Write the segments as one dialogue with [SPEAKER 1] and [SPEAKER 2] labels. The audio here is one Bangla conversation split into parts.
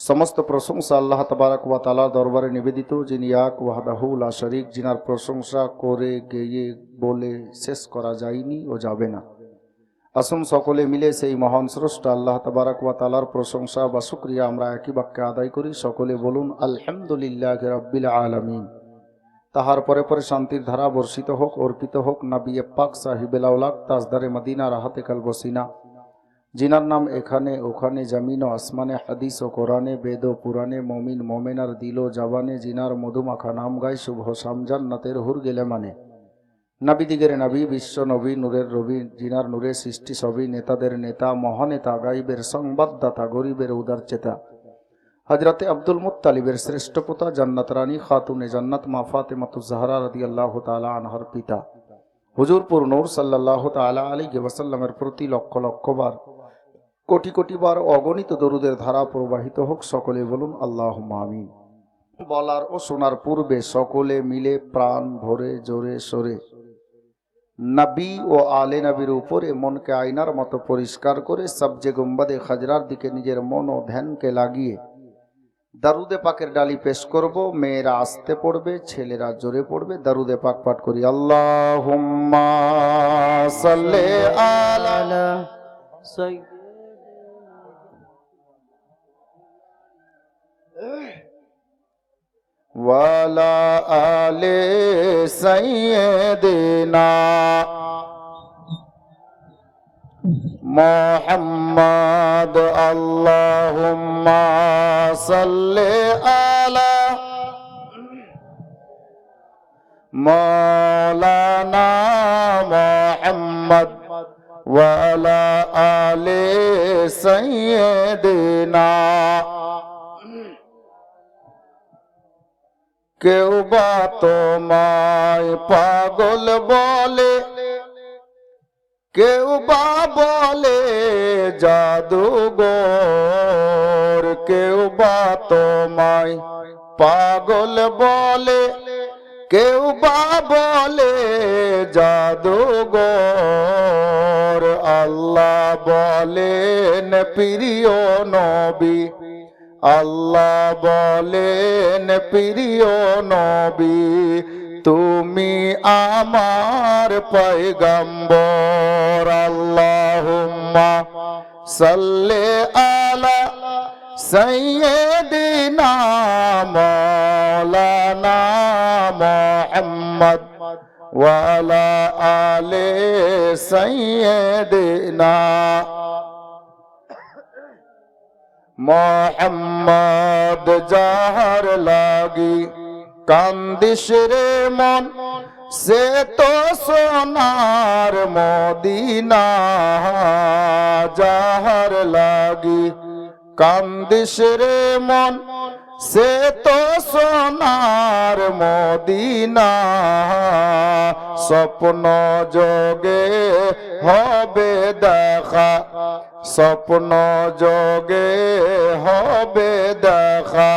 [SPEAKER 1] সমস্ত প্রশংসা আল্লাহ তাবারক ওয়া তাআলার দরবারে নিবেদিত, যিনি এক ওয়াহদাহু লা শরীক, যিনার প্রশংসা করে গেয়ে বলে শেষ করা যায়নি ও যাবে না। আসুন সকলে মিলে সেই মহান স্রষ্টা আল্লাহ তাবারক ওয়া তাআলার প্রশংসা বা শুকরিয়া আমরা একই বাক্যে আদায় করি। সকলে বলুন আলহামদুলিল্লাহি রাব্বিল আলামিন। তাহার পরে পরে শান্তির ধারা বর্ষিত হোক, অর্পিত হোক নবী পাক সাহিবুল আওলাদ তাজদারে মদিনা রাহাতে কালবসিনা, जिनार नाम एखाने ओखाने जमीन ओ आसमाने, हदीस ओ कुराने, वेद ओ पुराणे, ममिन मोमेनार दिलो जबाने, जिनार मधुमाखा नाम गाय शुभ शाम जान्नातेर हुर गेले माने। नबी दिगेर नबी विश्व नबी नूरेर रवि, जिनार नूरे सृष्टि सबी, नेतादेर नेता महानेता, गाइबेर संबाददाता, गरीबेर उदारचेता, हजरते अब्दुल मुत्तालिबेर श्रेष्ठ पुता, जन्नत रानी खातुने जन्नत मा फातिमातुज ज़हरा रादियाल्लाहु ताआला आनहार पिता हुजूरपुर नूर सल्लल्लाहु ताआला अलैहि वसल्लमेर प्रति लक्ष लक्ष बार कोटि कोटि बार अगणित दरुदेर धारा प्रवाहित होक। सकले बोलुन आल्लाहुम्मा आमीन। बलार ओ शोनार पूर्वे सकले मिले प्राण भरे जोरे सोरे नबी ओ आले नबीर उपरे मन के आयनार मतो परिष्कार करे सब्जे गुम्बादे खजरार दिके निजेर मन ओ ध्यान के लागिए दारुदे पाकेर डाली पेश करब। मेয়েরা आस्ते पड़बे, छेलेरा जोरे पड़बे। दारुदे पाक पाठ करी। आल्लाहुम्मा सल्ले आला वाला आले सय्यिदिना मोहम्मद। अल्लाहुम्मा सल्ले आला मौलाना मोहम्मद वाला आले सय्यिदिना। কেউ বা তোমায় পাগল বলে, কেউ বা বলে জাদুঘর, কেউ বা তোমায় পাগল বলে, কেউ বা বলে জাদুঘর। আল্লাহ বলেন প্রিয় নবী, আল্লাহ বলেন প্রিয় নবী, তুমি আমার পয়গম্বর। আল্লাহুম্মা সাল্লি আলা সাইয়্যিদিনা মাওলানা মুহাম্মদ ওয়া আলা আলি সাইয়্যিদিনা মোহাম্মদ। যাহার লাগি কান্দিস রে মন, সে তো সোনার মদিনা। যাহার লাগি কান্দিস রে মন, সে তো সোনার মদিনা। স্বপ্ন যোগে হবে দেখা, স্বপ্ন যোগে হবে দেখা,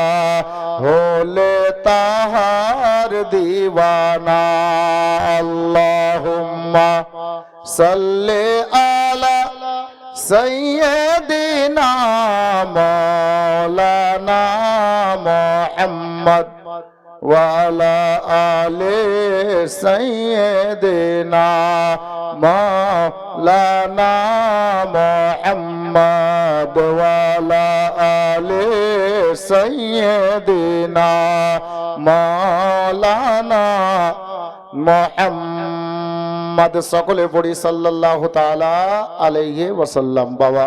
[SPEAKER 1] হলে তাহার দিওয়ানা। আল্লাহুম্মা সাল্লি আলা সাইয়্যিদিনা মাওলানা মুহাম্মদ ওয়া আলা আলি সাইয়্যিদিনা মাওলানা মুহাম্মদ ওয়া আলা আলি সাইয়্যিদিনা মাওলানা মুহাম্মদ। সকলে পড়ি সাল্লাল্লাহু তাআলা আলাইহি ওয়াসাল্লাম। বাবা,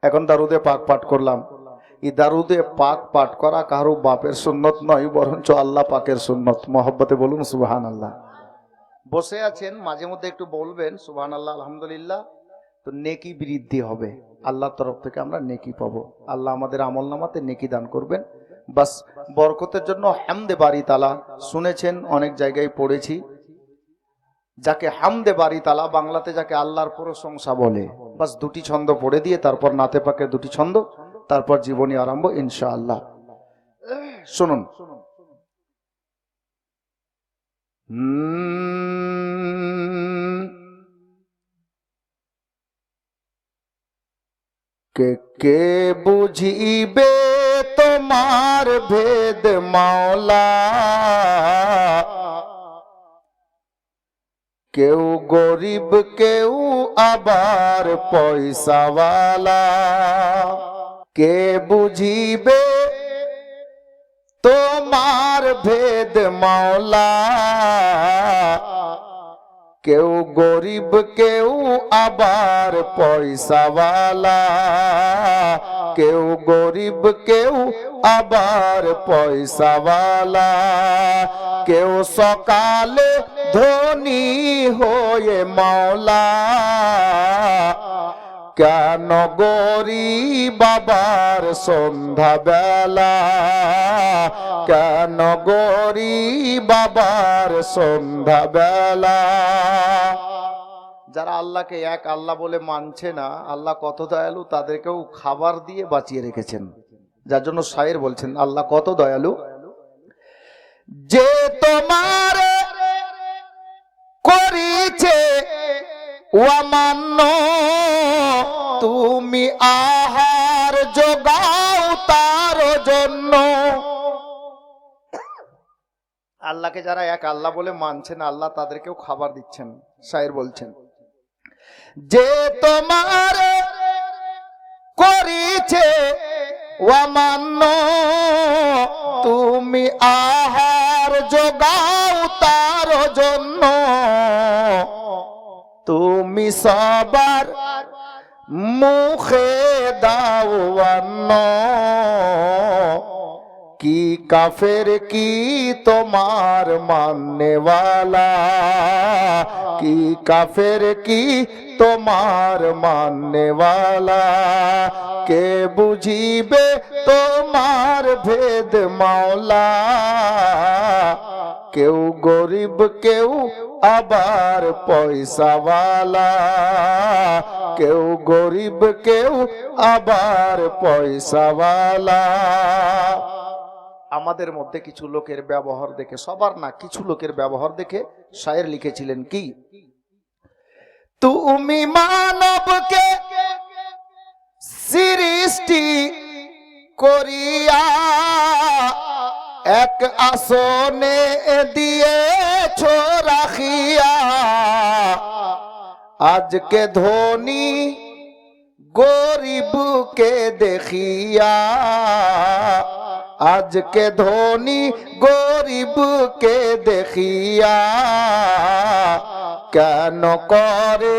[SPEAKER 1] এখন দারুদে পাক পাঠ করলাম। এই দারুদে পাক পাঠ করা কারো বাপের সুন্নত নয়, বরঞ্চ আল্লাহ পাকের সুন্নত। মহব্বতে বলুন সুবহানাল্লাহ। বসে আছেন, মাঝে মধ্যে একটু বলবেন সুবহানাল্লাহ আলহামদুলিল্লাহ, তো নেকি বৃদ্ধি হবে। আল্লাহর তরফ থেকে আমরা নেকি পাবো। আল্লাহ আমাদের আমল নামাতে নেকি দান করবেন। বাস বরকতের জন্য হামদে বারি তালা শুনেছেন, অনেক জায়গায় পড়েছি। যাকে হামদে বারি তালা বাংলাতে যাকে আল্লাহর প্রশংসা বলে, বাস দুটি ছন্দ পড়ে দিয়ে তারপর নাতে পাকে দুটি ছন্দ, তারপর জীবনী আরম্ভ ইনশাআল্লাহ। শুনুন। কে বুঝিবে তোমার ভেদ মাওলা, কেউ গরিব কেউ আবার পয়সাওয়ালা। কে বুঝিবে তোমার ভেদ মাওলা, কেউ গরিব কেউ আবার পয়সাওয়ালা, কেউ গরিব কেউ আবার পয়সাওয়ালা। কেউ সকালে ধনী হয়ে মাওলা, কেন গরিব আবার সন্ধ্যা বেলা, কেন গরিব আবার সন্ধ্যা বেলা। যারা আল্লাহকে এক আল্লাহ বলে মানছে না, আল্লাহ কত দয়ালু, তাদেরকেও খাবার দিয়ে বাঁচিয়ে রেখেছেন। যার জন্য শায়ের বলছেন আল্লাহ কত দয়ালু। যে তোমার করিছে অমান্য, তুমি আহার যোগাও তার জন্য। আল্লাহকে যারা এক আল্লাহ বলে মানছেন, আল্লাহ তাদেরকেও খাবার দিচ্ছেন। শায়ের বলছেন যে তোমার করিছে অমান্য, তুমি আহার যোগাও তার জন্য। তুমি সবার মুখে দাও অন্ন, কি কাফের কি তোমার মাননেওয়ালা, কি কাফের কি তোমার মাননেওয়ালা। কে বুঝিবে তোমার ভেদ মাওলা, কেউ গরিব কেউ আবার পয়সাওয়ালা, কেউ গরিব কেউ আবার পয়সাওয়ালা। আমাদের মধ্যে কিছু লোকের ব্যবহার দেখে, সবার না, কিছু লোকের ব্যবহার দেখে শায়ের লিখেছিলেন কি, তুমি মানবকে সৃষ্টি করিয়া এক আসনে দিয়েছ রাখিয়া, আজকে ধনী গরিবকে দেখিয়া, আজকে ধনী গরিবকে দেখিয়া, কেন করে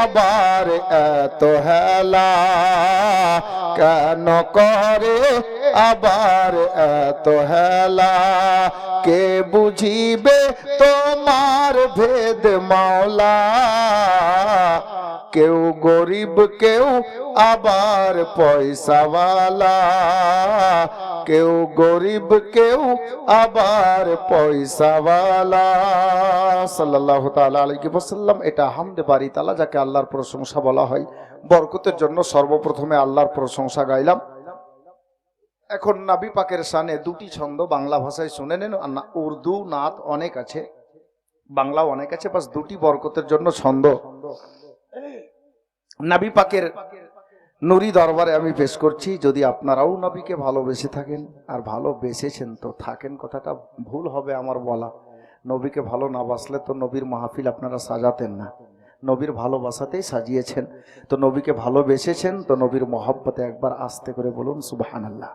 [SPEAKER 1] আবার এত হেলা, কেন করে আবার এত হেলা। কে বুঝিবে তোমার ভেদ মাওলা, কেউ গরিব কেউ আবার পয়সাওয়ালা, কেউ গরিব কেউ আবার পয়সাওয়ালা। সাল্লাল্লাহু তাআলা আলাইহি ওয়াসাল্লাম। এটা হামদে বারি তাআলা, যাকে আল্লাহর প্রশংসা বলা হয়। বরকতের জন্য সর্বপ্রথমে আল্লাহর প্রশংসা গাইলাম। এখন নবী পাকের শানে দুটি ছন্দ বাংলা ভাষায় শুনে নেন। উর্দু নাত অনেক আছে, বাংলাও অনেক আছে, বাস দুটি বরকতের জন্য ছন্দ নবী পাকের নুরি দরবারে আমি পেশ করছি। যদি আপনারাও নবীকে ভালোবেসে থাকেন, আর ভালোবেসেছেন তো থাকেন, কথাটা ভুল হবে আমার বলা। নবীকে ভালো না বাসলে তো নবীর মাহফিল আপনারা সাজাতেন না। নবীর ভালোবাসাতেই সাজিয়েছেন। তো নবীকে ভালোবেসেছেন তো নবীর মহব্বতে একবার আস্তে করে বলুন সুবহানাল্লাহ।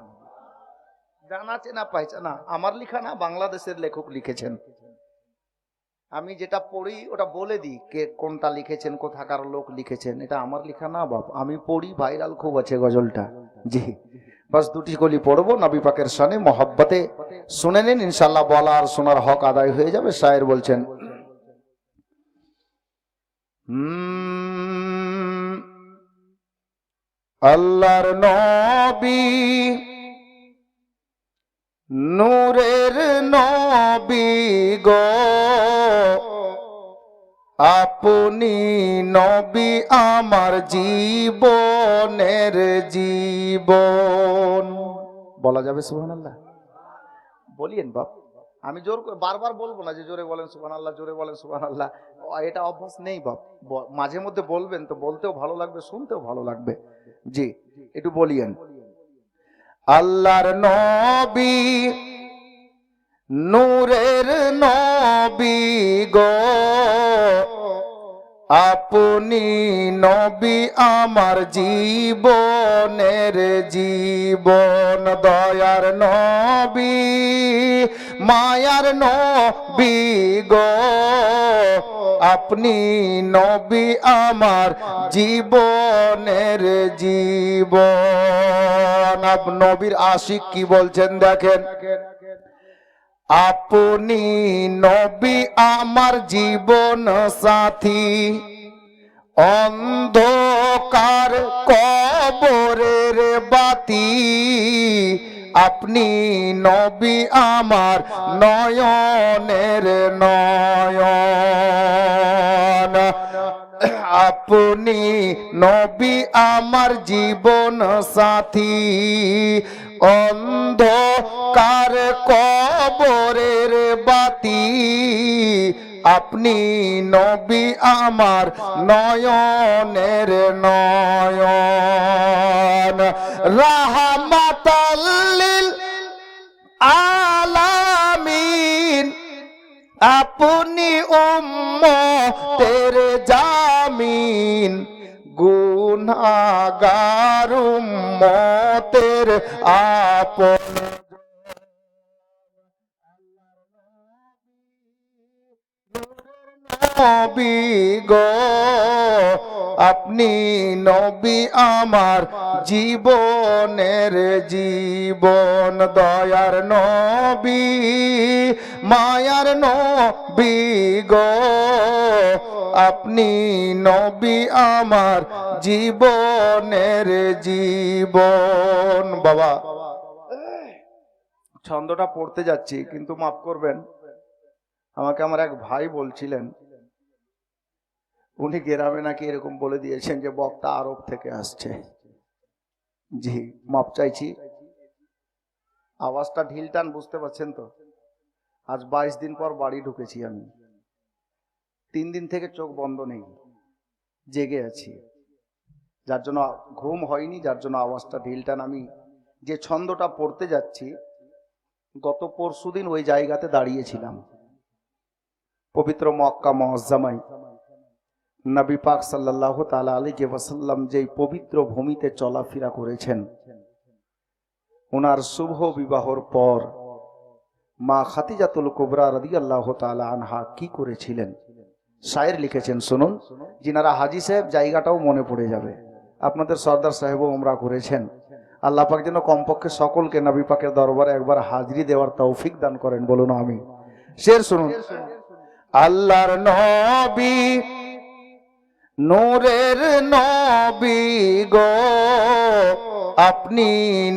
[SPEAKER 1] জানা চেনা পাইচানা আমার লেখা না, বাংলাদেশের লেখক লিখেছেন। আমি যেটা পড়ি ওটা বলে দিই কে কোনটা লিখেছেন, কোথাকার লোক লিখেছেন। এটা আমার লেখা না বাপ, আমি পড়ি, ভাইরাল খুব আছে গজলটা। জি, বাস দুটি কলি পড়বো নবী পাকের শানে মহব্বতে, শুনে নিন, ইনশাআল্লাহ বলা আর শোনার হক আদায় হয়ে যাবে। শায়ের বলছেন আল্লাহর নবী নূরের নবী গো, আপনি নবী আমার জীবনের জীবন। বলা যাবে সুবহানাল্লাহ? বলিয়েন বাপ। আমি জোর করে বারবার বলবো না যে জোরে বলেন সুবহানাল্লাহ, জোরে বলেন সুবহানাল্লাহ, এটা অভ্যাস নেই বাপ। মাঝে মধ্যে বলবেন তো, বলতেও ভালো লাগবে, শুনতেও ভালো লাগবে। জি, একটু বলিয়েন। আল্লাহর নবী, নূরের নবী গো, আপনি নবী আমার জীবনের জীবন। দয়ার নবী, মায়ার নবী গো, আপনি নবী আমার জীবনের জীবন। নবীর আশিক কি বলছেন দেখেন, আপনি নবী আমার জীবন সাথী, অন্ধকার কবরের বাতি, আপনি নবী আমার নয়নের নয়ন। আপনি নবী আমার জীবন সাথী, অন্ধকার কবরের বাতি, আপনি নবী আমার নয়নের নয়ন। রাহমাতাল লিল আলামিন, আপনি উম্মতের জামিন, গুনাহগার উম্মতের আপন। নবী গো, আপনি নবী আমার জীবনের জীবন। দয়ার নবী, মায়ার নবী গো, আপনি নবী আমার জীবনের জীবন। বাবা, ছন্দটা পড়তে যাচ্ছি কিন্তু মাফ করবেন, আমাকে আমার এক ভাই বলছিলেন, উনি গ্রামে নাকি এরকম বলে দিয়েছেন যে বক্তা আরব থেকে আসছে। জি, মাপ চাইছি, আওয়াজটা ঢিলটান, বুঝতে পারছেন তো। আজ 22 দিন পর বাড়ি ঢুকেছি আমি, 3 দিন থেকে চোখ বন্ধ নেই, জেগে আছি, যার জন্য ঘুম হয়নি, যার জন্য আওয়াজটা ঢিলটান। আমি যে ছন্দটা পড়তে যাচ্ছি, গত পরশুদিন ওই জায়গাতে দাঁড়িয়েছিলাম, পবিত্র মক্কা মুআজ্জামায় নবী পাক সাল্লাল্লাহু তাআলা আলাইহি ওয়াসাল্লাম যেই পবিত্র ভূমিতে চলাফেরা করেছেন, ওনার শুভ বিবাহর পর মা খাদিজাতুল কুবরা রাদিয়াল্লাহু তাআলা আনহা কি করেছিলেন, শায়ের লিখেছেন, শুনুন। যিনারা হাজী সাহেব, জায়গাটাও মনে পড়ে যাবে। আপনাদের সর্দার সাহেবও উমরা করেছেন। আল্লাহ পাক যেন কমপক্ষে সকলকে নবী পাকের দরবারে একবার হাজিরি দেওয়ার তৌফিক দান করেন, বলুন আমি। শের শুনুন। আল্লাহর নবী, নূরের নবী গো, আপনি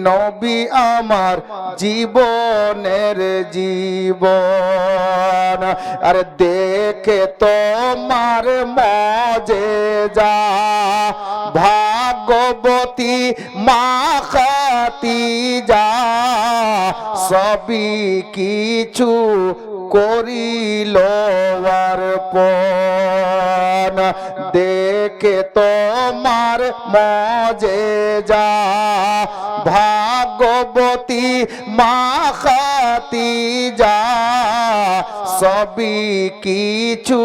[SPEAKER 1] নবী আমার জীবনের জীবন। আরে দেখে তোমার মজেজা, ভাগবতী মা খাদিজা, সবই কিছু করিল অর্পণ। দেখে তোমার মজেজা, ভাগবতী মা খাদিজা, সবই কিছু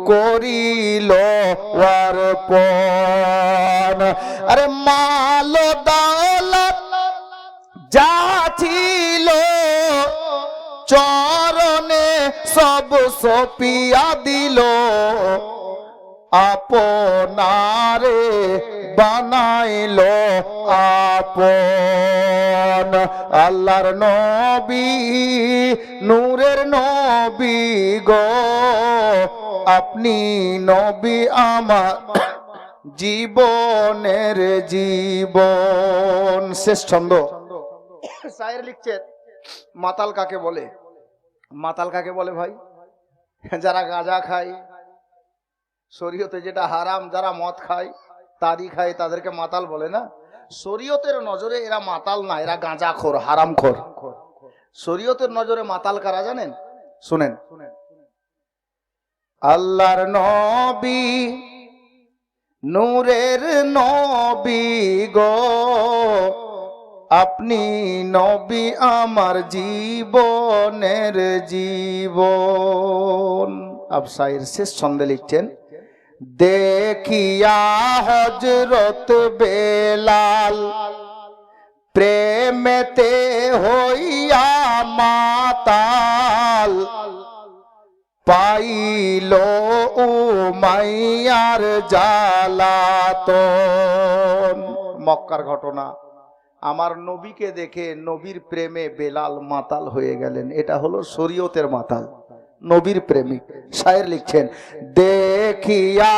[SPEAKER 1] করিল অর্পণ। আরে মাল দৌলত যা ছিল চরণে সব সপিয়া দিল, আপনারে বানাইল আপন। আল্লাহর নবী, নূরের নবী গো, আপনি নবী আমার জীবনের জীবন। শেষ ছন্দ। শায়ের লিখছেন, মাতাল কাকে বলে? মাতাল কাকে বলে ভাই? যারা গাঁজা খায়, শরীয়তে যেটা হারাম, যারা মদ খায়, তারি খায়, তাদেরকে মাতাল বলে না। শরীয়তের নজরে এরা মাতাল না, এরা গাঁজাখোর, হারামখোর। শরীয়তের নজরে মাতাল কারা জানেন? শুনেন, আল্লাহর নবী, নূরের নবী গো, আপনি নবী আমার জীবনের জীবন। আবসাইর শেষ ছন্দে লিখছেন, দেখিয়া হযরত বেলাল প্রেমেতে হইয়া মাতাল, পাইল উমাইয়ার জালাতন। মক্কার ঘটনা, আমার নবীকে দেখে নবীর প্রেমে বেলাল মাতাল হয়ে গেলেন। এটা হলো শরীয়তের মাতাল, নবীর প্রেমিক। শায়ের লিখছেন, দেখিয়া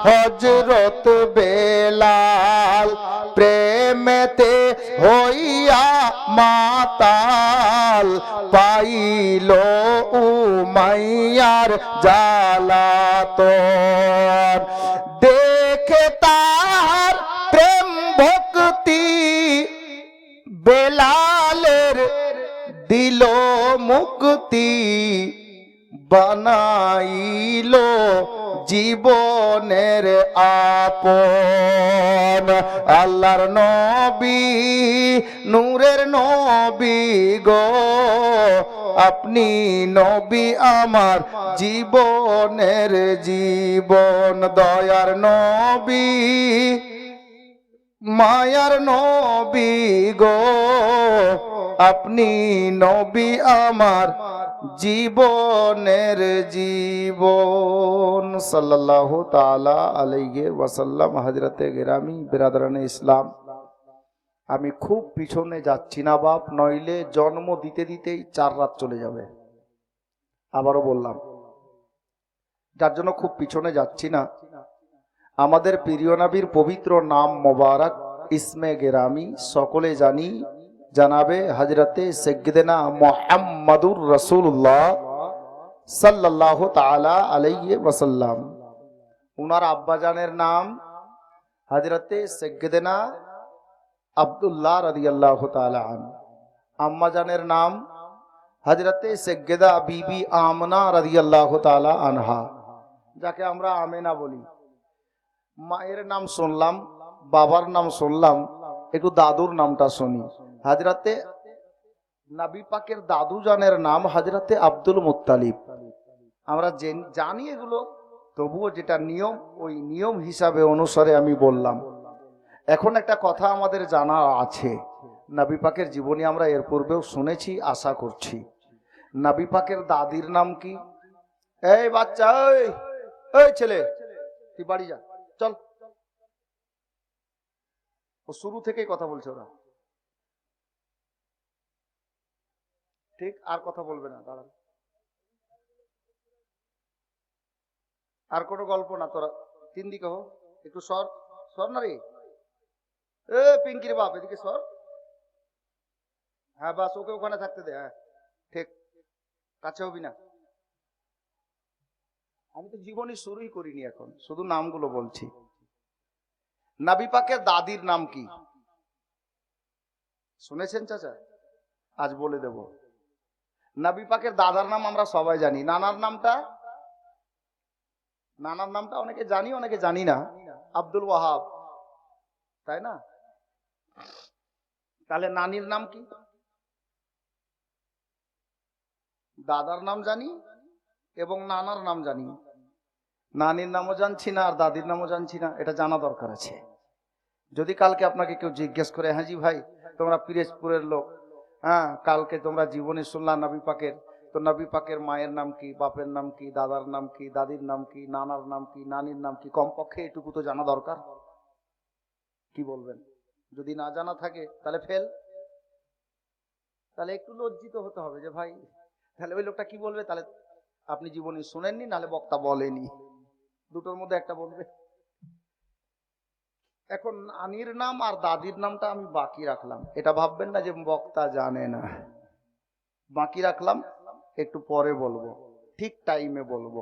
[SPEAKER 1] হযরত বেলাল প্রেমেতে হইয়া মাতাল, পাইল উমাইয়ার জালাতন। দেখে তার প্রেম ভক্তি বেলালের দিল মুক্তি, বানাইল জীবনের আপন। আল্লাহর নবী, নূরের নবী গো, আপনি নবী আমার জীবনের জীবন। দয়ার নবী, মায়ার নবী গো, আপনি নবী আমার জীবনের জীবন। সাল্লাল্লাহু তাআলা আলাইহি ওয়াসাল্লাম। হযরতে গেরামি বিরাদরানে ইসলাম, আমি খুব পিছনে যাচ্ছি না বাপ, নইলে জন্ম দিতে দিতেই 4 রাত চলে যাবে। আবারও বললাম, যার জন্য খুব পিছনে যাচ্ছি না। আমাদের প্রিয় নবীর পবিত্র নাম মোবারক, ইসমে গেরামি সকলে জানি, জানাবে হযরতে সাইয়্যিদানা মুহাম্মাদুর রাসূলুল্লাহ সাল্লাল্লাহু তাআলা আলাইহি ওয়াসাল্লাম। উনার আব্বাজানের নাম হযরতে সাইয়্যিদানা আব্দুল্লাহ রাদিয়াল্লাহু তাআলা আনহু। আম্মাজানের নাম হযরতে সাইয়্যিদা বিবি আমনা রাদিয়াল্লাহু তাআলা আনহা, যাকে আমরা আমেনা বলি। মায়ের নাম শুনলাম, বাবার নাম শুনলাম, একটু দাদুর নামটা শুনি। হযরতে নবী পাকের দাদু জানের নাম হযরতে আব্দুল মুত্তালিব। আমরা জানি এগুলো, তবুও যেটা নিয়ম, ওই নিয়ম হিসাবে অনুসারে আমি বললাম। এখন একটা কথা আমাদের জানা আছে, নবী পাকের জীবনী আমরা এর পূর্বেও শুনেছি, আশা করছি। নবী পাকের দাদির নাম কি? এই বাচ্চা, এই ছেলে, তুই বাড়ি যা, চল। ও শুরু থেকেই কথা বলছে ওরা, ঠিক? আর কথা বলবে না, দাঁড়ান। আর কোনো গল্প না, তোরা 3 দিকে হো, একটু সর, সর না রে। এ পিঙ্কির বাপ, এদিকে সর। হ্যাঁ বাস, ওকে ওখানে থাকতে দে। হ্যাঁ ঠিক, কাছে হবি না। আমি তো জীবনী শুরুই করিনি, এখন শুধু নামগুলো বলছি। নবী পাকের দাদির নাম কি শুনেছেন চাচা? আজ বলে দেব। নবী পাকের দাদার নাম আমরা সবাই জানি, নানার নামটা অনেকে জানি, অনেকে জানি না। আব্দুল ওয়াহাব, তাই না? তাহলে নানির নাম কি? দাদার নাম জানি এবং নানার নাম জানি, নানির নামও জানছি না আর দাদির নামও জানছি না। এটা জানা দরকার আছে। যদি কালকে আপনাকে কেউ জিজ্ঞেস করে, হ্যাঁ জি ভাই, তোমরা পিরোজপুরের লোক, হ্যাঁ কালকে তোমরা জীবনী শুনলাম নবী পাকের, তো নবী পাকের মায়ের নাম কি, বাপের নাম কি, দাদার নাম কি, দাদির নাম কি, নানার নাম কি, নানির নাম কি? কমপক্ষে এটুকু তো জানা দরকার। কি বলবেন? যদি না জানা থাকে তাহলে ফেল। তাহলে একটু লজ্জিত হতে হবে যে ভাই, তাহলে ওই লোকটা কি বলবে? তাহলে আপনি জীবনী শুনেননি, নাহলে বক্তা বলেনি, দুটোর মধ্যে একটা বলবে। এখন নানির নাম আর দাদির নামটা আমি বাকি রাখলাম, এটা ভাববেন না যে বক্তা জানে না। বাকি রাখলাম, একটু পরে বলবো, ঠিক টাইমে বলবো।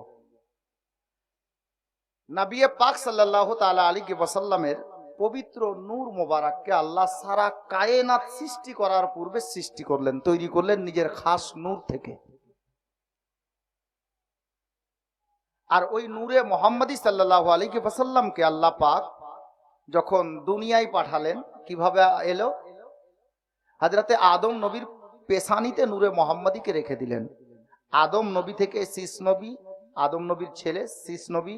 [SPEAKER 1] নবী পাক সাল্লাল্লাহু তাআলা আলাইহি ওয়াসাল্লামের পবিত্র নূর মোবারককে আল্লাহ সারা কায়নাত সৃষ্টি করার পূর্বে সৃষ্টি করলেন, তৈরি করলেন নিজের খাস নূর থেকে। আর ওই নূরে মোহাম্মদী সাল্লাল্লাহু আলাইহি ওয়াসাল্লামকে আল্লাহ পাক যখন দুনিয়ায় পাঠালেন, কিভাবে এলো? হযরতে আদম নবীর পেশানিতে নূরে মোহাম্মদীকে রেখে দিলেন। আদম নবী থেকে শীষ নবী, আদম নবীর ছেলে শীষ নবী,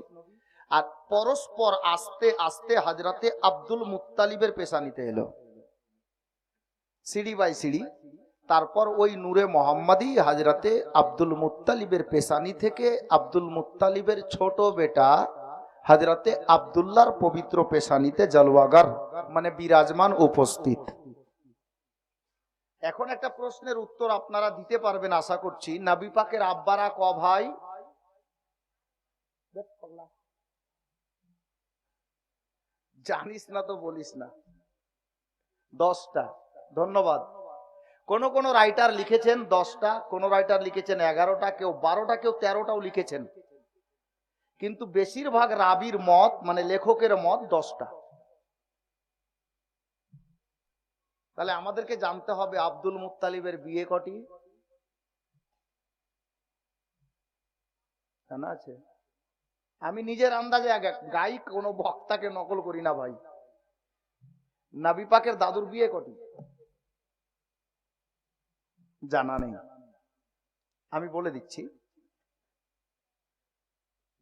[SPEAKER 1] আর পরস্পর আস্তে আস্তে হযরতে আব্দুল মুত্তালিবের পেশানিতে এলো, সিঁড়ি বাই সিঁড়ি। তারপর ওই নূরে মোহাম্মদী হযরতে আব্দুল মুত্তালিবের পেশানি থেকে আব্দুল মুত্তালিবের ছোট বেটা হযরতে আব্দুল্লাহর পবিত্র পেশানিতে জলওয়াগার মানে বিরাজমান উপস্থিত। এখন একটা প্রশ্নের উত্তর আপনারা দিতে পারবেন আশা করছি। নবী পাকের আব্বারা ক ভাই? জানিস না তো বলিস না। 10টা। ধন্যবাদ। কোন কোন রাইটার লিখেছেন 10টা, কোন রাইটার লিখেছেন 11টা, কেউ 12টা, কেউ 13টাও লিখেছেন, কিন্তু বেশিরভাগ রাবির মত মানে লেখকের মত 10টা। তাহলে আমাদেরকে জানতে হবে আব্দুল মুত্তালিবের বিয়ে কটি? জানা আছে? আমি নিজের আন্দাজে গাই, কোনো বক্তাকে নকল করি না ভাই। নবী পাকের দাদুর বিয়ে কটি? জানা নেই। আমি বলে দিচ্ছি।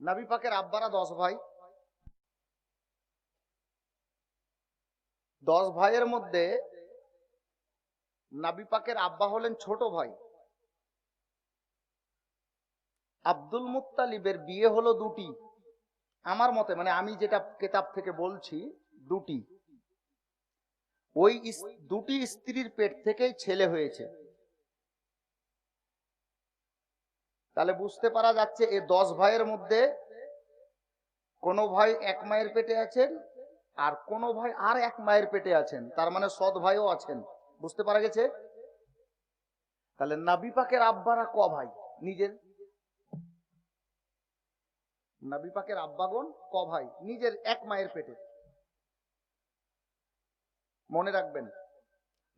[SPEAKER 1] নবী পাকের আব্বারা 10 ভাই। 10 ভাইয়ের মধ্যে নবী পাকের আব্বা হলেন ছোট ভাই। আব্দুল মুত্তালিবের বিয়ে হলো 2টি, আমার মতে, মানে আমি যেটা কিতাব থেকে বলছি 2টি। ওই 2টি স্ত্রীর পেট থেকেই ছেলে হয়েছে। তাহলে বুঝতে পারা যাচ্ছে এই 10 ভাইয়ের মধ্যে কোন ভাই এক মায়ের পেটে আছেন, আর কোন ভাই আর এক মায়ের পেটে আছেন, তার মানে সৎ ভাইও আছেন। বুঝতে পারা গেছে? তাহলে নবী পাকের আব্বারা ক ভাই? নিজের নবী পাকের আব্বাগণ ক ভাই? নিজের এক মায়ের পেটে। মনে রাখবেন,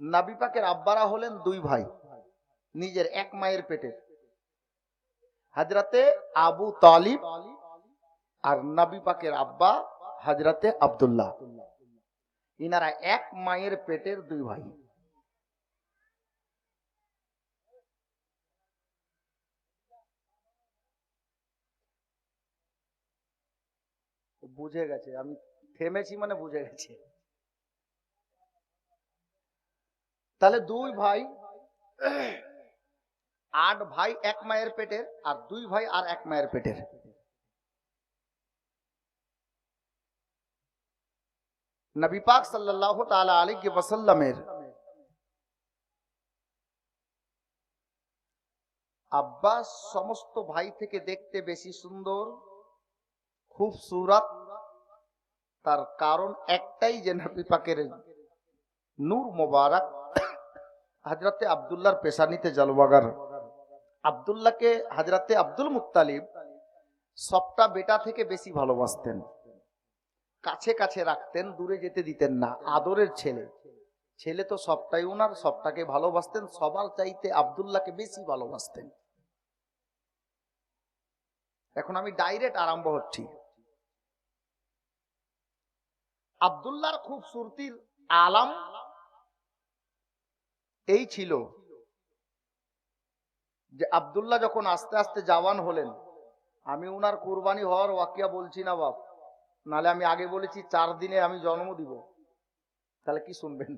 [SPEAKER 1] নবী পাকের আব্বারা হলেন 2 ভাই, নিজের এক মায়ের পেটে। হযরতে আবু তালিব আর নবী পাকের আব্বা হযরতে আব্দুল্লাহ, ইনারা এক মায়ের পেটের 2 ভাই। বুঝে গেছে, আমি থেমেছি মানে বুঝে গেছে। তাহলে 2 ভাই, 8 ভাই এক মায়ের পেটের, আর 2 ভাই আর এক মায়ের পেটের। নবী পাক সাল্লাল্লাহু তাআলা আলাইহি ওয়াসাল্লামের আব্বাস সমস্ত ভাই থেকে দেখতে বেশি সুন্দর, খুবসুরত। তার কারণ একটাই যে নবী পাকের নূর মোবারক হযরতে আব্দুল্লাহর পেশানিতে জলওয়াগার। আব্দুল্লাহকে হযরতে আব্দুল মুত্তালিব সবটা বেটা থেকে বেশি ভালোবাসতেন, কাছে কাছে রাখতেন, দূরে যেতে দিতেন না। আদরের ছেলে, ছেলে তো সবটাই ওনার, সবটাকে ভালোবাসতেন, সবার চাইতে আব্দুল্লাহকে বেশি ভালোবাসতেন। এখন আমি ডাইরেক্ট আরম্ভ হচ্ছি। আব্দুল্লাহর খুবসুরতির আলাম এই ছিল যে আব্দুল্লাহ যখন আস্তে আস্তে জওয়ান হলেন, আমি উনার কুরবানি হওয়ার ওয়াকিয়া বলছি না বাপ, নালে আমি আগে বলেছি 4 দিনে আমি জন্ম দিব, তাহলে কি শুনবেন?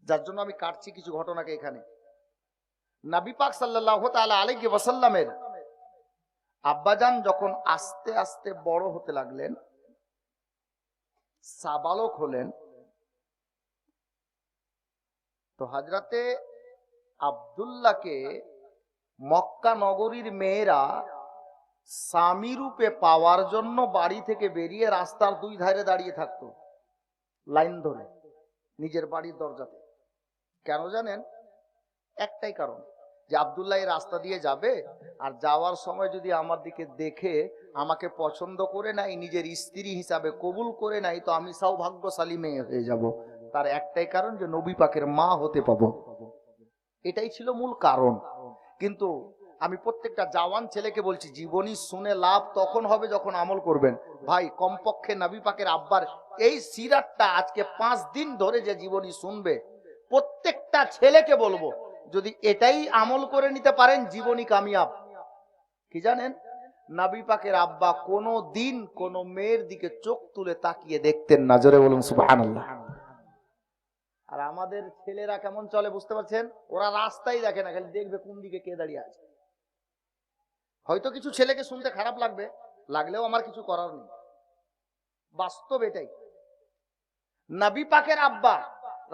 [SPEAKER 1] যার জন্য আমি কাটছি কিছু ঘটনাকে এখানে। নবী পাক সাল্লাল্লাহু তাআলা আলাইহি ওয়াসাল্লামের আব্বাজান যখন আস্তে আস্তে বড় হতে লাগলেন, সাবালক হলেন, তো হযরতে আব্দুল্লাহকে মক্কা নগরীর মেয়েরা স্বামী রূপে পাওয়ার জন্য বাড়ি থেকে বেরিয়ে রাস্তার 2 ধারে দাঁড়িয়ে থাকতো, লাইন ধরে নিজের বাড়ির দরজাতে। কেন জানেন? একটাই কারণ, যে আব্দুল্লাহ এই রাস্তা দিয়ে যাবে, আর যাওয়ার সময় যদি আমার দিকে দেখে আমাকে পছন্দ করে নাই, নিজের স্ত্রী হিসাবে কবুল করে নাই, তো আমি সৌভাগ্যশালী মেয়ে হয়ে যাব। তার একটাই কারণ যে নবী পাকের মা হতে পাবো, এটাই ছিল মূল কারণ। কিন্তু আমি প্রত্যেকটা জওয়ান ছেলেকে বলছি, জীবনী শুনে লাভ তখন হবে যখন আমল করবেন। ভাই কমপক্ষে নবী পাকের আব্বার এই সিরাতটা আজকে 5 দিন ধরে যে জীবনী শুনবে, প্রত্যেকটা ছেলেকে বলবো, যদি এটাই আমল করে নিতে পারেন জীবনী কামিয়াব। কি জানেন, নবী পাকের আব্বা কোনো দিন কোনো মেয়ের দিকে চোখ তুলে তাকিয়ে দেখতেন না। জোরে বলুন সুবহানাল্লাহ। আর আমাদের ছেলেরা কেমন চলে বুঝতে পারছেন? ওরা রাস্তাই দেখে না, খালি দেখবে কোন দিকে কে দাঁড়িয়ে আছে। হয়তো কিছু ছেলেকে শুনতে খারাপ লাগবে, লাগলেও আমার কিছু করার নেই, বাস্তব এটাই। নবী পাকের আব্বা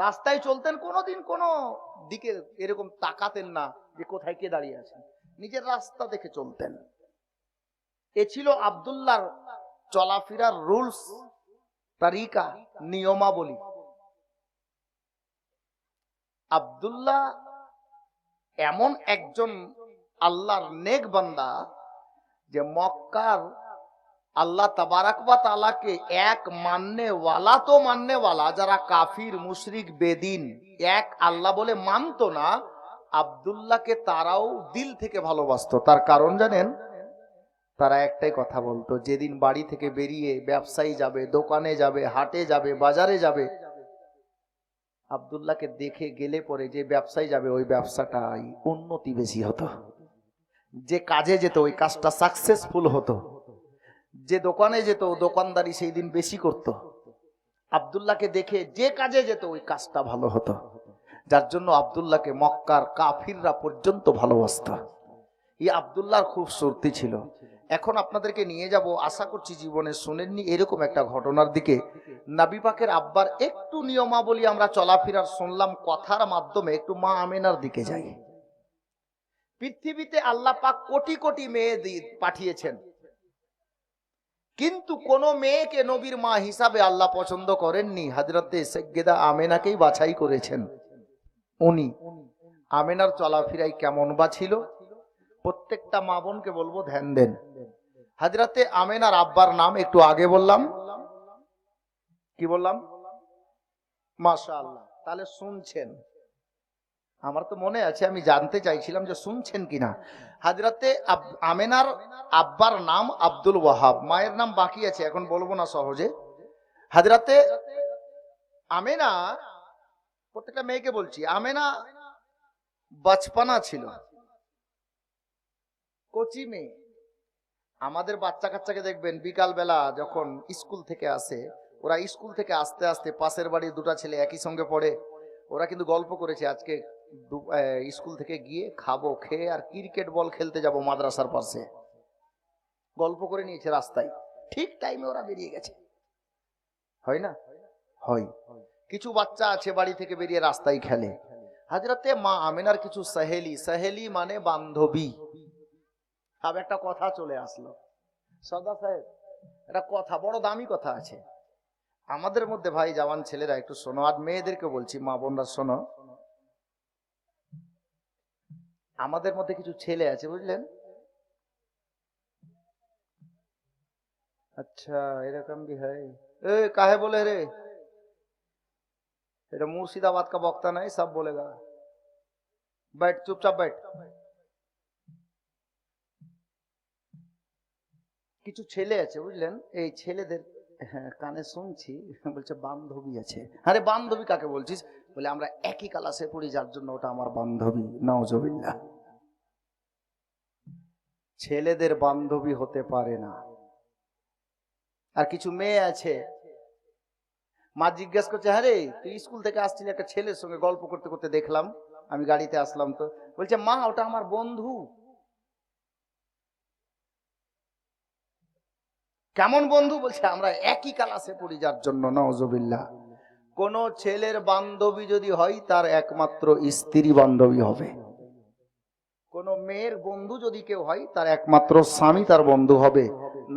[SPEAKER 1] রাস্তায় চলতেন, কোনোদিন কোনো দিকে এরকম তাকাতেন না যে কোথায় কে দাঁড়িয়ে আছেন, নিজের রাস্তা দেখে চলতেন। এ ছিল আব্দুল্লাহর চলাফেরার রুলস, তারিকা, নিয়মাবলী। আব্দুল্লাহ এমন একজন আল্লাহর নেক বান্দা যে মক্কার আল্লাহ তাবারাক ওয়া তাআলাকে এক মাননেওয়ালা, তো মাননেওয়ালা যারা কাফির মুশরিক বেদিন এক আল্লাহ বলে মানতো না, আব্দুল্লাহকে তারাও দিল থেকে ভালোবাসতো। তার কারণ জানেন? তারা একটাই কথা বলতো, যেদিন বাড়ি থেকে বেরিয়ে ব্যবসায়ী যাবে, দোকানে যাবে, হাটে যাবে, বাজারে যাবে, আব্দুল্লাহকে দেখে গেলে পরে যে ব্যবসায়ী যাবে ওই ব্যবসাটাই উন্নতি বেশি হতো, যে কাজে যেত ওই কাজটা সাকসেসফুল হতো, যে দোকানে যেত দোকানদারি সেই দিন বেশি করত। আব্দুল্লাহকে দেখে যে কাজে যেত ওই কাজটা ভালো হতো, যার জন্য আব্দুল্লাহকে মক্কার কাফিররা পর্যন্ত ভালোবাসত। এই আব্দুল্লাহর খুব শক্তি ছিল। এখন আপনাদেরকে নিয়ে যাব, আশা করছি জীবনে শুনেননি এরকম একটা ঘটনার দিকে। নবী পাকের আব্বার একটু নিয়মাবলী আমরা চলাফেরার শুনলাম কথার মাধ্যমে, একটু মা আমেনার দিকে যাই। পৃথিবীতে আল্লাহ পাক কোটি কোটি মেয়ে পাঠিয়েছেন, কিন্তু কোন মেয়েকে নবীর মা হিসাবে আল্লাহ পছন্দ করেননি। হযরতে সাইয়্যিদা আমেনাকেই বাছাই করেছেন। উনি আমেনার চলাফেরাই কেমন বা ছিল, প্রত্যেকটা মা বোনকে বলবো ধ্যান দেন। হযরতে আমেনার আব্বার নাম একটু আগে বললাম, কি বললাম? মাশাআল্লাহ। তাহলে শুনছেন? আমার তো মনে আছে, আমি জানতে চাইছিলাম যে শুনছেন কিনা। হযরতে আমেনার আব্বার নাম আব্দুল ওয়াহাব, মায়ের নাম বাকি আছে, এখন বলবো না সহজে। হযরতে আমেনা, প্রত্যেকটা মেয়েকে বলছি, আমেনা বাচপানা ছিল, কচি মেয়ে। আমাদের বাচ্চা কাচ্চাকে দেখবেন বিকাল বেলা যখন স্কুল থেকে আসে, ওরা স্কুল থেকে আসতে আসতে পাশের বাড়ির দুটো ছেলে একই সঙ্গে পড়ে, ওরা কিন্তু গল্প করেছে আজকে স্কুল থেকে গিয়ে খাবো, খেয়ে আর ক্রিকেট বল খেলতে যাব মাদ্রাসার পাশে, গল্প করে নিয়েছে রাস্তায়, ঠিক টাইমে ওরা বেরিয়ে গেছে। হয় না? হয়। কিছু বাচ্চা আছে বাড়ি থেকে বেরিয়ে রাস্তায় খেলে। হযরতে মা আমেনার কিছু সহেলি, সহেলি মানে বান্ধবী। আব একটা কথা চলে আসলো সর্দার সাহেব, একটা কথা, বড় দামি কথা আছে আমাদের মধ্যে। ভাই জওয়ান ছেলেরা একটু শোনো, আর মেয়েদেরকে বলছি, মা বোনরা শোনো। আমাদের মধ্যে কিছু ছেলে আছে বুঝলেন, আচ্ছা এরকম भी है। ए काहे बोले रे, এটা মুর্শিদাবাদ का বক্তা नहीं, सब बोलेगा, बैठ चुपचाप बैठ। কিছু ছেলে আছে বুঝলেন, এই ছেলেদের হ্যাঁ কানে শুনছি, বলছে বান্ধবী আছে। আরে বান্ধবী কাকে বলছিস? বলে আমরা একই ক্লাসে পড়ি যার জন্য ওটা আমার বান্ধবী। নাউজুবিল্লাহ। ছেলেদের বান্ধবী হতে পারে না। আর কিছু মেয়ে আছে, মা জিজ্ঞাসা করছে, হ্যাঁ রে তুই স্কুল থেকে আসছিলি, একটা ছেলের সঙ্গে গল্প করতে করতে দেখলাম, আমি গাড়িতে আসলাম তো। বলছে মা ওটা আমার বন্ধু। কেমন বন্ধু? বলছে আমরা একই ক্লাসে পড়ি যার জন্য। নাউজুবিল্লাহ। কোন ছেলের বান্ধবী যদি হয় তার একমাত্র স্ত্রী বান্ধবী হবে। কোন মেয়ের বন্ধু যদি কেউ হয় তার একমাত্র স্বামী তার বন্ধু হবে।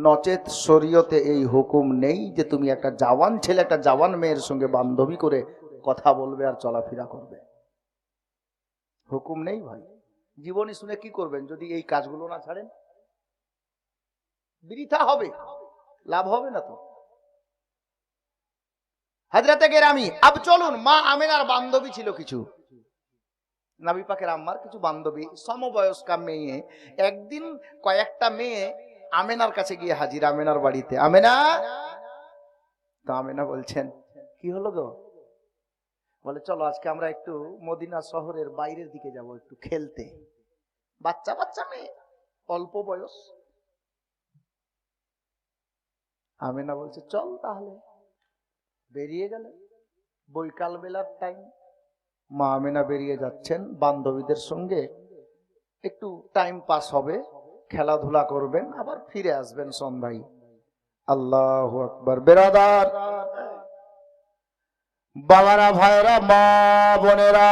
[SPEAKER 1] নচেত শরীয়তে এই হুকুম নেই যে তুমি একটা জওয়ান ছেলে একটা জওয়ান মেয়ের সঙ্গে বান্ধবী করে কথা বলবে আর চলাফেরা করবে, হুকুম নেই ভাই। জীবনী শুনে কি করবেন যদি এই কাজগুলো না ছাড়েন? বৃথা হবে, লাভ হবে না তো। হযরতে গেরামি, আব চলুন, মা আমেনার বান্ধবী ছিল কিছু, নবী পাকের আম্মার কিছু বান্ধবী, সমবয়স্কা মেয়ে। একদিন কয়েকটা মেয়ে আমেনার কাছে গিয়ে হাজির, আমেনার বাড়িতে। আমেনা, তো আমেনা বলছেন, কি হলো গো? বলে, চলো আজকে আমরা একটু মদিনা শহরের বাইরের দিকে যাব, একটু খেলতে। বাচ্চা বাচ্চা মেয়ে, অল্প বয়স। আমেনা বলছে, চল তাহলে। বেরিয়ে গেল, বৈকাল বেলার টাইম। মা আমেনা বেরিয়ে যাচ্ছেন বান্ধবীদের সঙ্গে, একটু টাইম পাস হবে, খেলাধুলা করবেন, আবার ফিরে আসবেন সন্ধ্যায়। আল্লাহু আকবার। বেরাদার, বাবারা, ভাইরা, মা বোনেরা,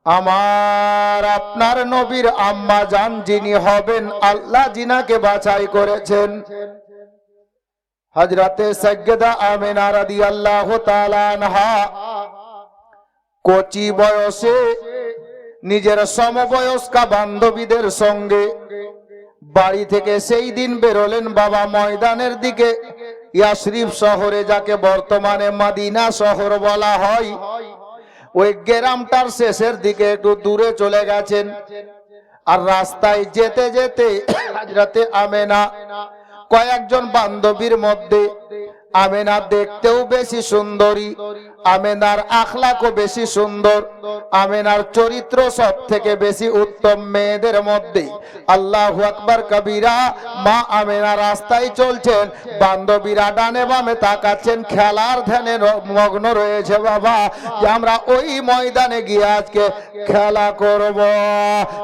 [SPEAKER 1] আমার আপনার নবীর আম্মা জান যিনি হবেন, আল্লাহ জিনাকে বাছাই করেছেন, হযরতে সাইয়্যিদা আমিনা রাদিয়াল্লাহু তাআলা আনহা কচি বয়সে নিজের সমবয়স্কা বান্ধবীদের সঙ্গে বাড়ি থেকে সেই দিন বেরোলেন বাবা ময়দানের দিকে। ইয়াসরিব শহরে, যাকে বর্তমানে মদিনা শহর বলা হয়, ওই গ্রামটার শেষের দিকে একটু দূরে চলে গেছেন। আর রাস্তায় যেতে যেতে হযরতে আমেনা কয়েকজন বান্ধবীর মধ্যে আমেনা দেখতেও বেশি সুন্দরী, আমেনার আখলাকও বেশি সুন্দর, আমেনার চরিত্র সব থেকে বেশি উত্তম মেয়েদের মধ্যে। আল্লাহু আকবার কবীরা। মা আমেনা রাস্তায় চলছেন, বান্ধবীরা ডানে বামে তাকাচ্ছেন, খেলার ধ্যানে মগ্ন রয়েছে বাবা, যে আমরা ওই ময়দানে গিয়ে আজকে খেলা করব।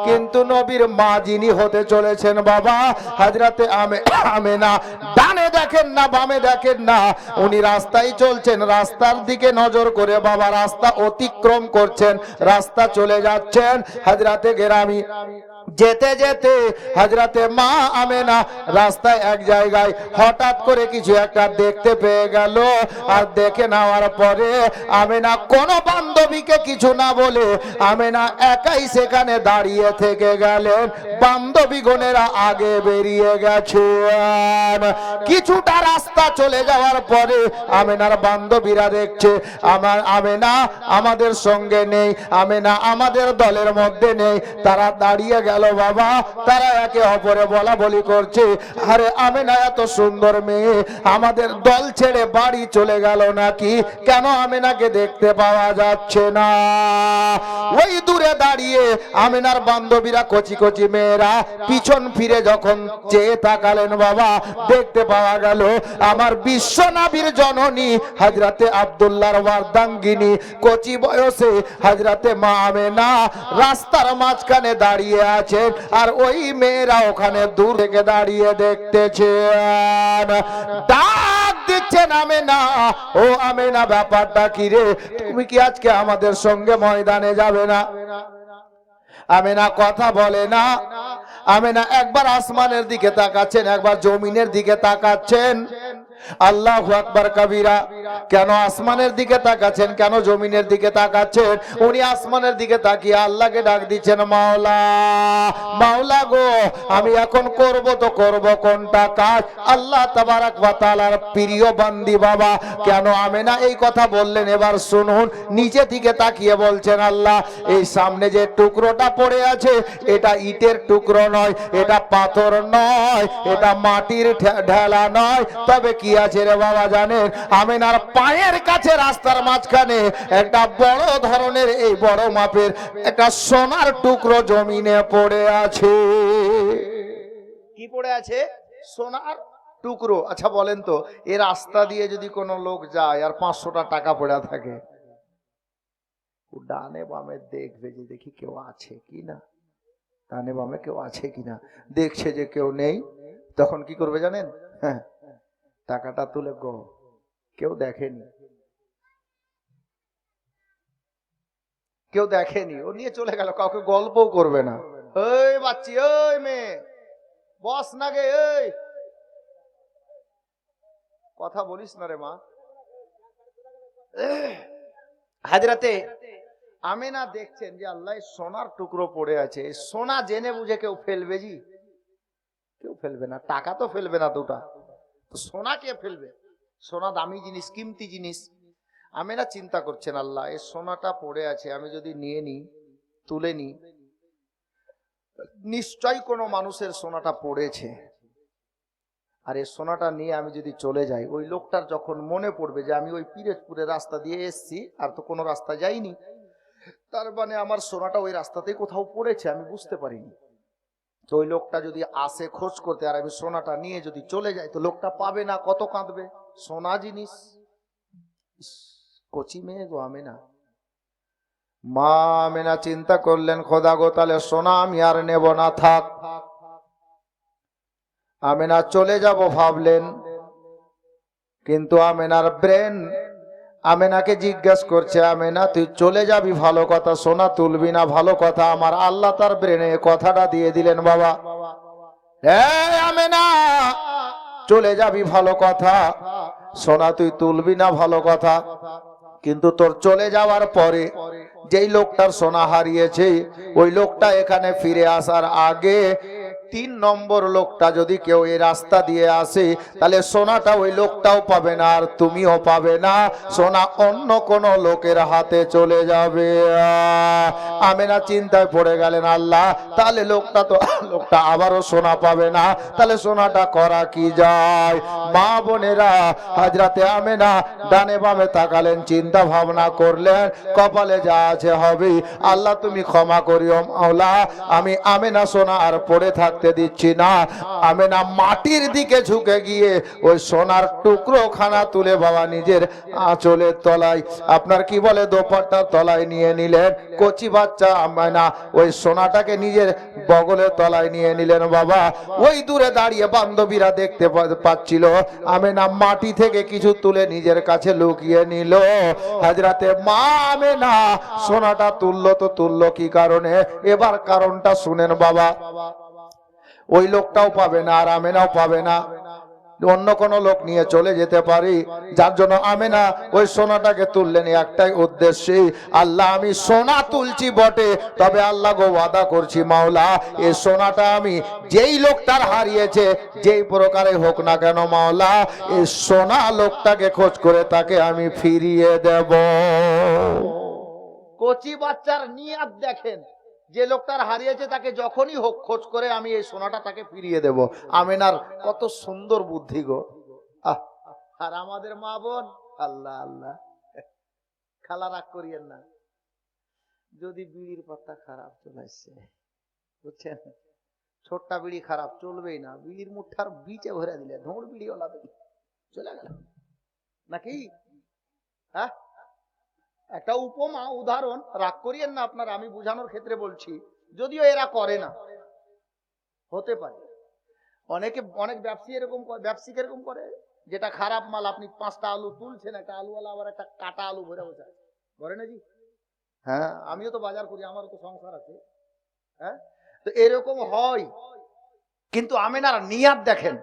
[SPEAKER 1] কিন্তু নবীর মা যিনি হতে চলেছেন বাবা, হযরতে আমেনা ডানে দেখেন না, বামে দেখেন না, উনি রাস্তায় চলছেন, রাস্তার দিকে নজর করে বাবা রাস্তা অতিক্রম করছেন, রাস্তা চলে যাচ্ছেন। হযরতে গেরামি যেতে যেতে হযরতে মা আমেনা রাস্তায় এক জায়গায় হঠাৎ করে কিছু একটা দেখতে পেয়ে গেল। আর দেখে নেওয়ার পরে আমেনা কোনো বান্ধবীকে কিছু না বলে আমেনা একাই সেখানে দাঁড়িয়ে থেকে গেলেন, বান্ধবীগণেরা আগে বেরিয়ে গেছেন। কিছুটা রাস্তা চলে যাওয়ার পরে আমেনার বান্ধবীরা দেখছে আমার আমেনা আমাদের সঙ্গে নেই, আমেনা আমাদের দলের মধ্যে নেই, তারা দাঁড়িয়ে গেল বাবা। তারা একে অপরে বলা বলি করছে, আরে আমেনা এত সুন্দর মেয়ে আমাদের দল ছেড়ে বাড়ি চলে গেল নাকি, কেন আমেনাকে দেখতে পাওয়া যাচ্ছে না? ওই দূরে দাঁড়িয়ে আমেনার বান্ধবীরা, কচি কচি মেয়েরা, পিছন ফিরে যখন চেয়ে তাকালেন বাবা, দেখতে পাওয়া গেল আমার বিশ্বনবীর জননী হযরতে আব্দুল্লাহর ওয়ার্দাঙ্গিনী কচি বয়সে হযরতে মা আমেনা রাস্তার মাঝখানে দাঁড়িয়ে আছেন, আর ওই মেয়েরা ওখানে দূর থেকে দাঁড়িয়ে দেখতেছেন। ডাক দিচ্ছেন, আমেনা, ও আমেনা, ব্যাপারটা কি রে? তুমি কি আজকে আমাদের সঙ্গে ময়দানে যাবে না? আমেনা কথা বলে না। আমেনা একবার আসমানের দিকে তাকাচ্ছেন, একবার জমিনের দিকে তাকাচ্ছেন। আল্লাহু আকবার কবীরা। কেন আসমানের দিকে তাকাচ্ছেন, কেন জমিনের দিকে তাকাচ্ছেন? উনি আসমানের দিকে তাকিয়ে আল্লাহকে ডাক দিচ্ছেন, মাওলা, মাওলা গো, আমি এখন করব তো করব কোনটা কাজ? আল্লাহ তাবারাক ওয়া তাআলার প্রিয় বান্দি বাবা, কেন আমেনা এই কথা বললেন এবার শুনুন। নিচে দিকে তাকিয়ে বলছেন, আল্লাহ, এই সামনে যে টুকরোটা পড়ে আছে এটা ইটের টুকরো নয়, এটা পাথর নয়, এটা মাটির ঢেলা নয়, তবে কি আছে রে বাবা জানেন? আমেনার পায়ের কাছে রাস্তার মাঝখানে একটা বড় ধরনের, এই বড় মাপের একটা সোনার টুকরো জমিনে পড়ে আছে। কি পড়ে আছে? সোনার টুকরো। আচ্ছা বলেন তো, এই রাস্তা দিয়ে যদি কোনো লোক যায় আর 500টা টাকা পড়ে থাকে, ডানে বামে দেখবে যে দেখি কেউ আছে কিনা, ডানে বামে কেউ আছে কিনা। দেখছে যে কেউ নেই, তখন কি করবে জানেন? হ্যাঁ, টাকাটা তুলে গো, কেউ দেখেনি, কেউ দেখেনি, ও নিয়ে চলে গেল, কাউকে গল্পও করবে না। ওই বাচ্চি, ওই মেয়ে, বস না গে, ওই কথা বলিস না রে মা। হাজরাতে আমেনা দেখছেন যে আল্লাহ সোনার টুকরো পড়ে আছে, সোনা জেনে বুঝে কেউ ফেলবে জি? কেউ ফেলবে না, টাকা তো ফেলবে না দুটা, তো সোনা কে ফেলবে? সোনা দামি জিনিস, কিমতি জিনিস। আমেনা চিন্তা করছেন, আল্লাহ এই সোনাটা পড়ে আছে, আমি যদি নিয়ে নিই, তুলে নিই, নিশ্চয়ই কোনো মানুষের সোনাটা পড়েছে, আর এই সোনাটা নিয়ে আমি যদি চলে যাই, ওই লোকটার যখন মনে পড়বে যে আমি ওই পিরোজপুরের রাস্তা দিয়ে এসছি, আর তো কোনো রাস্তা যাইনি, তার মানে আমার সোনাটা ওই রাস্তাতেই কোথাও পড়েছে, আমি বুঝতে পারিনি। তো ওই লোকটা যদি আসে খোঁজ করতে, আর আমি সোনাটা নিয়ে যদি চলে যাই, তো লোকটা পাবে না, কত কাঁদবে। সোনা জিনিস। কচি মেয়ে গো আমেনা। মা আমেনা চিন্তা করলেন, খোদা গো তাহলে সোনা আমি আর নেব না, থাক। আমেনা চলে যাব ভাবলেন, কিন্তু আমেনার ব্রেন আমেনাকে জিজ্ঞেস করছে, আমেনা তুই চলে যাবি ভালো কথা, সোনা তুলবি না ভালো কথা। আমার আল্লাহ তার ব্রেনে কথাটা দিয়ে দিলেন, বাবা আমেনা চলে যাবি ভালো কথা, সোনা তুই তুলবি না ভালো কথা, কিন্তু তোর চলে যাওয়ার পরে যেই লোকটার সোনা হারিয়েছে, ওই লোকটা এখানে ফিরে আসার আগে 3 নম্বর লোকটা যদি কেউ এই রাস্তা দিয়ে আসে, তাহলে সোনাটা ওই লোকটাও পাবে না, আর তুমিও পাবে না, সোনা অন্য কোন লোকের হাতে চলে যাবে। আমেনা চিন্তায় পড়ে গেলেন, আল্লাহ তাহলে লোকটা আবারও সোনা পাবে না, তাহলে সোনাটা করা কি যায়? মা বোনেরা, হযরতে আমেনা ডানে বামে তাকালেন, চিন্তা ভাবনা করলেন, কপালে যা আছে হবে, আল্লাহ তুমি ক্ষমা করিও মাওলা, আমি আমেনা সোনা আর পড়ে থাকতে দিচ্ছি না। আমেনা মাটির দিকে ঝুঁকে গিয়ে ওই সোনার টুকরো খানা তুলে বাবা নিজের আঁচলের তলায়, আপনার কি বলে দোপাট্টার তলায় নিয়ে নিলেন। কচি বাচ্চা আমেনা ওই সোনাটাকে নিজের বগলের তলায় নিয়ে নিলেন। বাবা ওই দূরে দাঁড়িয়ে বান্ধবীরা দেখতে পাচ্ছিল, আমেনা মাটি থেকে কিছু তুলে নিজের কাছে লুকিয়ে নিল। হযরতে মা আমেনা সোনাটা তুললো, তো তুললো কি কারণে? এবার কারণটা শুনেন বাবা। ওই লোকটাও পাবে না, আর আমেনাও পাবে না, অন্য কোন লোক নিয়ে চলে যেতে পারি, যার জন্য আমেনা ওই সোনাটাকে তুললেন একটাই উদ্দেশ্যে, আল্লাহ আমি সোনা তুলছি বটে, তবে আল্লাহ গো ওয়াদা করছি মাওলা, এই সোনাটা আমি যেই লোকটার হারিয়েছে, যেই প্রকারে হোক না কেন মাওলা, এই সোনা লোকটাকে খোঁজ করে তাকে আমি ফিরিয়ে দেব। কচি বাচ্চার নিয়াত দেখেন, যে লোকটার হারিয়েছে তাকে যখনই হোক খোঁজ করে আমি এই সোনাটা তাকে ফিরিয়ে দেব। আমেনার কত সুন্দর বুদ্ধি গো। আর আমাদের মা বোন, আল্লাহ আল্লাহ, খালা রাগ করিয়েন না, যদি বিড়ির পাতা খারাপ চলে আসছে, বুঝছেন, ছোট্টা বিড়ি খারাপ চলবেই না, বিড়ির মুঠার বিচে ভরে দিলে ধোঁড় বিড়ি ওলা চলে গেল নাকি? হ্যাঁ, একটা উপমা, উদাহরণ, রাগ করিয়েন না আপনারা, আমি বুঝানোর ক্ষেত্রে বলছি, যদিও এরা করে না, হতে পারে অনেক ব্যবসায়ী এরকম করে, যেটা খারাপ মাল আপনি 5টা আলু তুলছেন, একটা আলুওয়ালা আবার একটা কাটা আলু ভরে বসে করে না জি? হ্যাঁ, আমিও তো বাজার করি, আমারও তো সংসার আছে। হ্যাঁ, তো এরকম হয়, কিন্তু আমেনার নিয়াত দেখেন,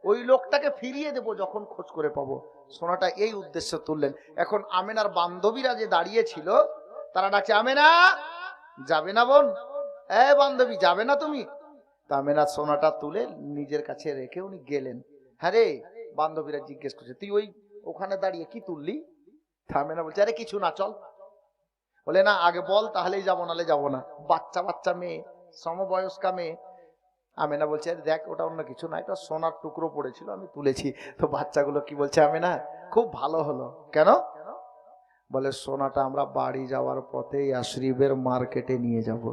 [SPEAKER 1] ওই লোকটাকে ফিরিয়ে দেব যখন খোঁজ করে পাবো, সোনাটা এই উদ্দেশ্যে তুললেন। এখন আমেনার বান্ধবীরা যে দাঁড়িয়ে ছিল, তারা ডাকছে, আমেনা যাবে না বোন, বান্ধবী যাবে না তুমি? তা আমেনা সোনাটা তুলে নিজের কাছে রেখে উনি গেলেন। হ্যাঁ রে, বান্ধবীরা জিজ্ঞেস করছে, তুই ওই ওখানে দাঁড়িয়ে কি তুললি? আমেনা বলছে, আরে কিছু না, চল। বলে না, আগে বল, তাহলেই যাবো, নালে যাবো না। বাচ্চা মেয়ে, সমবয়স্কা মেয়ে। আমেনা বলছে, দেখ ওটা অন্য কিছু না, এটা সোনার টুকরো পড়েছিল, আমি তুলেছি। তো বাচ্চাগুলো কি বলছে, আমেনা খুব ভালো হলো। কেন? বলে সোনাটা আমরা বাড়ি যাওয়ার পথেই আশরিফের মার্কেটে নিয়ে যাব,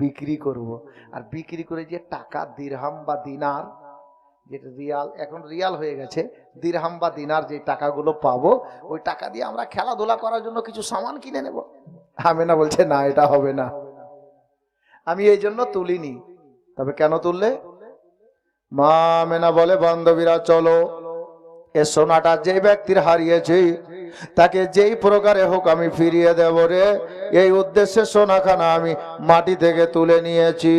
[SPEAKER 1] বিক্রি করব, আর বিক্রি করে যে টাকা দিরহাম বা দিনার, যেটা রিয়াল, এখন রিয়াল হয়ে গেছে, দিরহাম বা দিনার যে টাকাগুলো পাবো, ওই টাকা দিয়ে আমরা খেলাধুলা করার জন্য কিছু সামান কিনে নেব। আমেনা বলছে, না এটা হবে না, আমি এই জন্য তুলিনি। তবে কেন তুললে? মা আমেনা বলে, বান্ধবীরা চলো, এ সোনাটা যে ব্যক্তির হারিয়েছে তাকে যেই প্রকারে হোক আমি ফিরিয়ে দেব রে। এই উদ্দেশ্যে সোনাখানা আমি মাটি থেকে তুলে নিয়েছি।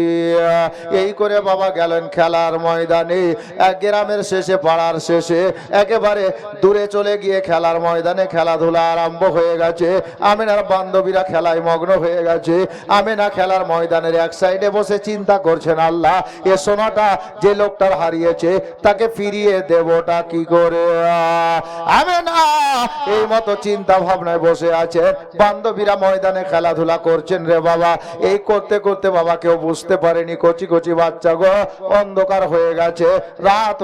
[SPEAKER 1] এই করে বাবা গেলেন খেলার ময়দানে। এক গ্রামের শেষে, পাড়ার শেষে একেবারে দূরে চলে গিয়ে খেলার ময়দানে খেলাধুলা আরম্ভ হয়ে গেছে। আমেনার বান্ধবীরা খেলায় মগ্ন হয়ে গেছে। আমেনা খেলার ময়দানের এক সাইডে বসে চিন্তা করছেন, আল্লাহ এ সোনাটা যে লোকটার হারিয়েছে তাকে ফিরিয়ে দেবটা কি করে। আমেনা এই মতো চিন্তা ভাবনায় বসে আছেন। বান্ধবীরা ময়দানে খেলাধুলা করছেন রে বাবা। এই করতে করতে বাবা কেউ বুঝতে পারেনি, কচি কচি বাচ্চা গো, অন্ধকার হয়ে গেছে, রাত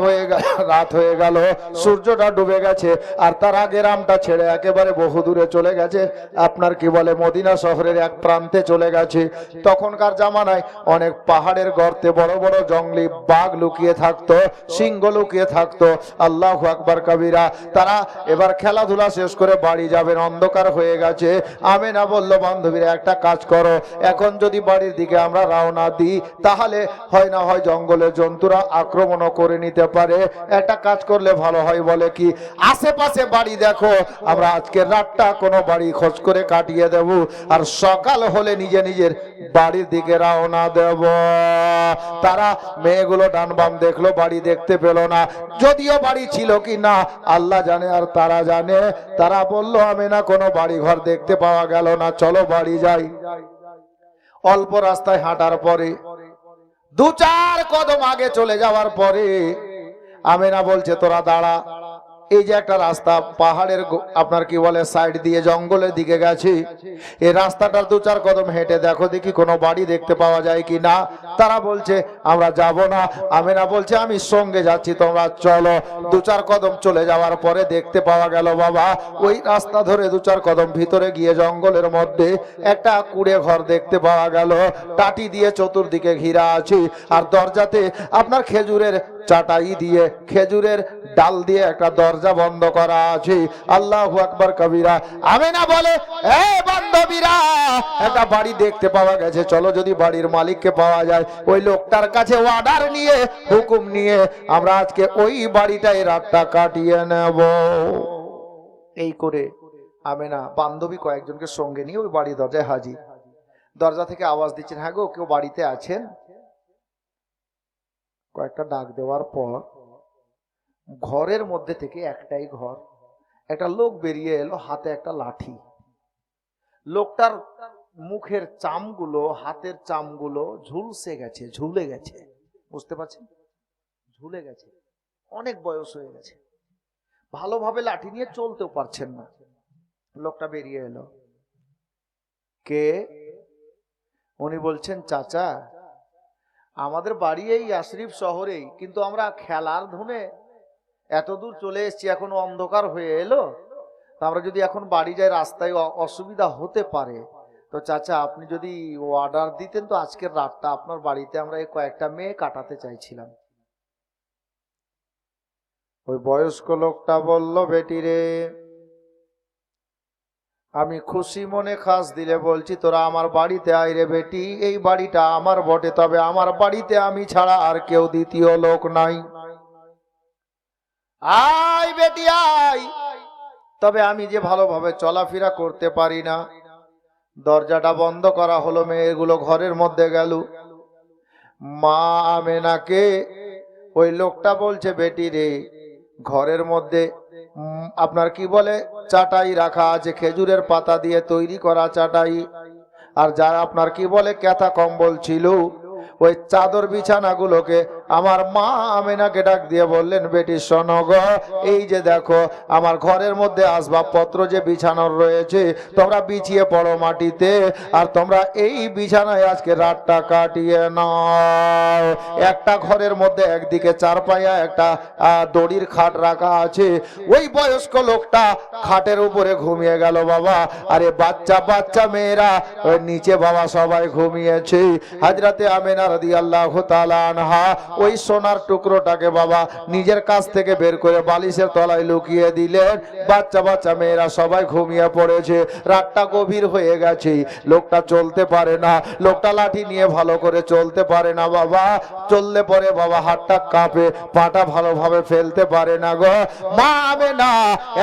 [SPEAKER 1] হয়ে গেল, সূর্যটা ডুবে গেছে। আর তার আগে গ্রামটা ছেড়ে একেবারে বহু দূরে চলে গেছে। আপনার কি বলে মদিনা শহরের এক প্রান্তে চলে গেছে। তখনকার জামানায় অনেক পাহাড়ের গর্তে বড় বড় জঙ্গলি বাঘ লুকিয়ে থাকতো, সিংহ লুকিয়ে থাকতো। আল্লাহু আকবার কবিরা। তারা এবার খেলাধুলা শেষ করে বাড়ি যাবেন, অন্ধকার হয়ে গেছে। আমেনা বলল, বান্ধবীরা একটা কাজ করো, এখন যদি বাড়ির দিকে আমরা রওনা দিই তাহলে হয় না হয় জঙ্গলের জন্তুরা আক্রমণও করে নিতে পারে। একটা কাজ করলে ভালো হয়, বলে কি আশেপাশে বাড়ি দেখো, আমরা আজকের রাতটা কোনো বাড়ি খোঁজ করে কাটিয়ে দেব, আর সকাল হলে নিজে নিজের বাড়ির দিকে রওনা দেব। তারা মেয়েগুলো ডান বাম দেখলো, বাড়ি দেখতে পেল না। যদিও বাড়ি ছিল কি না আল্লাহ জানে আর তারা জানে। তারা বলল, আমেনা কোনো বাড়ি ঘর দেখতে পাওয়া গেল না, চলো বাড়ি যাই। অল্প রাস্তায় হাঁটার পরে, দু চার কদম আগে চলে যাওয়ার পরে আমেনা বলছে, তোরা দাঁড়া। এই যে একটা রাস্তা পাহাড়ের আপনার কি বলে সাইড দিয়ে জঙ্গলের দিকে গেছে, এই রাস্তাটার দু চার কদম হেঁটে দেখো দেখি কোনো বাড়ি দেখতে পাওয়া যায় কি না। তারা বলছে আমরা যাব না। আমেনা বলছে আমি সঙ্গে যাচ্ছি, তোমরা চলো। দু চার কদম চলে যাওয়ার পরে দেখতে পাওয়া গেল বাবা, ওই রাস্তা ধরে দু চার কদম ভিতরে গিয়ে জঙ্গলের মধ্যে একটা কুড়ে ঘর দেখতে পাওয়া গেল। টাটি দিয়ে চতুর্দিকে ঘিরা আছে, আর দরজাতে আপনার খেজুরের চাটাই দিয়ে, খেজুরের ডাল দিয়ে একটা দরজা বন্ধ করা আছে। আল্লাহু আকবার কবিরা। আমেনা বলে, এ বান্ধবীরা, একটা বাড়ি দেখতে পাওয়া গেছে, চলো যদি বাড়ির মালিককে পাওয়া যায় ওই লোকটার কাছে অর্ডার নিয়ে, হুকুম নিয়ে আমরা আজকে ওই বাড়িটায় রাতটা কাটিয়ে নেব। এই করে আমেনা বান্ধবী কয়েকজনকে সঙ্গে নিয়ে ওই বাড়ির দরজায় হাজির। দরজা থেকে আওয়াজ দিচ্ছেন, হ্যাঁ গো কেউ বাড়িতে আছেন? কয়েকটা ডাক দেওয়ার পর ঘরের মধ্যে থেকে, একটাই ঘর, একটা লোক বেরিয়ে এলো, হাতে একটা লাঠি। লোকটার মুখের চামগুলো, হাতের চামগুলো ঝুলে গেছে, বুঝতে পারছেন? ঝুলে গেছে, অনেক বয়স হয়ে গেছে, ভালোভাবে লাঠি নিয়ে চলতেও পারছেন না। লোকটা বেরিয়ে এলো। কে? উনি বলছেন, চাচা আমাদের বাড়ি এই আশরিফ শহরেই, কিন্তু আমরা খেলার ধুমে এত দূর চলে এসেছি, এখনো অন্ধকার হয়ে এলো, আমরা যদি এখন বাড়ি যাই রাস্তায় অসুবিধা হতে পারে, তো চাচা আপনি যদি অর্ডার দিতেন তো আজকের রাতটা আপনার বাড়িতে আমরা এই কয়েকটা মেয়ে কাটাতে চাইছিলাম। ওই বয়স্ক লোকটা বলল, বেটি রে, আমি খুশি মনে খাস দিলে বলছি তোরা আমার বাড়িতে আয় রে বেটি। এই বাড়িটা আমার বটে, তবে আমার বাড়িতে আমি ছাড়া আর কেউ দ্বিতীয় লোক নাই। আয় বেটি আয়। তবে আমি যে ভালোভাবে চলাফেরা করতে পারি না। দরজাটা বন্ধ করা হলো, মেয়েগুলো ঘরের মধ্যে গেল। মা আমেনাকে ওই লোকটা বলছে, বেটি রে, ঘরের মধ্যে আপনার কি বলে চাটাই রাখা আছে, খেজুরের পাতা দিয়ে তৈরি করা চাটাই, আর যারা আপনার কি বলে ক্যাথা কম্বল ছিল, ওই চাদর বিছানাগুলোকে আমার মা আমেনাকে ডাক দিয়ে বললেন, বেটি শোনো গো, এই যে দেখো আমার ঘরের মধ্যে আসবাবপত্র যে বিছানোর রয়েছে, তোমরা বিছিয়ে পড়ো মাটিতে, আর তোমরা এই বিছানায় আজকে রাতটা কাটিয়ে নাও। একটা ঘরের মধ্যে একদিকে চারপায়া একটা দড়ির খাট রাখা আছে। ওই বয়স্ক লোকটা খাটের উপরে ঘুমিয়ে গেল বাবা। আরে বাচ্চা বাচ্চা মেয়েরা ওই নিচে বাবা সবাই ঘুমিয়েছে। হযরতে আমেনা রাদিয়াল্লাহু তাআলা আনহা ওই সোনার টুকরোটাকে বাবা নিজের কাছ থেকে বের করে বালিশের তলায় লুকিয়ে দিলেন। বাচ্চা বাচ্চা মেয়েরা সবাই ঘুমিয়ে পড়েছে, রাতটা গভীর হয়ে গেছে, লোকটা চলতে পারে না, লোকটা লাঠি নিয়ে ভালো করে চলতে পারে না বাবা, চললে পরে বাবা হাতটা কাঁপে, পাটা ভালোভাবে ফেলতে পারে না গো। মা আমেনা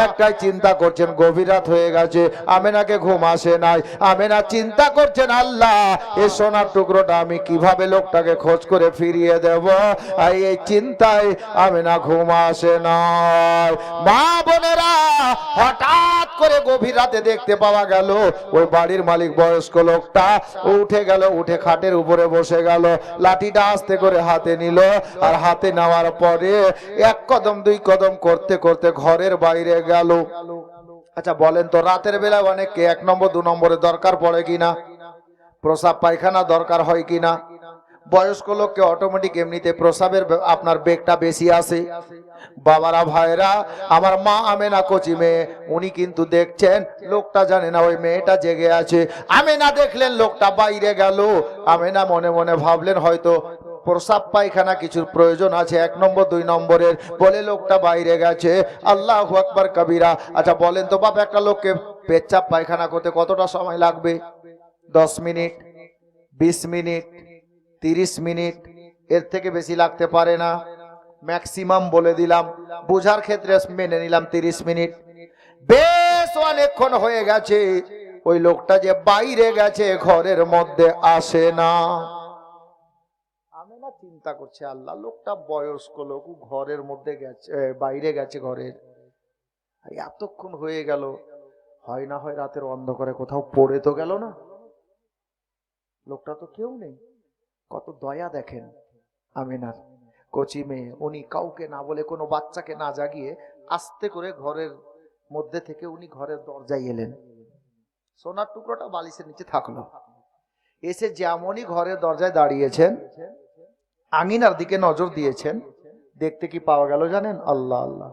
[SPEAKER 1] একটাই চিন্তা করছেন, গভীর রাত হয়ে গেছে, আমেনাকে ঘুম আসে নাই। আমেনা চিন্তা করছেন, আল্লাহ এই সোনার টুকরোটা আমি কিভাবে লোকটাকে খোঁজ করে ফিরিয়ে দেব। এই চিন্তায় আমেনা ঘুম আসে নাই। মা বোনেরা, হঠাৎ করে গভীর রাতে দেখতে পাওয়া গেল ওই বাড়ির মালিক বয়স্ক লোকটা উঠে গেল, উঠে খাটের উপরে বসে গেল, লাঠিটা আস্তে করে হাতে নিল, আর হাতে নেওয়ার পরে এক কদম দুই কদম করতে করতে ঘরের বাইরে গেল। আচ্ছা বলেন তো, রাতের বেলা অনেককে 1 নম্বর 2 নম্বরে দরকার পড়ে কিনা, প্রসাব পায়খানা দরকার হয় কিনা? বয়স্ক লোককে অটোমেটিক এমনিতে প্রসাবের আপনার বেগটা বেশি আসে। বাবারা ভাইরা, আমার মা আমেনা কচি মেয়ে, উনি কিন্তু দেখছেন লোকটা জানে না ওই মেয়েটা জেগে আছে। আমেনা দেখলেন লোকটা বাইরে গেল, আমেনা মনে মনে ভাবলেন হয়তো প্রসাব পায়খানা কিছুর প্রয়োজন আছে 1 নম্বর 2 নম্বরের, বলে লোকটা বাইরে গেছে। আল্লাহু আকবার কবিরা। আচ্ছা বলেন তো বাপ, একটা লোককে পেচ্ছাপ পায়খানা করতে কতটা সময় লাগবে? 10 মিনিট, 20 মিনিট, 30 মিনিট, এর থেকে বেশি লাগতে পারে না। ম্যাক্সিমাম বলে দিলাম, বোঝার ক্ষেত্রে মেনে নিলাম 30 মিনিট। বেশ অনেকক্ষণ হয়ে গেছে, ওই লোকটা যে বাইরে গেছে ঘরের মধ্যে আসে না। আমি না চিন্তা করছি, আল্লাহ লোকটা বয়স্ক লোক, ঘরের মধ্যে গেছে, বাইরে গেছে ঘরের, এতক্ষণ হয়ে গেল, হয় না হয় রাতের অন্ধকারে কোথাও পড়ে তো গেল না, লোকটা তো কেউ নেই। কত দয়া দেখেন আমিনার কচি মেয়ে, উনি কাউকে না বলে, কোনো বাচ্চাকে না জাগিয়ে আস্তে করে ঘরের মধ্যে থেকে উনি ঘরের দরজায় এলেন। সোনার টুকরোটা বালিশের নিচে থাকলো, এসে যেমনই ঘরের দরজায় দাঁড়িয়েছেন, আঙিনার দিকে নজর দিয়েছেন, দেখতে কি পাওয়া গেল জানেন? আল্লাহ আল্লাহ,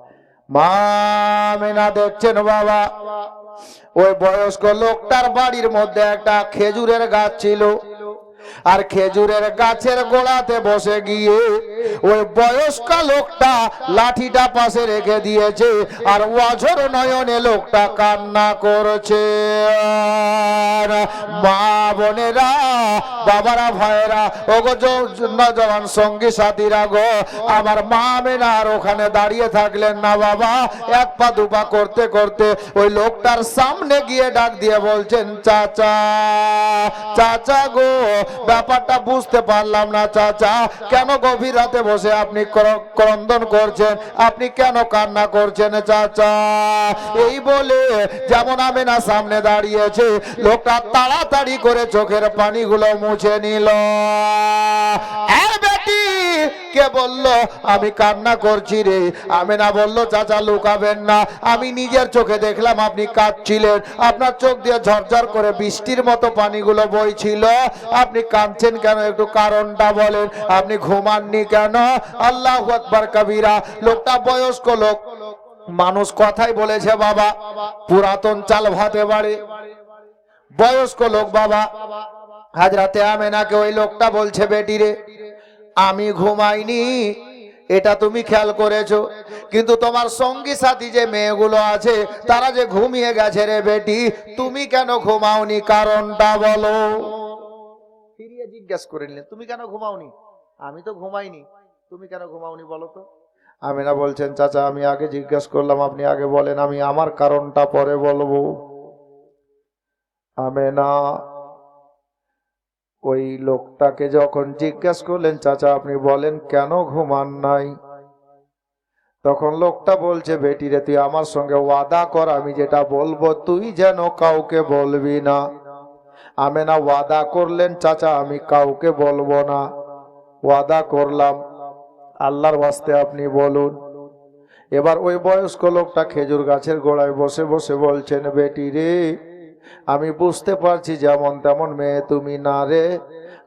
[SPEAKER 1] মা আমেনা দেখছেন বাবা, ওই বয়স্ক লোকটার বাড়ির মধ্যে একটা খেজুরের গাছ ছিল, আর খেজুরের গাছের গোড়াতে বসে গিয়ে ওই বয়স্ক লোকটা লাঠিটা পাশে রেখে দিয়েছে, আর অঝর নয়নে লোকটা কান্না করছে। মা বোনেরা, বাবারা ভাইরা, ওগো নজওয়ান সঙ্গী সাথীরা গো, আমার মা আমেনার ওখানে দাঁড়িয়ে থাকলেন না বাবা, 1 পা 2 পা করতে করতে ওই লোকটার সামনে গিয়ে ডাক দিয়ে বলছেন, চাচা চাচা গো, ব্যাপারটা বুঝতে পারলাম না চাচা, কেন গভীর রাতে বসে আপনি ক্রন্দন করছেন, আপনি কেন কান্না করছেন চাচা? এই বলে যেমন আমেনা সামনে দাঁড়িয়েছে, লোকটা তাড়াতাড়ি করে চোখের পানিগুলো মুছে নিল। বেটি কে বলল আমি কান্না করছি রে? আমেনা বলল, চাচা লুকাবেন না, আমি নিজের চোখে দেখলাম আপনি কাঁদছিলেন, আপনার চোখ দিয়ে ঝরঝর করে বৃষ্টির মতো পানিগুলো বইছিল, আপনি কাঁদছেন কেন, একটু কারণটা বলেন, আপনি ঘুমাননি কেন? আল্লাহু আকবার কবিরা। লোকটা বয়স্ক লোক, মানুষ কথাই বলেছে বাবা, পুরাতন চাল ভাতে বাড়ে। বয়স্ক লোক বাবা, হাজরাতে আমেনাকে ওই লোকটা বলছে, বেটি রে আমি ঘুমাইনি, এটা তুমি খেয়াল করেছো, কিন্তু তোমার সঙ্গী সাথী যে মেয়েগুলো আছে তারা যে ঘুমিয়ে গেছে রে বেটি, তুমি কেন ঘুমাওনি, কারণটা বলো। ফিরিয়ে জিজ্ঞেস করে নিলেন, তুমি কেন ঘুমাওনি? আমি তো ঘুমাইনি, তুমি কেন ঘুমাওনি বলো তো? আমেনা বলছেন, চাচা আমি আগে জিজ্ঞেস করলাম, আপনি আগে বলেন, আমি আমার কারণটা পরে বলবো। আমেনা ওই লোকটাকে যখন জিজ্ঞেস করলেন, চাচা আপনি বলেন কেন ঘুমান নাই, তখন লোকটা বলছে, বেটি রে তুই আমার সঙ্গে ওয়াদা কর, আমি যেটা বলবো তুই যেন কাউকে বলবি না। আমেনা ওয়াদা করলেন, চাচা আমি কাউকে বলবো না, ওয়াদা করলাম, আল্লাহর ওয়াস্তে আপনি বলুন। এবার ওই বয়স্ক লোকটা খেজুর গাছের গোড়ায় বসে বসে বলছেন, বেটি রে আমি বুঝতে পারছি যেমন তেমন মেয়ে তুমি না রে,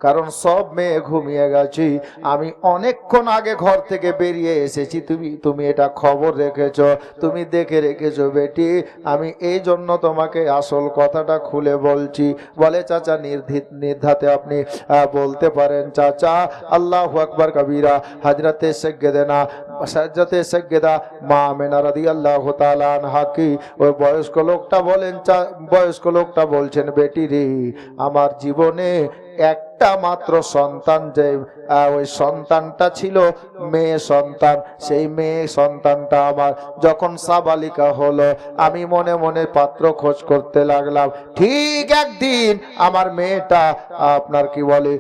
[SPEAKER 1] কারণ সব মেয়ে ঘুমিয়ে গেছি। আমি অনেকক্ষণ আগে ঘর থেকে বেরিয়ে এসেছি, তুমি এটা খবর রেখেছো, তুমি দেখে রেখেছো বেটি। আমি এই জন্য তোমাকে আসল কথাটা খুলে বলছি। বলে চাচা নির্ধাতে আপনি বলতে পারেন চাচা। আল্লাহু আকবার কবিরা। হযরতে সৈয়দা মা আমেনা রাদিয়াল্লাহু তাআলা আনহা কি ওই বয়স্ক লোকটা বলছেন বেটি রে, আমার জীবনে একটা মাত্র সন্তান, যে ওই সন্তানটা ছিল মেয়ে সন্তান, সেই মেয়ে সন্তানটা আমার যখন সাবালিকা হলো, আমি মনে মনে পাত্র খোঁজ করতে লাগলাম। ঠিক একদিন আমার মেয়েটা আপনার কি বলে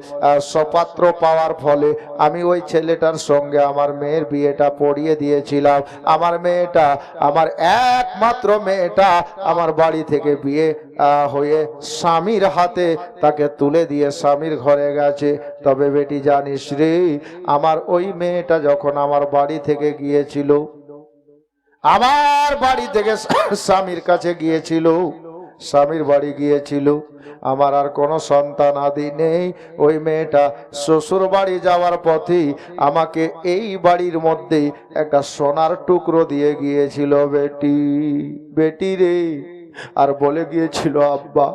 [SPEAKER 1] সপাত্র পাওয়ার ফলে আমি ওই ছেলেটার সঙ্গে আমার মেয়ের বিয়েটা পড়িয়ে দিয়েছিলাম। আমার মেয়েটা, আমার একমাত্র মেয়েটা আমার বাড়ি থেকে বিয়ে হয়ে স্বামীর হাতে তাকে তুলে দিয়ে স্বামীর ঘরে গেছে। তবে বেটি জানিস রে, আমার ওই মেয়েটা যখন আমার বাড়ি থেকে গিয়েছিল, আমার বাড়ি থেকে স্বামীর কাছে গিয়েছিল, স্বামীর বাড়ি গিয়েছিল, আমার আর কোনো সন্তান আদি নেই। ওই মেয়েটা শ্বশুর বাড়ি যাওয়ার পথে আমাকে এই বাড়ির মধ্যে একটা সোনার টুকরো দিয়ে গিয়েছিল বেটি রে। আর বলে গিয়েছিল, আব্বা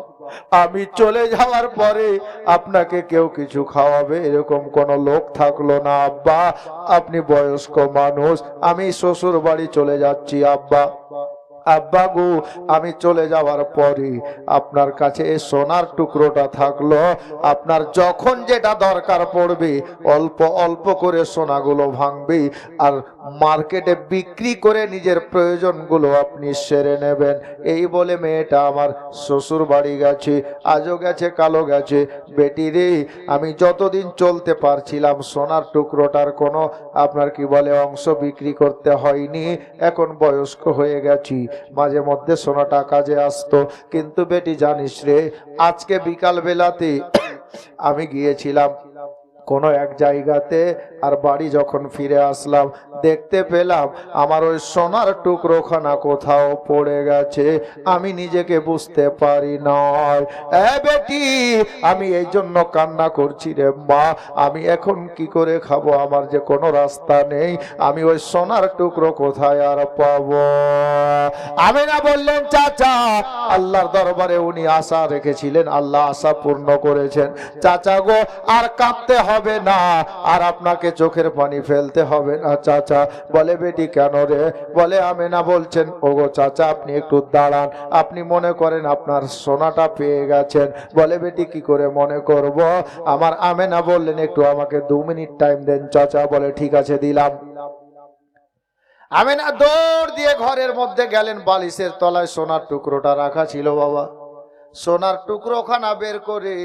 [SPEAKER 1] আমি চলে যাওয়ার পরে আপনাকে কেউ কিছু খাওয়াবে এরকম কোন লোক থাকলো না আব্বা, আপনি বয়স্ক মানুষ, আমি শ্বশুর বাড়ি চলে যাচ্ছি আব্বা। আব্বা গো, আমি চলে যাওয়ার পরে আপনার কাছে এই সোনার টুকরোটা থাকলো, আপনার যখন যেটা দরকার পড়বে অল্প অল্প করে সোনাগুলো ভাঙবে আর মার্কেটে বিক্রি করে নিজের প্রয়োজনগুলো আপনি সেরে নেবেন। এই বলে মেয়েটা আমার শ্বশুর বাড়ি গেছে, আজও গেছে কালো গেছে। বেটি রে, আমি যতদিন চলতে পারছিলাম সোনার টুকরোটার কোনো আপনার কি বলে অংশ বিক্রি করতে হয়নি। এখন বয়স্ক হয়ে গেছি, মাঝে মধ্যে সোনাটা কাজে আসতো। কিন্তু বেটি জানিস রে, আজকে বিকাল বেলাতে আমি গিয়েছিলাম কোনো এক জায়গাতে, আর বাড়ি যখন ফিরে আসলাম দেখতে পেলাম আমার ওই সোনার টুকরোখানা কোথাও পড়ে গেছে, আমি নিজেকে বুঝতে পারি নাই। বেটি, আমি এই জন্য কান্না করছি রে মা, আমি এখন কি করে খাবো, আমার যে কোনো রাস্তা নেই, আমি ওই সোনার টুকরো কোথায় আর পাবো। আমিনা বললেন, চাচা আল্লাহর দরবারে উনি আশা রেখেছিলেন, আল্লাহ আশা পূর্ণ করেছেন। চাচা গো, আর কাঁদতে হবে না, আর আপনাকে চোখের পানি ফেলতে হবে না চাচা। বলে বেটি কেন রে? বলে আমিনা বলছেন, ওগো চাচা আপনি একটু দাঁড়ান, আপনি মনে করেন আপনার সোনাটা পেয়ে গেছেন। বলে বেটি কি করে মনে করব? আমার আমিনা বললেন, একটু আমাকে 2 মিনিট টাইম দেন চাচা। বলে ঠিক আছে, দিলাম। আমিনা দৌড় দিয়ে ঘরের মধ্যে গেলেন, বালিশের তলায় সোনার টুকরোটা রাখা ছিল বাবা। সোনার টুকরোখানা বের করে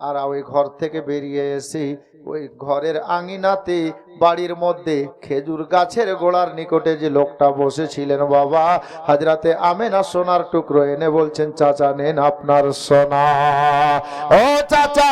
[SPEAKER 1] আর ওই ঘর থেকে বেরিয়ে এসে ওই ঘরের আঙিনাতে বাড়ির মধ্যে খেজুর গাছের গোড়ার নিকটে যে লোকটা বসেছিলেন বাবা, হযরতে আমেনা সোনার টুকরো এনে বলছেন, চাচা নেন আপনার সোনা। ও চাচা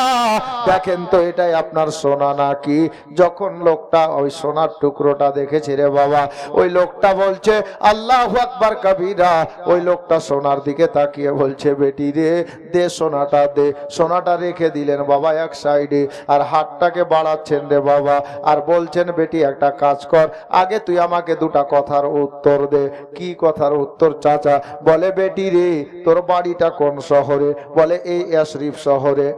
[SPEAKER 1] দেখেন তো এটাই আপনার সোনা নাকি? যখন লোকটা ওই সোনার টুকরোটা দেখেছে রে বাবা, ওই লোকটা বলছে আল্লাহু আকবার কবিরা। ওই লোকটা সোনার দিকে তাকিয়ে বলছে, বেটি রে দে সোনাটা দে। সোনাটা রেখে দিলেন বাবা এক সাইডে, আর হাতটাকে বাড়াচ্ছেন রে বাবা, আর বলছেন, বেটি একটা কাজ কর, আগে তুই আমাকে 2টা কথার উত্তর দে। কি কথার উত্তর চাচা? বলে বেটি রে তোর বাড়িটা কোন শহরে? বলে এই ইয়াসরিফ শহরে।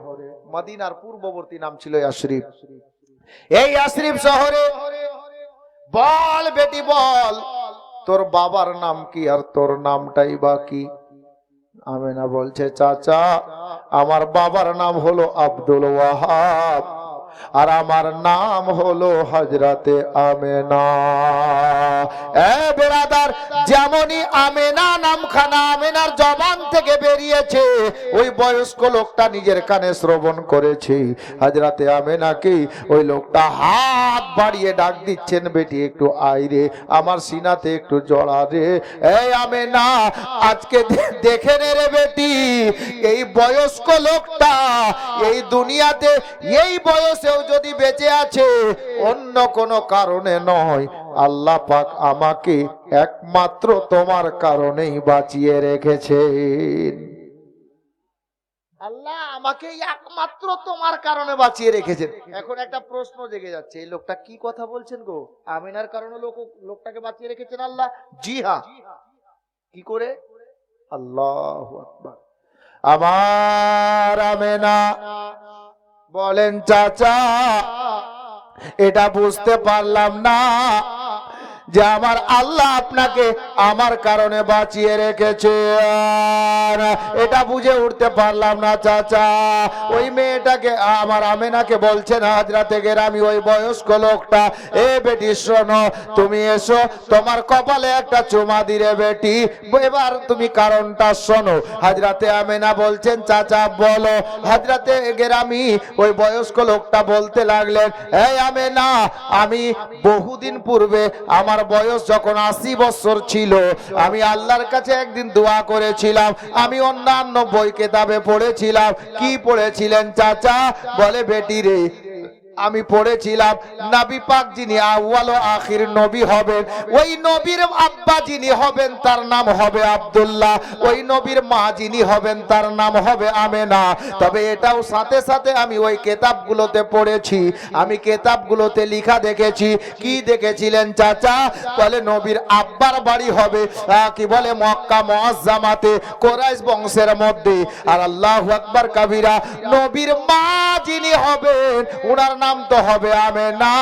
[SPEAKER 1] মদিনার পূর্ববর্তী নাম ছিল ইয়াসরিফ। এই ইয়াসরিফ শহরে। বল বেটি বল, তোর বাবার নাম কি আর তোর নামটাই বা কি? আমেনা বলছে, চাচা আমার বাবার নাম হলো আব্দুল ওয়াহাব, আর আমার নাম হলো হযরতে আমেনা। বেরাদার, যেমনই আমেনা নামখানা আমেনার জবান থেকে বেরিয়েছে, ওই বয়স্ক লোকটা নিজের কানে শ্রবণ করেছে হযরতে আমেনাকে। ওই লোকটা হাত বাড়িয়ে ডাক দিচ্ছেন, বেটি একটু আয় রে, আমার সিনাতে একটু জড়া রে। এই আমেনা, আজকে দেখে নে রে বেটি, এই বয়স্ক লোকটা এই দুনিয়াতে এই বয়সেও যদি বেঁচে আছে অন্য কোনো কারণে নয়, আল্লাহ পাক আমাকে একমাত্র তোমার কারণেই বাঁচিয়ে রেখেছেন। আল্লাহ আমাকে একমাত্র তোমার কারণে বাঁচিয়ে রেখেছেন। এখন একটা প্রশ্ন জেগে যাচ্ছে, এই লোকটা কি কথা বলছেন গো? আমিনার কারণে লোকটাকে বাঁচিয়ে রেখেছেন আল্লাহ? জি হ্যাঁ। কি করে? আল্লাহু আকবার। আমার আমেনা বলেন, চাচা এটা বুঝতে পারলাম না যে আমার আল্লাহ আপনাকে আমার কারণে বাঁচিয়ে রেখেছে, এটা বুঝে উঠতে পারলাম না চাচা। ওই মেয়েটাকে আমার আমেনাকে বলছেন হাজরাতে গেরামি ওই বয়স্ক লোকটা, এ বেটি শোনো, তুমি এসো, তোমার কপালে একটা চুমা দিরে বেটি, এবার তুমি কারণটা শোনো। হাজরাতে আমেনা বলছেন, চাচা বলো। হাজরাতে গেরামি ওই বয়স্ক লোকটা বলতে লাগলেন, এই আমেনা, আমি বহুদিন পূর্বে আমার বয়স যখন 80 বছর ছিল, আমি আল্লাহর কাছে একদিন দোয়া করেছিলাম। আমি অন্যান্য বই কিতাবে পড়েছিলাম। কি পড়েছিলেন চাচা? বলে, বেটি রে, আমি পড়েছিলাম নবী পাক যিনি আউয়াল ও আখির নবী হবেন, ওই নবীর আব্বা যিনি হবেন তার নাম হবে আব্দুল্লাহ, ওই নবীর মা যিনি হবেন তার নাম হবে আমেনা। তবে এটাও সাথে সাথে আমি ওই কিতাবগুলোতে পড়েছি, আমি কিতাবগুলোতে লেখা দেখেছি। কি দেখেছিলেন চাচা? বলে নবীর আব্বার বাড়ি হবে কি বলে মক্কা মুআজ্জামাতে, কুরাইশ বংশের মধ্যে। আর আল্লাহু আকবার কাবীরা, নবীর মা যিনি হবেন ওনার নাম তো হবে আমেনা,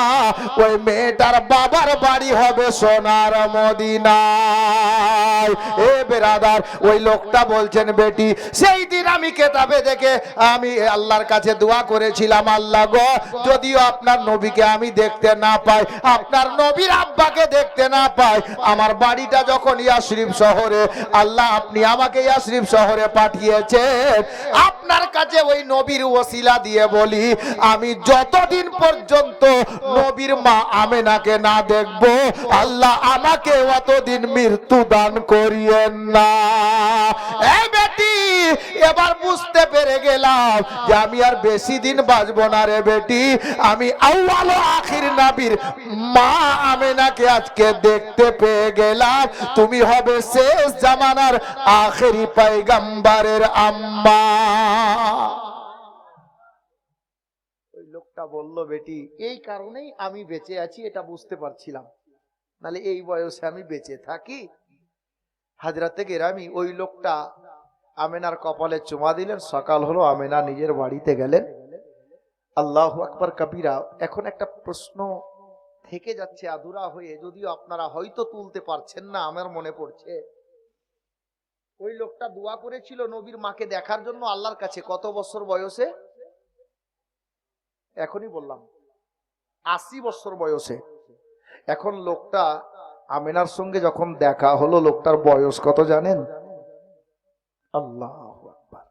[SPEAKER 1] ওই মেয়েটার বাবার বাড়ি হবে সোনার মদিনায়। এ বেরাদার, ওই লোকটা বলছেন, বেটি সেই দিন আমি কিতাবে দেখে আমি আল্লাহর কাছে দোয়া করেছিলাম, আল্লাহ গো, যদিও আপনার নবীকে আমি দেখতে না পাই, আপনার নবীর আব্বাকে দেখতে না পাই, আমার বাড়িটা যখন ইয়াসরিব শহরে, আল্লাহ আপনি আমাকে ইয়াসরিব শহরে পাঠিয়েছেন, আপনার কাছে ওই নবীর ওসিলা দিয়ে বলি, আমি যতদিন পর্যন্ত নবীর মা আমেনাকে না দেখব, আল্লাহ আমাকে অতদিন মৃত্যু দান করিয়েন না। এই বেটি, এবার বুঝতে পেরে গেলাম যে আমি আর বেশি দিন বাঁচবো না রে বেটি, আমি আউয়াল ও আখির নবীর মা আমেনাকে আজকে দেখতে পেয়ে গেলাম, তুমি হবে শেষ জামানার আখেরি পয়গম্বরের আম্মা। লোকটা বলল, বেটি এই কারণেই আমি বেঁচে আছি, এটা বুঝতে পারছিলাম, নালে এই বয়সে আমি বেঁচে থাকি? হাজরাতে গেরামি ওই লোকটা আমেনার কপালে চুমা দিলেন। সকাল হলো, আমেনা নিজের বাড়িতে গেলেন। আল্লাহু আকবার কবীরা। এখন একটা প্রশ্ন থেকে যাচ্ছে আধুরা হয়ে, যদিও আপনারা হয়তো তুলতে পারছেন না, আমার মনে পড়ছে। ওই লোকটা দোয়া করেছিল নবীর মাকে দেখার জন্য আল্লাহর কাছে, কত বছর বয়সে? এখনই বললাম 80 বছর বয়সে। এখন লোকটা আমেনার সঙ্গে যখন দেখা হলো, লোকটার বয়স কত জানেন? আল্লাহু আকবার।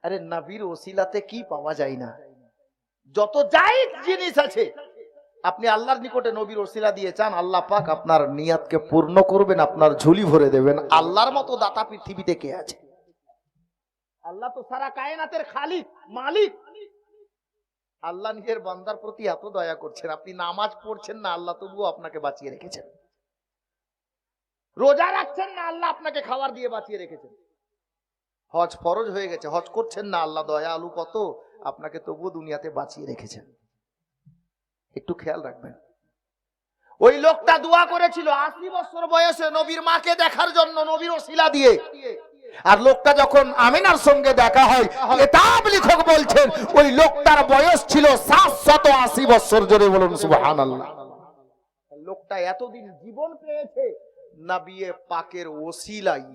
[SPEAKER 1] আরে নবীর ওসিলাতে কি পাওয়া যায় না? যত যাই জিনিস আছে আপনি আল্লাহর নিকটে নবীর ওসিলা দিয়ে চান, আল্লাহ পাক আপনার নিয়াতকে পূর্ণ করবেন, আপনার ঝুলি ভরে দেবেন। আল্লাহর মতো দাতা পৃথিবীতে কে আছে? আল্লাহ তো সারা কায়নাতের খালিক, মালিক। আল্লাহ নিজের বান্দার প্রতি এত দয়া করছেন, আপনি নামাজ পড়ছেন না, আল্লাহ তবুও আপনাকে বাঁচিয়ে রেখেছেন। রোজা রাখছেন না, আল্লাহ আপনাকে খাবার দিয়ে বাঁচিয়ে রেখেছেন। হজ ফরজ হয়ে গেছে, হজ করছেন না, আল্লাহ দয়ালু কত, আপনাকে তবুও দুনিয়াতে বাঁচিয়ে রেখেছেন। একটু খেয়াল রাখবেন। ওই লোকটা দোয়া করেছিল 80 বছর বয়সে নবীর মাকে দেখার জন্য, নবীর ওসিলা দিয়ে। আর লোকটা যখন আমিনার সঙ্গে দেখা হয়, কিতাব লেখক বলছেন ওই লোকটার বয়স ছিল 780 বছর। জোরে বলুন সুবহানাল্লাহ। লোকটা এতদিন জীবন পেয়েছে নবী পাকের ওসিলাই,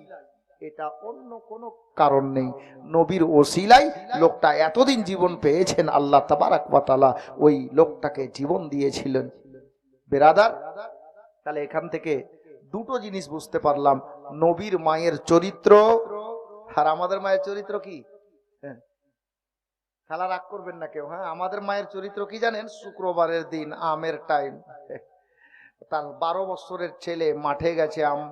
[SPEAKER 1] এটা অন্য কোনো কারণ নেই, নবীর ওসিলাই লোকটা এতদিন জীবন পেয়েছেন। আল্লাহ তাবারাক ওয়া তাআলা ওই লোকটাকে জীবন দিয়েছিলেন। বেরাদার, তাহলে এখান থেকে দুটো জিনিস বুঝতে পারলাম, নবীর মায়ের চরিত্র আর আমাদের মায়ের চরিত্র কি। খেলা রাগ করবেন না কেউ, হ্যাঁ? আমাদের মায়ের চরিত্র কি জানেন? শুক্রবারের দিন আমের টাইম, তার 12 বছরের ছেলে মাঠে গেছে, আম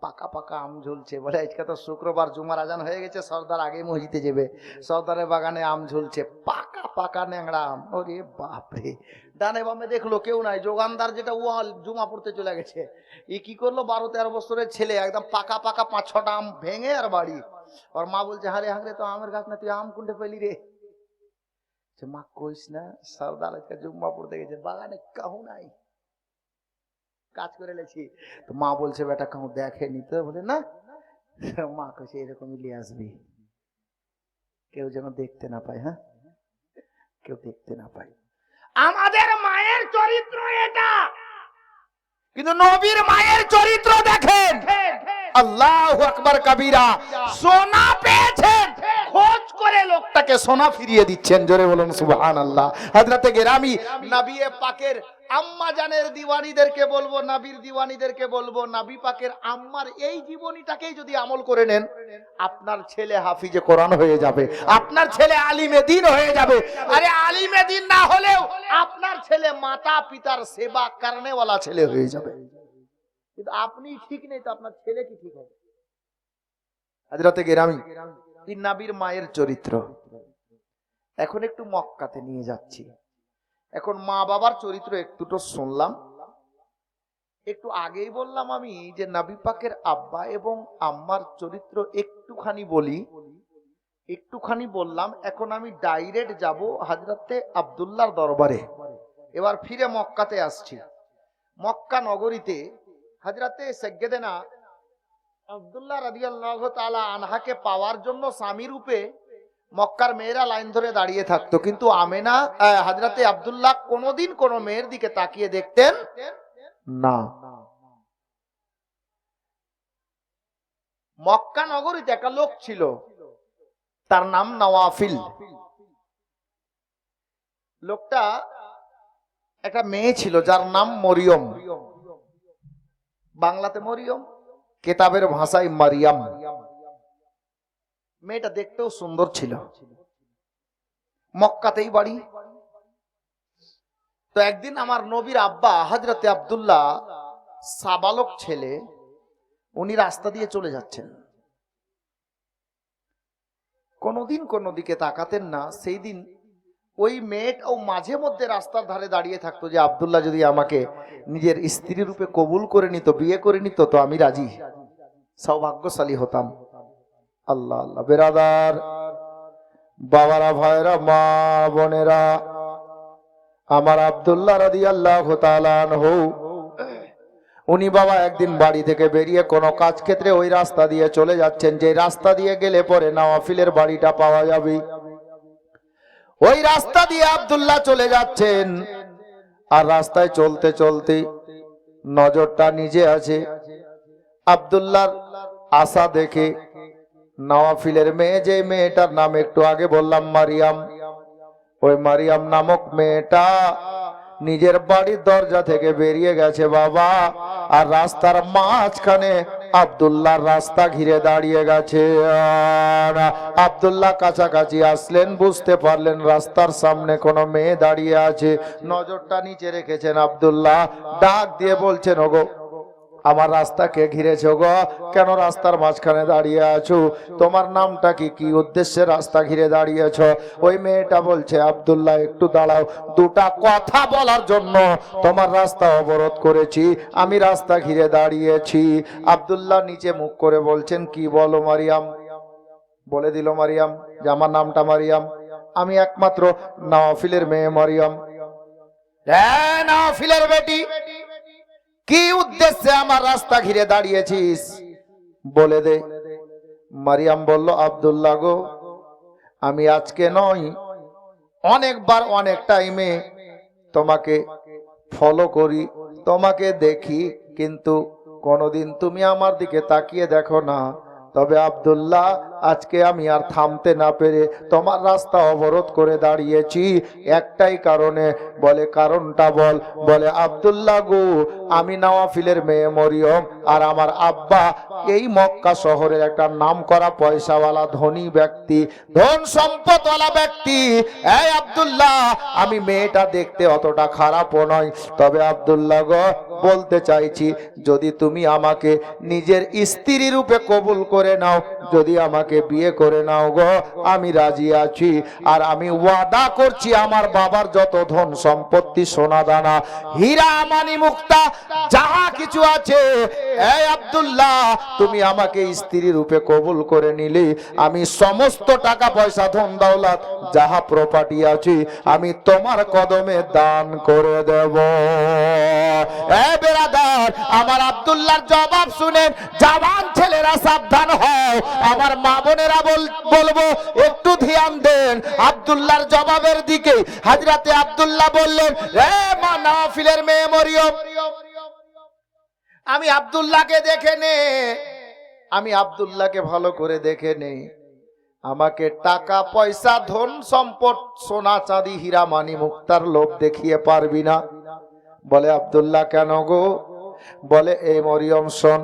[SPEAKER 1] পাকা পাকা আম ঝুলছে, বলে আজকে তো শুক্রবার, জুমার আজান হয়ে গেছে, সর্দার আগে মসজিদে যাবে, সর্দারের বাগানে আম ঝুলছে, পাকা পাকা ন্যাংরা আম। ওরে বাপরে, ডানে বামে দেখলো কেউ নাই, যোগানদার যেটা ও জুমা পড়তে চলে গেছে। ই কি করলো, 12-13 বছরের ছেলে একদম পাকা পাকা 5-6টা আম ভেঙে আর বাড়ি। और মা বলছে হারে হাঙ্গরে তো আমের গাছ না, তুই আম কোনটা পেলি রে? মা কইস না, সর্দার আজকে জুম্মা পড়তে গেছে, বাগানে কাহু নাই, কাজ করে লেছি। তো মা বলছে বেটা কাহু দেখেনি তো? বলে না। মা কইছে এরকমই নিয়ে আসবি, কেউ যেন দেখতে না পায়। হ্যাঁ, কেউ দেখতে না পায়। আমাদের মায়ের চরিত্র এটা, কিন্তু নবীর মায়ের চরিত্র দেখেন। আল্লাহু আকবার কবীরা। সোনা পেয়েছেন, খোঁজ করে লোকটাকে সোনা ফিরিয়ে দিচ্ছেন। জোরে বলুন সুবহানাল্লাহ। হযরতে গেরামি নবী পাকের আম্মা জানের দিওয়ানিদেরকে বলবো, নবীর দিওয়ানিদেরকে বলবো, নবী পাকের আম্মার এই জীবনীটাকেই যদি আমল করে নেন, আপনার ছেলে হাফিজে কোরআন হয়ে যাবে, আপনার ছেলে আলিমে দ্বীন হয়ে যাবে। আরে আলিমে দ্বীন না হলেও আপনার ছেলে মাতা পিতার সেবা করনেওয়ালা ছেলে হয়ে যাবে। কিন্তু আপনি ঠিক নেই তো আপনার ছেলে কি ঠিক হবে? হযরতে গেরামি নবীর মায়ের চরিত্র। এখন একটু মক্কাতে নিয়ে যাচ্ছি। এখন মা বাবার চরিত্র একটুটো শুনলাম। একটু আগেই বললাম আমি যে নবী পাকের আব্বা এবং আম্মার চরিত্র একটুখানি বললাম। এখন আমি ডাইরেক্ট যাব হযরতে আব্দুল্লাহর দরবারে। এবার ফিরে মক্কাতে আসছি। মক্কা নগরীতে হযরতে সাইয়্যিদানা আব্দুল্লাহ রাদিয়াল্লাহু তাআলা আনহাকে পাওয়ার জন্য স্বামী রূপে মক্কার মেয়েরা লাইন ধরে দাঁড়িয়ে থাকতো, কিন্তু আমেনা হযরতে আব্দুল্লাহ কোনোদিন কোনো মেয়ের দিকে তাকিয়ে দেখতেন না। মক্কা নগরীতে একটা লোক ছিল, তার নাম নওয়াফিল। লোকটা একটা মেয়ে ছিল যার নাম মরিয়ম, বাংলাতে মরিয়ম, কেতাবের ভাষায় মারিয়াম। মেয়েটা দেখতেও সুন্দর ছিল, মক্কাতেই বাড়ি। তো একদিন আমার নবীর আব্বা হযরতে আব্দুল্লাহ সাবালক ছেলে, উনি রাস্তা দিয়ে চলে যাচ্ছেন, কোনোদিন কোনো দিকে তাকাতেন না। সেই দিন ওই মেয়েটাও মাঝে মধ্যে রাস্তার ধারে দাঁড়িয়ে থাকতো যে আব্দুল্লাহ যদি আমাকে নিজের স্ত্রী রূপে কবুল করে নিত, বিয়ে করে নিত, তো আমি রাজি, সৌভাগ্যশালী হতাম। আল্লাহ আল্লাহ। বেরাদার, বাবারা, ভাইরা, মা বোনেরা, আমার আব্দুল্লাহ রাদিয়াল্লাহু তাআলা আনহু, উনি বাবা একদিন বাড়ি থেকে বেরিয়ে কোনো কাজ ক্ষেত্রে ওই রাস্তা দিয়ে চলে যাচ্ছেন, যে রাস্তা দিয়ে গেলে পরে নওয়াফিলের বাড়িটা পাওয়া যাবে। ওই রাস্তা দিয়ে আব্দুল্লাহ চলে যাচ্ছেন, আর রাস্তায় চলতে চলতে নজরটা নিজে আছে। আব্দুল্লাহর আশা দেখে নওয়াফিলের মেয়ে, যে মেয়েটার নাম একটু আগে বললাম মারিয়াম, ওই মারিয়াম নামক মেয়েটা নিজের বাড়ির দরজা থেকে বেরিয়ে গেছে বাবা, আর রাস্তার মাঝখানে আব্দুল্লাহর রাস্তা ঘিরে দাঁড়িয়ে গেছে। আব্দুল্লাহ কাছাকাছি আসলেন, বুঝতে পারলেন রাস্তার সামনে কোনো মেয়ে দাঁড়িয়ে আছে। নজরটা নিচে রেখেছেন আব্দুল্লাহ, ডাক দিয়ে বলছেন, ওগো আমার রাস্তাকে ঘিরেছো গো, কেন রাস্তার মাঝখানে দাঁড়িয়ে আছো? তোমার নামটা কি, কি উদ্দেশ্যে রাস্তা ঘিরে দাঁড়িয়েছ? ওই মেয়েটা বলছে, আব্দুল্লাহ একটু দাঁড়াও, দুটা কথা বলার জন্য তোমার রাস্তা অবরোধ করেছি, আমি রাস্তা ঘিরে দাঁড়িয়েছি। আব্দুল্লাহ নিচে মুখ করে বলছেন, কি বলো মারিয়াম? বলে দিল মারিয়াম যে আমার নামটা মারিয়াম, আমি একমাত্র নওয়াফিলের মেয়ে মারিয়াম। হ্যাঁ, নওয়াফিলের বেটি, কি উদ্দেশ্যে আমার রাস্তা ঘিরে দাঁড়িয়েছিস বলে দে। মারিয়াম বলল, আব্দুল্লাহ গো, আমি আজকে নয়, অনেকবার অনেক টাইমে তোমাকে ফলো করি, তোমাকে দেখি, কিন্তু কোনোদিন তুমি আমার দিকে তাকিয়ে দেখো না। তবে আব্দুল্লাহ, আজকে আমি আর থামতে না পেরে তোমার রাস্তা অবরোধ করে দাঁড়িয়েছি একটাই কারণে। বলে, কারণটা বল। বলে, আব্দুল্লাহ গো, আমি নওয়াফিলের মেয়ে মরিয়ম, আর আমার আব্বা এই মক্কা শহরের একটা নামকরা পয়সাওয়ালা ধনী ব্যক্তি, ধন সম্পদওয়ালা ব্যক্তি। এই আব্দুল্লাহ, আমি মেয়েটা দেখতে অতটা খারাপও নয়, তবে আব্দুল্লাহ গো, বলতে চাইছি, যদি তুমি আমাকে নিজের স্ত্রী রূপে কবুল করে নাও, যদি আমাকে বিয়ে করে নাও গো, আমি রাজি আছি। আর আমি ওয়াদা করছি, আমার বাবার যত ধন সম্পত্তি, সোনা দানা, হীরা মানি মুক্তা যাহা কিছু আছে, এই আব্দুল্লাহ তুমি আমাকে স্ত্রী রূপে কবুল করে নিলে আমি সমস্ত টাকা পয়সা ধন দৌলত যাহা প্রপার্টি আছে আমি তোমার কদমে দান করে দেব। এ বেরাদার, আমার আব্দুল্লাহর জবাব শুনেন জওয়ান ছেলেরা সাবধান হও, আমার মা বোনেরা বলবো একটু ধ্যান দেন আব্দুল্লাহর জবাবের দিকে। হযরতে আব্দুল্লাহ বললেন, রে মা নাফিলের মেয়ে মরিয়ম, আমি আব্দুল্লাহকে দেখে নে, আমি আব্দুল্লাহকে ভালো করে দেখে নে, আমাকে টাকা পয়সা ধন সম্পদ সোনা চাঁদি হীরা মানি মুক্তার লোভ দেখিয়ে পারবি না। বলে আব্দুল্লাহ কেন গো? বলে এই মরিয়ম শোন,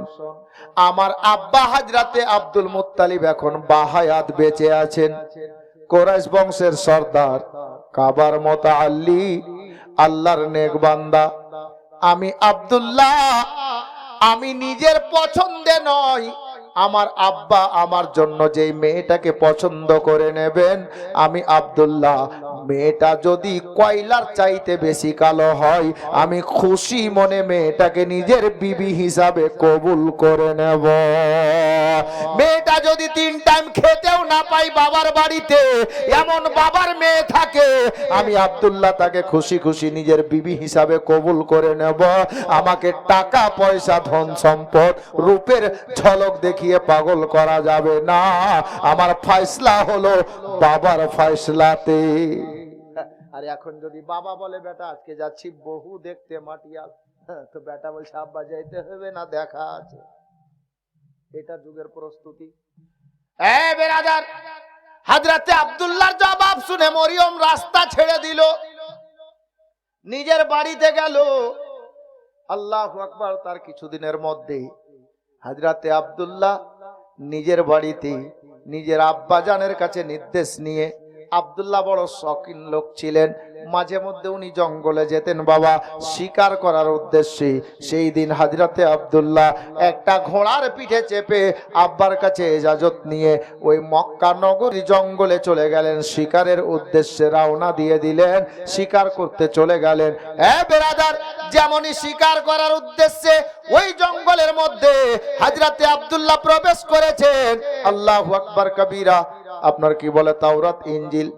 [SPEAKER 1] আমার আব্বা হযরতে আব্দুল মুত্তালিব এখন বাহায়াত বেঁচে আছেন, কুরাইশ বংশের সর্দার, কাবার মুতাআল্লি, আল্লাহর নেক বান্দা। আমি আব্দুল্লাহ, আমি নিজের পছন্দে নয়, আমার আব্বা আমার জন্য যে মেয়েটাকে পছন্দ করে নেবেন, আমি আব্দুল্লাহ মেয়েটা যদি কয়লার চাইতে বেশি কালো হয় আমি খুশি মনে মেয়েটাকে নিজের বিবি হিসাবে কবুল করে নেব। মেয়েটা যদি 3 টাইম খেতেও না পাই বাবার বাড়িতে, এমন বাবার মেয়ে থাকে, আমি আব্দুল্লাহ তাকে খুশি খুশি নিজের বিবি হিসাবে কবুল করে নেব। আমাকে টাকা পয়সা ধন সম্পদ রূপের ঝলক দেখিয়ে পাগল করা যাবে না। আমার ফয়সলা হলো বাবার ফয়সলাতে। আর এখন যদি বাবা বলে বেটা আজকে যাচ্ছি বহু দেখতে মাটিয়াল, তো বেটা বলছে আব্বা যাইতে হবে না, দেখা আছে। এটা যুগের প্রস্তুতি। এ বেরাদার, হযরতে আব্দুল্লাহর জবাব শুনে মরিয়ম রাস্তা ছেড়ে দিল, নিজের বাড়িতে গেল। আল্লাহু আকবার। তার কিছুদিনের মধ্যে হযরতে আব্দুল্লাহ নিজের বাড়িতে নিজের আব্বা জানের কাছে নির্দেশ নিয়ে, আব্দুল্লাহ বড় শৌখিন লোক ছিলেন, মাঝে মধ্যে উনি জঙ্গলে যেতেন বাবা শিকার করার উদ্দেশ্যে। সেই দিন হযরতে আব্দুল্লাহ একটা ঘোড়ার পিঠে চেপে আব্বার কাছে ইজাজত নিয়ে ওই মক্কা নগরী জঙ্গলে চলে গেলেন, শিকারের উদ্দেশ্যে রওনা দিয়ে দিলেন, শিকার করতে চলে গেলেন। এ বেরাদার, যেমনই শিকার করার উদ্দেশ্যে ওই জঙ্গলের মধ্যে হযরতে আব্দুল্লাহ প্রবেশ করেছেন, আল্লাহু আকবার কবীরা, আপনার কি বলে তাওরাত, ইনজিল,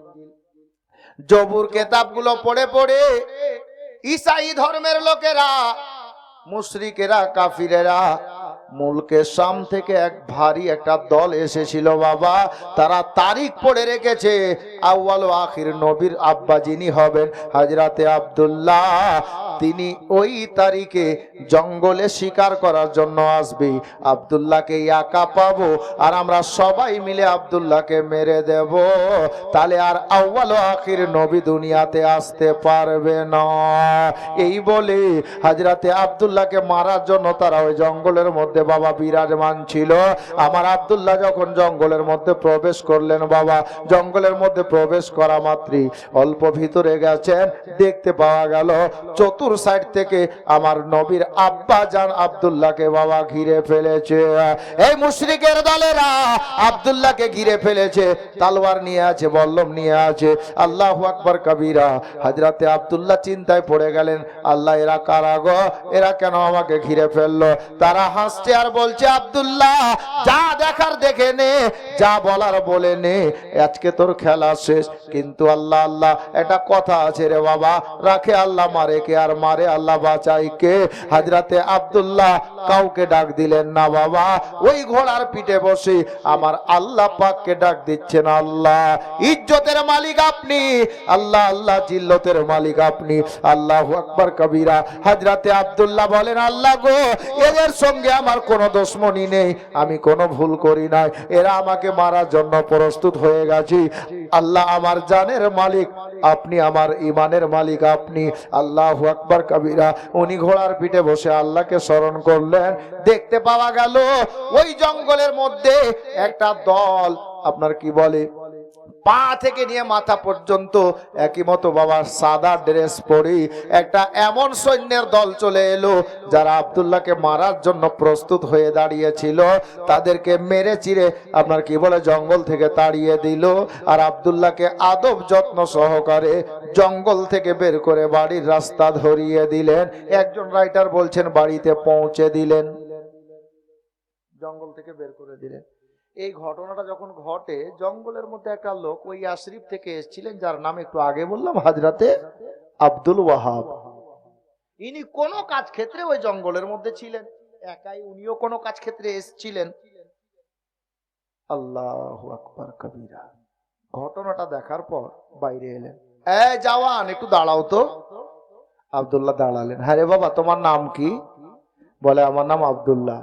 [SPEAKER 1] জবুর কিতাবগুলো পড়ে পড়ে ঈসাই ধর্মের লোকেরা, মুশরিকেরা, কাফিরেরা, মুলকে শাম থেকে এক ভারী একটা দল এসেছিল বাবা। তারা তারিখ পড়ে রেখেছে, আউয়াল ও আখির নবীর আব্বা যিনি হবেন হযরতে আব্দুল্লাহ, তিনি ওই তারিখে জঙ্গলে শিকার করার জন্য আসবে। আব্দুল্লাহকে একা পাবো আর আমরা সবাই মিলে আব্দুল্লাহকে মেরে দেব, তাহলে আর আউয়াল ও আখির নবী দুনিয়াতে আসতে পারবে না। এই বলে হযরতে আব্দুল্লাহকে মারার জন্য তারা ওই জঙ্গলের মধ্যে বাবা বিরাজমান ছিল। আমার আব্দুল্লাহ যখন জঙ্গলের মধ্যে প্রবেশ করলেন বাবা, জঙ্গলের মধ্যে প্রবেশ করা মাত্রই অল্প ভিতরে গেছেন, দেখতে পাওয়া গেল চতুর সাইড থেকে আমার নবীর আব্বা জান আব্দুল্লাহকে বাবা ঘিরে ফেলেছে। এই মুশরিকের দলেরা আব্দুল্লাহকে ঘিরে ফেলেছে, তলোয়ার নিয়ে আছে, বল্লম নিয়ে আছে। আল্লাহু আকবার কবীরা। হযরতে আব্দুল্লাহ চিন্তায় পড়ে গেলেন, আল্লাহ এরা কারা গো, এরা কেন আমাকে ঘিরে ফেললো? তারা হাসছে আর বলছে, আব্দুল্লাহ যা দেখার দেখে নে, যা বলার বলে নে, আজকে তোর খেলা শেষ। কিন্তু আল্লাহ আল্লাহ একটা কথা আছে রে বাবা, রাখে আল্লাহ মারে কে, আর মারে আল্লাহ বাঁচাই কে। হযরতে আব্দুল্লাহ কাউকে ডাক দিলেন না বাবা, ওই ঘোড়ার পিঠে বসে আমার আল্লাহ পাককে ডাক দিচ্ছেন, আল্লাহ ইজ্জতের মালিক আপনি, আল্লাহ আল্লাহ জিল্লতের মালিক আপনি। আল্লাহু আকবার কবীরা। হযরতে আব্দুল্লাহ বলেন, আল্লাহ গো, এদের সঙ্গে আমার কোনো দুশমনি নেই, আমি কোনো ভুল করি নাই, এরা আমাকে মারার জন্য প্রস্তুত হয়ে গেছে। আল্লাহ আমার জানের মালিক আপনি, আমার ইমানের মালিক আপনি। আল্লাহু আকবার কবীরা। উনি ঘোড়ার পিঠে বসে আল্লাহকে স্মরণ করলেন। দেখতে পাওয়া গেল ওই জঙ্গলের মধ্যে একটা দল, আপনার কি বলে পা থেকে নিয়ে মাথা পর্যন্ত একই মতো বাবার সাদা ড্রেস পরি একটা এমন সৈন্যের দল চলে এলো যারা আব্দুল্লাহকে মারার জন্য প্রস্তুত হয়ে দাঁড়িয়েছিল। তাদেরকে মেরে চিরে আপনার কি বলে জঙ্গল থেকে তাড়িয়ে দিল, আর আব্দুল্লাহকে আদব যত্ন সহকারে জঙ্গল থেকে বের করে বাড়ির রাস্তা ধরিয়ে দিলেন। একজন রাইটার বলছেন বাড়িতে পৌঁছে দিলেন, জঙ্গল থেকে বের করে দিলেন। এই ঘটনাটা যখন ঘটে, জঙ্গলের মধ্যে একটা লোক ওই আশরিফ থেকে এসেছিলেন, যার নাম একটু আগে বললাম হযরতে আব্দুল ওয়াহাব। ইনি কোনো কাজ ক্ষেত্রে ওই জঙ্গলের মধ্যে ছিলেন, একাই উনিও কোনো কাজ ক্ষেত্রে এসেছিলেন। আল্লাহু আকবার কবীরা। ঘটনাটা দেখার পর বাইরে এলেন, এই জওয়ান একটু দাঁড়াও তো। আব্দুল্লাহ দাঁড়ালেন। হ্যাঁ রে বাবা, তোমার নাম কি? বলে আমার নাম আব্দুল্লাহ।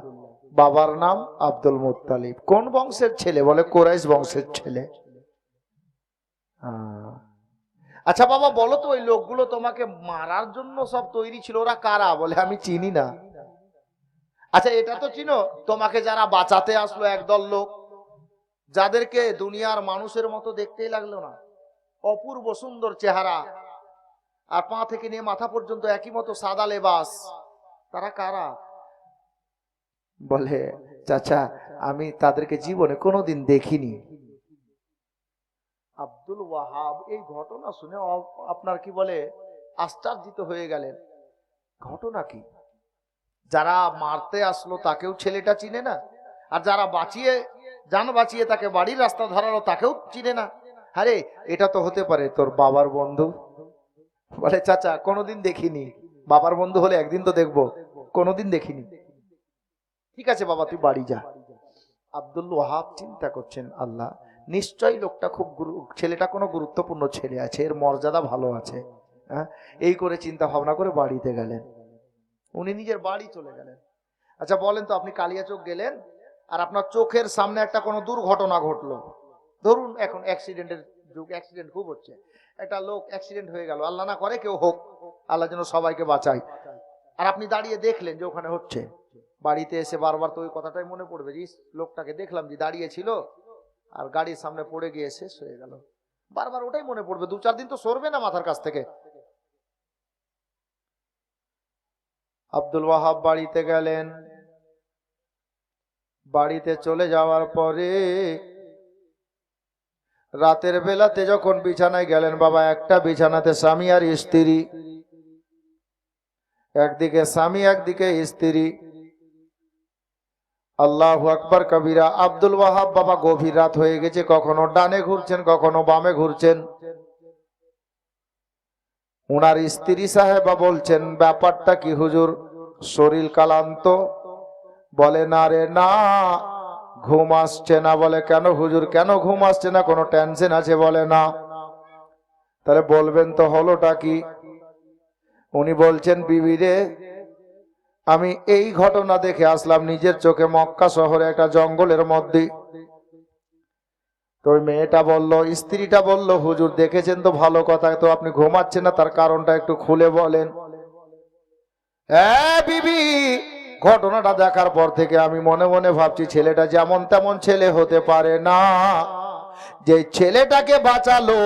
[SPEAKER 1] বাবার নাম আব্দুল মুত্তালিব। কোন বংশের ছেলে? বলে কুরাইশ বংশের ছেলে। আচ্ছা বাবা বলো তো, ওই লোকগুলো তোমাকে মারার জন্য সব তৈরি ছিল, ওরা কারা? বলে আমি চিনি না। আচ্ছা এটা তো চিনো, তোমাকে যারা বাঁচাতে আসলো একদল লোক, যাদেরকে দুনিয়ার মানুষের মতো দেখতেই লাগলো না, অপূর্ব সুন্দর চেহারা, আর পা থেকে নিয়ে মাথা পর্যন্ত একই মতো সাদা লেবাস, তারা কারা? বলে চাচা আমি তাদেরকে জীবনে কোনোদিন দেখিনি। আব্দুল ওয়াহাব এই ঘটনা শুনে আপনার কি বলে আশ্চর্যিত হয়ে গেলেন। ঘটনা কি? যারা মারতে আসলো তাকেও ছেলেটা চিনে না, আর যারা বাঁচিয়ে জান বাঁচিয়ে তাকে বাড়ির রাস্তা ধরালো তাকেও চিনে না। আরে এটা তো হতে পারে তোর বাবার বন্ধু। বলে চাচা কোনোদিন দেখিনি, বাবার বন্ধু হলে একদিন তো দেখবো, কোনোদিন দেখিনি। ঠিক আছে বাবা তুই বাড়ি যা। আব্দুল ওয়াহাব চিন্তা করছেন, আল্লাহ নিশ্চয়ই লোকটা খুব ছেলেটা কোনো গুরুত্বপূর্ণ ছেলে আছে, এর মর্যাদা ভালো আছে। হ্যাঁ, এই করে চিন্তা ভাবনা করে বাড়িতে গেলেন। উনি নিজের বাড়ি চলে গেলেন। আচ্ছা বলেন তো, আপনি কালিয়াচক গেলেন আর আপনার চোখের সামনে একটা কোনো দুর্ঘটনা ঘটলো, ধরুন এখন অ্যাক্সিডেন্টের যুগ, অ্যাক্সিডেন্ট খুব হচ্ছে, একটা লোক অ্যাক্সিডেন্ট হয়ে গেল, আল্লাহ না করে কেউ হোক, আল্লাহ যেন সবাইকে বাঁচায়, আর আপনি দাঁড়িয়ে দেখলেন যে ওখানে হচ্ছে। বাড়িতে এসে বারবার তো ওই কথাটাই মনে পড়বে, যে লোকটাকে দেখলাম যে দাঁড়িয়ে ছিল আর গাড়ির সামনে পড়ে গিয়ে শেষ হয়ে গেল, বারবার ওটাই মনে পড়বে, 2-4 দিন তো সরবে না মাথার কাছ থেকে। আব্দুল ওয়াহাব বাড়িতে গেলেন। বাড়িতে চলে যাওয়ার পরে রাতের বেলাতে যখন বিছানায় গেলেন, বাবা একটা বিছানাতে স্বামী আর স্ত্রী, একদিকে স্বামী একদিকে স্ত্রী। আল্লাহু আকবার কবিরা। আব্দুল ওয়াহাব বাবা গভীর রাত হয়ে গেছে, কখনো ডানে ঘুরছেন কখনো বামে ঘুরছেন। ওনার স্ত্রী সাহেবা বলছেন ব্যাপারটা কি হুজুর, শরীর ক্লান্ত? বলে না রে না, ঘুম আসছে না। বলে কেন হুজুর, কেন ঘুম আসছে না, কোনো টেনশন আছে? বলে না। তাহলে বলবেন তো হলোটা কি? উনি বলছেন বিবি রে, আমি এই ঘটনা দেখে আসলাম নিজের চোখে মক্কা শহরে একটা জঙ্গলের মধ্যে। তো ওই মেয়েটা বলল, স্ত্রীটা বলল হুজুর দেখেছেন তো ভালো কথা, তো আপনি ঘুমাচ্ছেন না তার কারণটা একটু খুলে বলেন। হ্যাঁ বিবি, ঘটনাটা দেখার পর থেকে আমি মনে মনে ভাবছি ছেলেটা যেমন তেমন ছেলে হতে পারে না। যে ছেলেটাকে বাঁচালো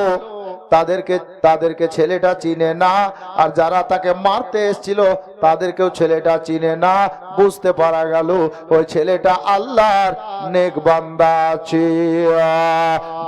[SPEAKER 1] তাদেরকে ছেলেটা চিনে না, আর যারা তাকে মারতে এসেছিল তাদেরকেও ছেলেটা চিনে না। বুঝতে পারা গেল ওই ছেলেটা আল্লাহর নেক বান্দা আছে।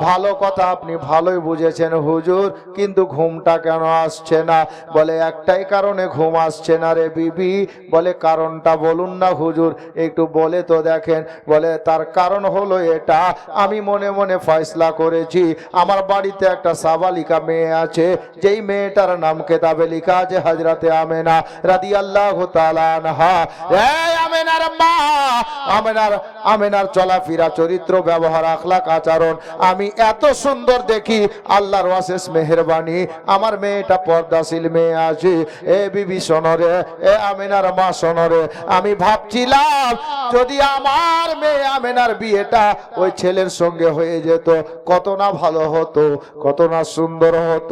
[SPEAKER 1] ভালো কথা, আপনি ভালোই বুঝেছেন হুজুর, কিন্তু ঘুমটা কেন আসছে না? বলে একটাই কারণে ঘুম আসছে না রে বিবি। বলে কারণটা বলুন না হুজুর, একটু বলে তো দেখেন। বলে তার কারণ হলো এটা, আমি মনে মনে ফয়সলা করেছি আমার বাড়িতে একটা সাবালিকা মেয়ে আছে, যেই মেয়েটার নাম কেতাবে লেখা আছে হযরতে আমেনা রাদিয়াল্লাহু তাআলা আনহা। এই আমেনার মা, আমেনার চলাফেরা, চরিত্র, ব্যবহার, আখলাক, আচরণ আমি এত সুন্দর দেখি, আল্লাহর অশেষ মেহেরবানি আমার মেয়েটা পর্দাশীল মেয়ে আছে। এ বিবি শোনরে, এ আমেনার মা শোনরে, আমি ভাবছিলাম যদি আমার মেয়ে আমেনার বিয়েটা ওই ছেলের সঙ্গে হয়ে যেত কত না ভালো হতো, কত না সুন্দর হতো।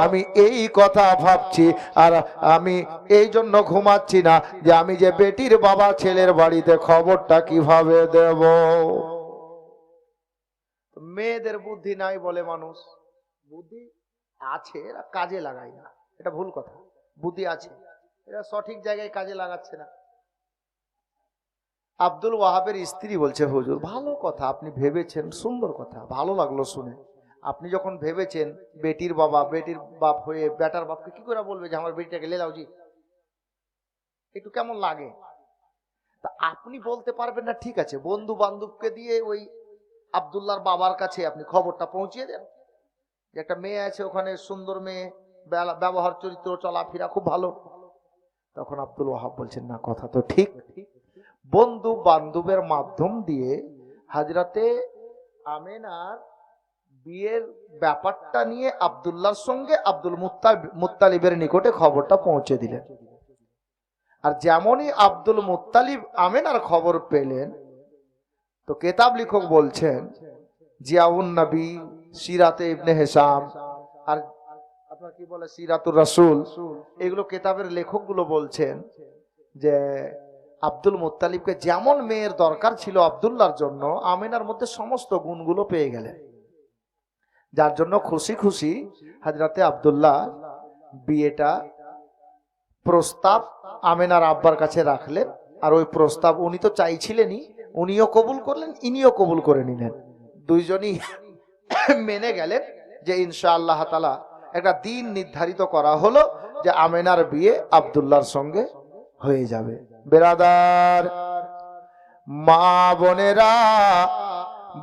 [SPEAKER 1] আমি এই কথা ভাবছি, আর আমি এই জন্য ঘুমাচ্ছি না যে আমি যে বেটির বাবা ছেলের বাড়িতে খবরটা কিভাবে দেব। মেয়েদের বুদ্ধি নাই বলে মানুষ, বুদ্ধি আছে, এরা কাজে লাগায় না, এটা ভুল কথা। বুদ্ধি আছে, এরা সঠিক জায়গায় কাজে লাগাচ্ছে না। আব্দুল ওয়াহাবের স্ত্রী বলছে, হুজুর ভালো কথা আপনি ভেবেছেন, সুন্দর কথা, ভালো লাগলো শুনে। আপনি যখন ভেবেছেন বেটির বাবা, বেটির বাপ হয়ে বেটার বাপকে কি করে বলবে যে আমার বেটিটাকে লে যাও জি, একটু কেমন লাগে। তা আপনি বলতে পারবেন না, ঠিক আছে, বন্ধু বান্ধবকে দিয়ে ওই আব্দুল্লাহর বাবার কাছে আপনি খবরটা পৌঁছিয়ে দেন যে একটা মেয়ে আছে ওখানে, সুন্দর মেয়ে, ব্যবহার চরিত্র চলাফেরা খুব ভালো। তখন আব্দুল ওয়াহাব বলছেন, না কথা তো ঠিক, বন্ধু বান্ধবের মাধ্যম দিয়ে হাজরাতে আমেনার বিয়ের ব্যাপারটা নিয়ে আব্দুল্লাহর সঙ্গে আব্দুল মুত্তালিবের নিকটে খবরটা পৌঁছে দিলেন। আর যেমনই আব্দুল মুত্তালিব আমেনার খবর পেলেন, তো কেতাব লেখক বলছেন জিয়াউন নবী, সিরাতে ইবনে হিশাম, আর আপনার কি বলে সিরাতুর রাসূল, এগুলো কেতাবের লেখকগুলো বলছেন যে আব্দুল মুত্তালিবকে যেমন মেয়ের দরকার ছিল আব্দুল্লাহর জন্য, আমেনার মধ্যে সমস্ত গুণগুলো পেয়ে গেলেন। যার জন্য খুশি খুশি হযরতে আব্দুল্লাহ বিয়েটা প্রস্তাব আমেনার আব্বার কাছে রাখলেন। আর ওই প্রস্তাব উনি তো চাইছিলেনই, উনিও কবুল করলেন, ইনিও কবুল করে নিলেন। দুইজনই মেনে গেলেন যে ইনশাআল্লাহ তাআলা একটা দিন নির্ধারিত করা হলো যে আমেনার বিয়ে আব্দুল্লাহর সঙ্গে হয়ে যাবে। বেরাদার, মা বোনেরা,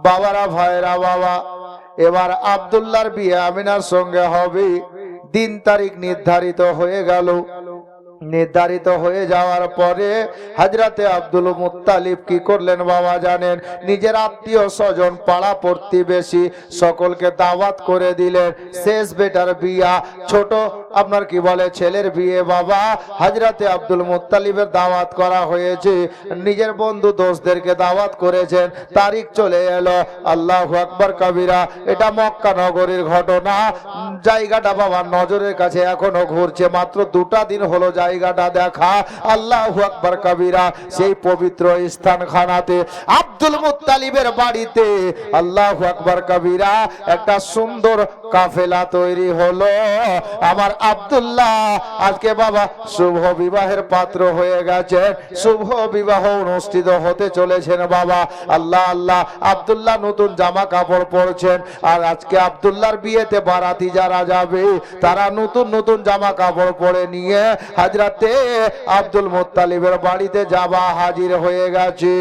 [SPEAKER 1] বাবারা, ভাইরা, বাবা, এবার আব্দুল্লাহর বিয়ে আমিনার সঙ্গে হবে। দিন তারিখ নির্ধারিত হয়ে গেল। নির্ধারিত হয়ে যাওয়ার পরে হযরতে আব্দুল মুত্তালিব কি করলেন বাবা জানেন? নিজের আত্মীয় স্বজন, পাড়া প্রতিবেশী সকলকে দাওয়াত করে দিলেন। শেষ বেটার বিয়া, ছোট আপনার কি বলে ছেলের বিয়ে বাবা হযরতে আব্দুল মুত্তালিবের দাওয়াত করা হয়েছে। নিজের বন্ধু দোস্তদেরকে দাওয়াত করেছেন। তারিখ চলে এলো, আল্লাহু আকবার কবিরা। এটা মক্কা নগরীর ঘটনা। জায়গাটা বাবার নজরের কাছে এখনো ঘুরছে, মাত্র 2টা দিন হলো জায়গাটা দেখা। আল্লাহু আকবার কবিরা। সেই পবিত্র স্থানখানাতে আব্দুল মুত্তালিবের বাড়িতে আল্লাহু আকবার কবিরা একটা সুন্দর কাফেলা তৈরি হলো। আমার আব্দুল্লাহ আজকে বাবা শুভ বিবাহের পাত্র হয়ে গেছেন, শুভ বিবাহ অনুষ্ঠিত হতে চলেছেন বাবা। আল্লাহ আল্লাহ, আব্দুল্লাহ নতুন জামা কাপড় পরছেন। আর আজকে আব্দুল্লাহর বিয়েতে বারাতি যারা যাবে তারা নতুন নতুন জামা কাপড় পরে নিয়ে হযরতে আব্দুল মুত্তালিবের বাড়িতে যাবা হাজির হয়ে গেছে।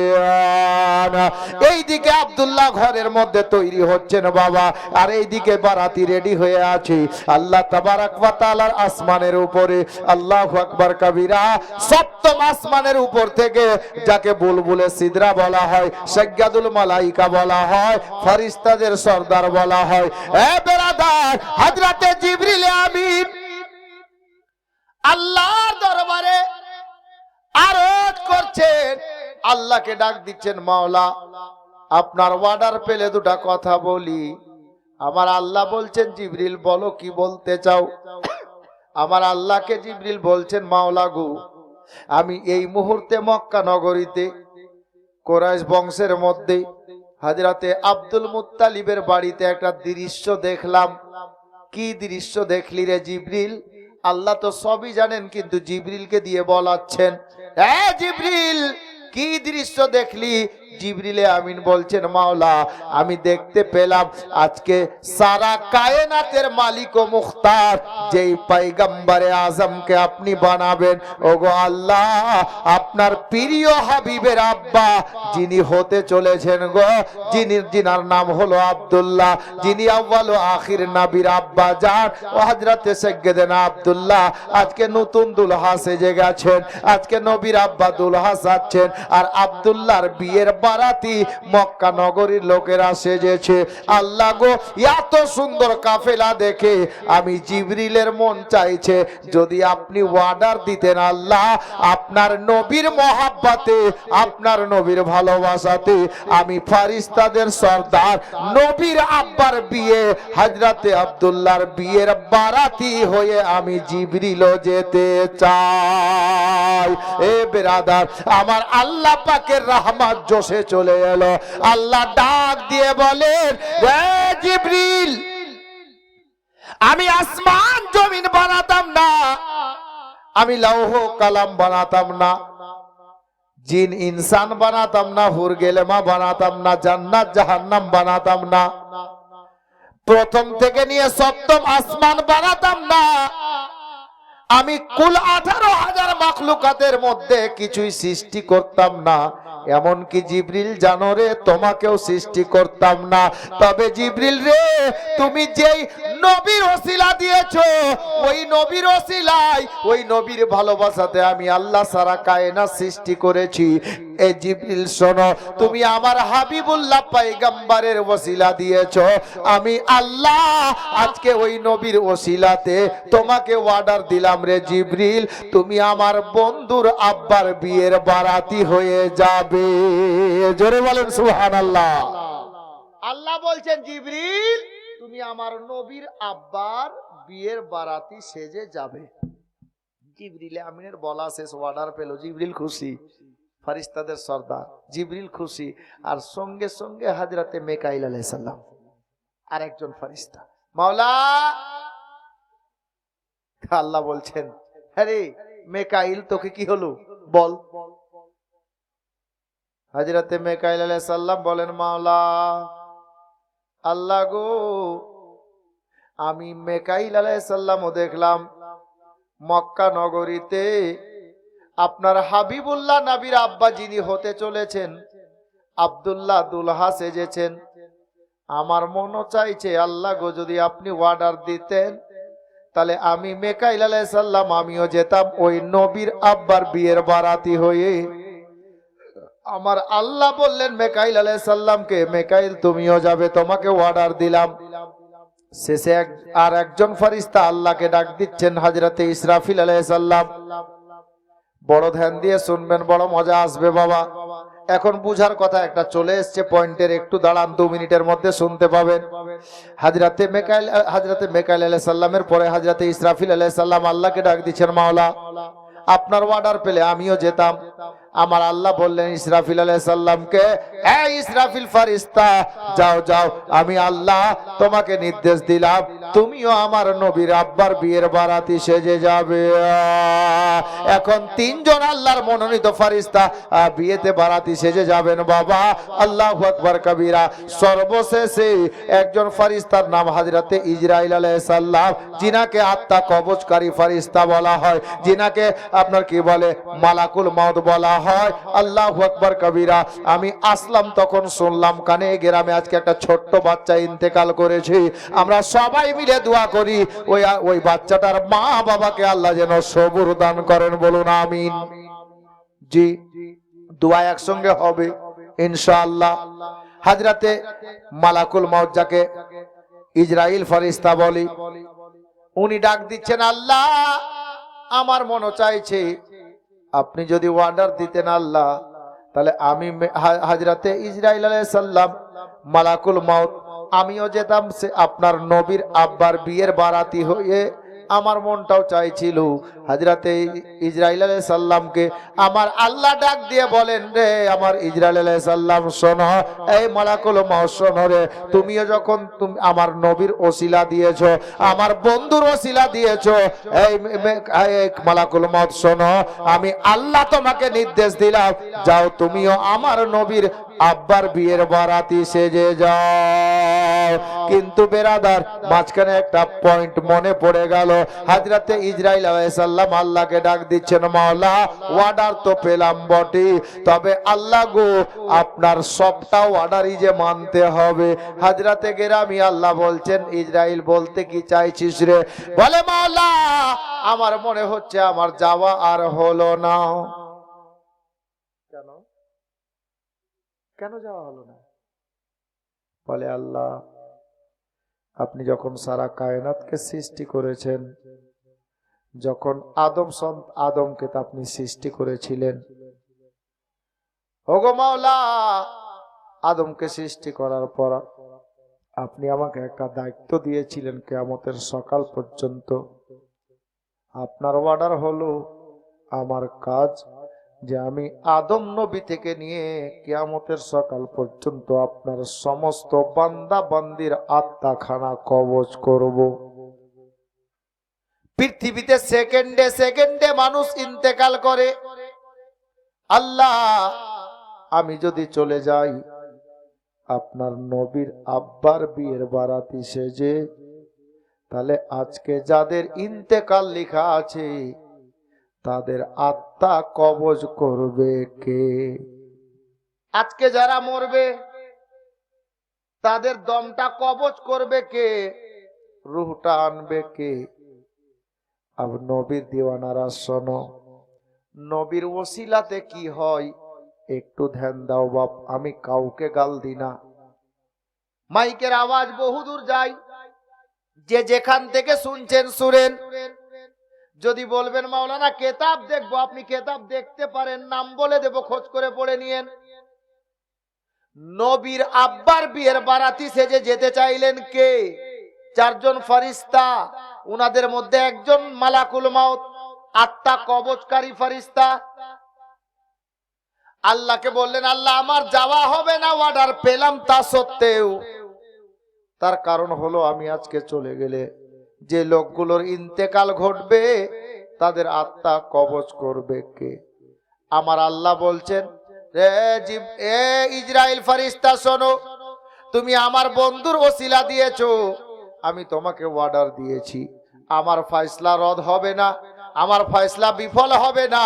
[SPEAKER 1] এইদিকে আব্দুল্লাহ ঘরের মধ্যে তৈরি হচ্ছেন বাবা, আর এইদিকে বারাতি রেডি হয়ে আছে। আল্লাহ তাবারাক ওয়া তাআলার আসমানের উপরে আল্লাহু আকবার কবিরা, সপ্তম আসমানের উপর থেকে যাকে বুলবুলে সিদরা বলা হয়, সাজ্জাদুল মালাইকা বলা হয়, ফেরেশতাদের সরদার বলা হয়, এ বেরাদার হযরতে জিবরিল আমিন আল্লাহর দরবারে আরজ করছেন, আল্লাহকে ডাক দিচ্ছেন, মাওলা আপনার অর্ডার পেলে 2টা কথা বলি। আমার আল্লাহ বলছেন, জিবরিল বলো কি বলতে চাও। আমার আল্লাহকে জিবরিল বলছেন, মাওলা গো, আমি এই মুহূর্তে মক্কা নগরীতে কুরাইশ বংশের মধ্যে হযরতে আব্দুল মুত্তালিবের বাড়িতে একটা দৃশ্য দেখলাম। কি দৃশ্য দেখলি রে জিবরিল? আল্লাহ তো সবই জানেন, কিন্তু জিবরিলকে দিয়ে বলাচ্ছেন, এ জিবরিল কি দৃশ্য দেখলি? জিবরিলে আমিন বলছেন, মাওলা আমি দেখতে পেলাম আজকে সারা কায়নাতের মালিক ও মুখতার যেই পয়গম্বরে আজমকে আপনি বানাবেন, ওগো আল্লাহ আপনার প্রিয় হাবিবের আব্বা যিনি হতে চলেছেন গো, যিনার নাম হলো আব্দুল্লাহ, যিনি আউয়াল ও আখির নবীর আব্বা জান ও হযরতে সাইয়্যিদানা আব্দুল্লাহ আজকে নতুন দুলহা সেজে গেছেন। আজকে নবীর আব্বা দুলহা সাজছেন, আর আব্দুল্লাহর বিয়ের বারাতি মক্কা নগরীর লোকেরা সেজেছে। আল্লাহ গো, এত সুন্দর কাফেলা দেখে আমি জিবরিলের মন চাইছে যদি আপনি অর্ডার দিতেন, আল্লাহ আপনার নবীর মহাব্বতে, আপনার নবীর ভালোবাসাতে আমি ফেরেশতাদের সরদার নবীর আব্বার বিয়ে হযরতে আব্দুল্লাহর বিয়ের বারাতি হয়ে আমি জিবরিলও যেতে চাই। এ বেরাদার, আমার আল্লাহ পাকের রহমত জোশে করে চলে এলো। আল্লাহ ডাক দিয়ে বলেন, হে জিবরিল, আমি আসমান জমিন বানাতাম না, আমি লৌহ কালাম বানাতাম না, জিন ইনসান বানাতাম না, হুর গেলেমা বানাতাম না, জান্নাত জাহান্নাম বানাতাম না, প্রথম থেকে নিয়ে সপ্তম আসমান বানাতাম না, আমি কুল 18,000 মাখলুকাতের মধ্যে কিছুই সৃষ্টি করতাম না, এমনকি জিবরিল জানো রে, তোমাকেও সৃষ্টি করতাম না। তবে জিবরিল রে, তুমি যেই নবীর ওসিলা দিয়েছো, ওই নবীর ওসিলায়, ওই নবীর ভালোবাসাতে আমি আল্লাহ সারা কায়নাত সৃষ্টি করেছি। এ জিবরিল শোনো, তুমি আমার হাবিবুল্লাহ পয়গম্বরের ওসিলা দিয়েছো, আমি আল্লাহ আজকে ওই নবীর ওসিলাতে তোমাকে অর্ডার দিলাম রে জিবরিল, তুমি আমার বন্ধুর আব্বার বিয়ের বারাতি হয়ে যাবে। জোরে বলেন সুবহানাল্লাহ। আল্লাহ বলছেন, জিবরিল তুমি আমার নবীর আব্বার বিয়ের বারাতি সেজে যাবে। জিবরিল আমিনের বলা শেষ, অর্ডার পেল, জিবরিল খুশি, ফেরেশতাদের সর্দার জিবরিল খুশি, আর সঙ্গে সঙ্গে হযরতে মিকাইল আলাইহিস সালাম আরেকজন ফেরেশতা, মাওলা আল্লাহ বলছেন, আরে মিকাইল তোকে কি হলো বল। হযরতে মিকাইল আলাইহিস সালাম বলেন, মাওলা আল্লাহ গো, আমি মিকাইল আলাইহিস সালামও দেখলাম মক্কা নগরীতে আপনার হাবিবুল্লাহ নবীর আব্বা যিনি হতে চলেছেন আব্দুল্লাহ দুলহা সেজেছেন। আমার মনও চাইছে আল্লাহ গো, যদি আপনি অর্ডার দিতেন তাহলে আমি মিকাইল আলাইহিস সালাম আমিও যেতাম ওই নবীর আব্বার বিয়ের বারাতি হয়ে। আমার আল্লাহ বললেন মিকাইল আলাইহিস সালামকে, মিকাইল তুমিও যাবে, তোমাকে অর্ডার দিলাম। শেষে আর একজন ফেরেশতা আল্লাহকে ডাক দিচ্ছেন, হযরতে ইসরাফিল আলাইহিস সালাম। বড় ধ্যান দিয়ে শুনবেন, বড় মজা আসবে বাবা। এখন বুঝার কথা একটা চলে এসছে পয়েন্টের, একটু দাঁড়ান, 2 মিনিটের মধ্যে শুনতে পাবেন। হযরতে মিকাইল আলাইহিস সালামের পরে হযরতে ইসরাফিল আলাইহিস সালাম আল্লাহকে ডাক দিচ্ছেন, মাওলা আপনার অর্ডার পেলে আমিও যেতাম। আমার আল্লাহ বললেন ইসরাফিল আলাইহিস সালামকে, হে ইসরাফিল ফেরেশতা, যাও যাও, আমি আল্লাহ তোমাকে নির্দেশ দিলাম, তুমিও আমার নবীর আব্বার বিয়ের বারাতি সেজে যাবে। এখন 3 জন আল্লাহর মনোনীত ফেরেশতা বিয়েতে বারাতি সেজে যাবেন বাবা। আল্লাহু আকবার কবীরা। সর্বশেষে একজন ফেরেশতার নাম হযরতে ইসরাইল আলাইহিস সালাম, যিনাকে আত্মা কবজকারী ফেরেশতা বলা হয়, যিনাকে আপনার কি বলে মালাকুল মউত বলা হয়। আল্লাহু আকবার কবীরা। আমি আসলাম তখন শুনলাম কানে গ্রামে আজকে একটা ছোট্ট বাচ্চা ইন্তেকাল করেছে। আমরা সবাই মিলে দোয়া করি ওই বাচ্চাটার মা বাবাকে আল্লাহ যেন সবুর দান করেন, বলুন আমিন। জি, দোয়া একসঙ্গে হবে ইনশাআল্লাহ। হযরতে মালাকুল মউত যাকে ইসরাইল ফেরেশতা বলি, উনি ডাক দিচ্ছেন, আল্লাহ আমার মনে চাইছে আপনি যদি অর্ডার দিতেন আল্লাহ, তাহলে আমি হযরতে ইসরাইল আলাইহিস সালাম মালাকুল মউত আমিও যেতাম আপনার নবীর আব্বার বিয়ের বারাতি হয়ে। আমার মনটাও চাইছিল হযরতে ইসরাইল আলাইহিস সালামকে আমার আল্লাহ ডাক দিয়ে বলেন, রে আমার ইসরাইল আলাইহিস সালাম শোনো, এই মালাকুল মউত শোনো রে, তুমিও যখন তুমি আমার নবীর ওসিলা দিয়েছো, আমার বন্ধুর ওসিলা দিয়েছো, এই মালাকুল মউত শোনো, আমি আল্লাহ তোমাকে নির্দেশ দিলাম, যাও তুমিও আমার নবীর আব্বার বিয়ের বারাতি সেজে যাও। কিন্তু বেরাদার, মাঝখানে একটা পয়েন্ট মনে পড়ে গেল। হযরতে ইসরাইল আলাইহিস সালাম আল্লাহকে ডাক দিচ্ছেন, মাওলা অর্ডার তো পেলাম বটে, তবে আল্লাহ গো আপনার সবটা অর্ডারই যে মানতে হবে। হযরতে গেরামি আল্লাহ বলছেন, ইসরাইল বলতে কি চাইছিস রে? বলে, মাওলা আমার মনে হচ্ছে আমার যাওয়া আর হলো না। কেন কেন যাওয়া হলো না? বলে, আল্লাহ আপনি যখন সারা কায়নাতকে সৃষ্টি করেছেন, যখন আদমকে তো আপনি সৃষ্টি করেছিলেন, ওগো মাওলা আদমকে সৃষ্টি করার পর আপনি আমাকে একটা দায়িত্ব দিয়েছিলেন কিয়ামতের সকাল পর্যন্ত। আপনার অর্ডার হলো আমার কাজ যে আমি আদম নবী থেকে নিয়ে কিয়ামতের সকাল পর্যন্ত আপনার সমস্ত বান্দা বান্দির আত্মাখানা কবজ করব। পৃথিবীতে সেকেন্ডে সেকেন্ডে মানুষ ইন্তেকাল করে। আল্লাহ, আমি যদি চলে যাই, আপনার নবীর আব্বার বিয়ের বারাতি সেজে, তাহলে আজকে যাদের ইন্তেকাল লেখা আছে তাদের আত্মা কবজ করবে কে? আজকে যারা মরবে তাদের দমটা কবজ করবে কে? রূহটা আনবে কে? আব নবীর দিওয়ানারা শোনো, নবীর ওসিলাতে কি হয় একটু ধ্যান দাও বাপ। আমি কাউকে গাল দিই না, মাইকের আওয়াজ বহুদূর যায়, যে যেখান থেকে শুনছেন শুনেন। যদি বলবেন মাওলানা কেতাব দেখবো, আপনি কেতাব দেখতে পারেন, নাম বলে দেব, খোঁজ করে পড়ে নিয়েন। নবীর আব্বার বিয়ের বারাতি সেজে যেতে চাইলেন কে? চারজন ফেরেশতা, উনাদের মধ্যে একজন মালাকুল মাউত, আত্মা কবজকারী ফেরেশতা। আল্লাহকে বললেন, আল্লাহ আমার যাওয়া হবে না, অর্ডার পেলাম তা সত্ত্বেও। তার কারণ হলো আমি আজকে চলে গেলে যে লোকগুলোর ইন্তেকাল ঘটবে তাদের আত্মা কবজ করবে কে? আমার আল্লাহ বলছেন, এ ইসরাইল ফেরেশতা শোনো, তুমি আমার বন্ধুর ওসিলা দিয়েছো, আমি তোমাকে অর্ডার দিয়েছি, আমার ফয়সালা রদ হবে না, আমার ফয়সালা বিফল হবে না,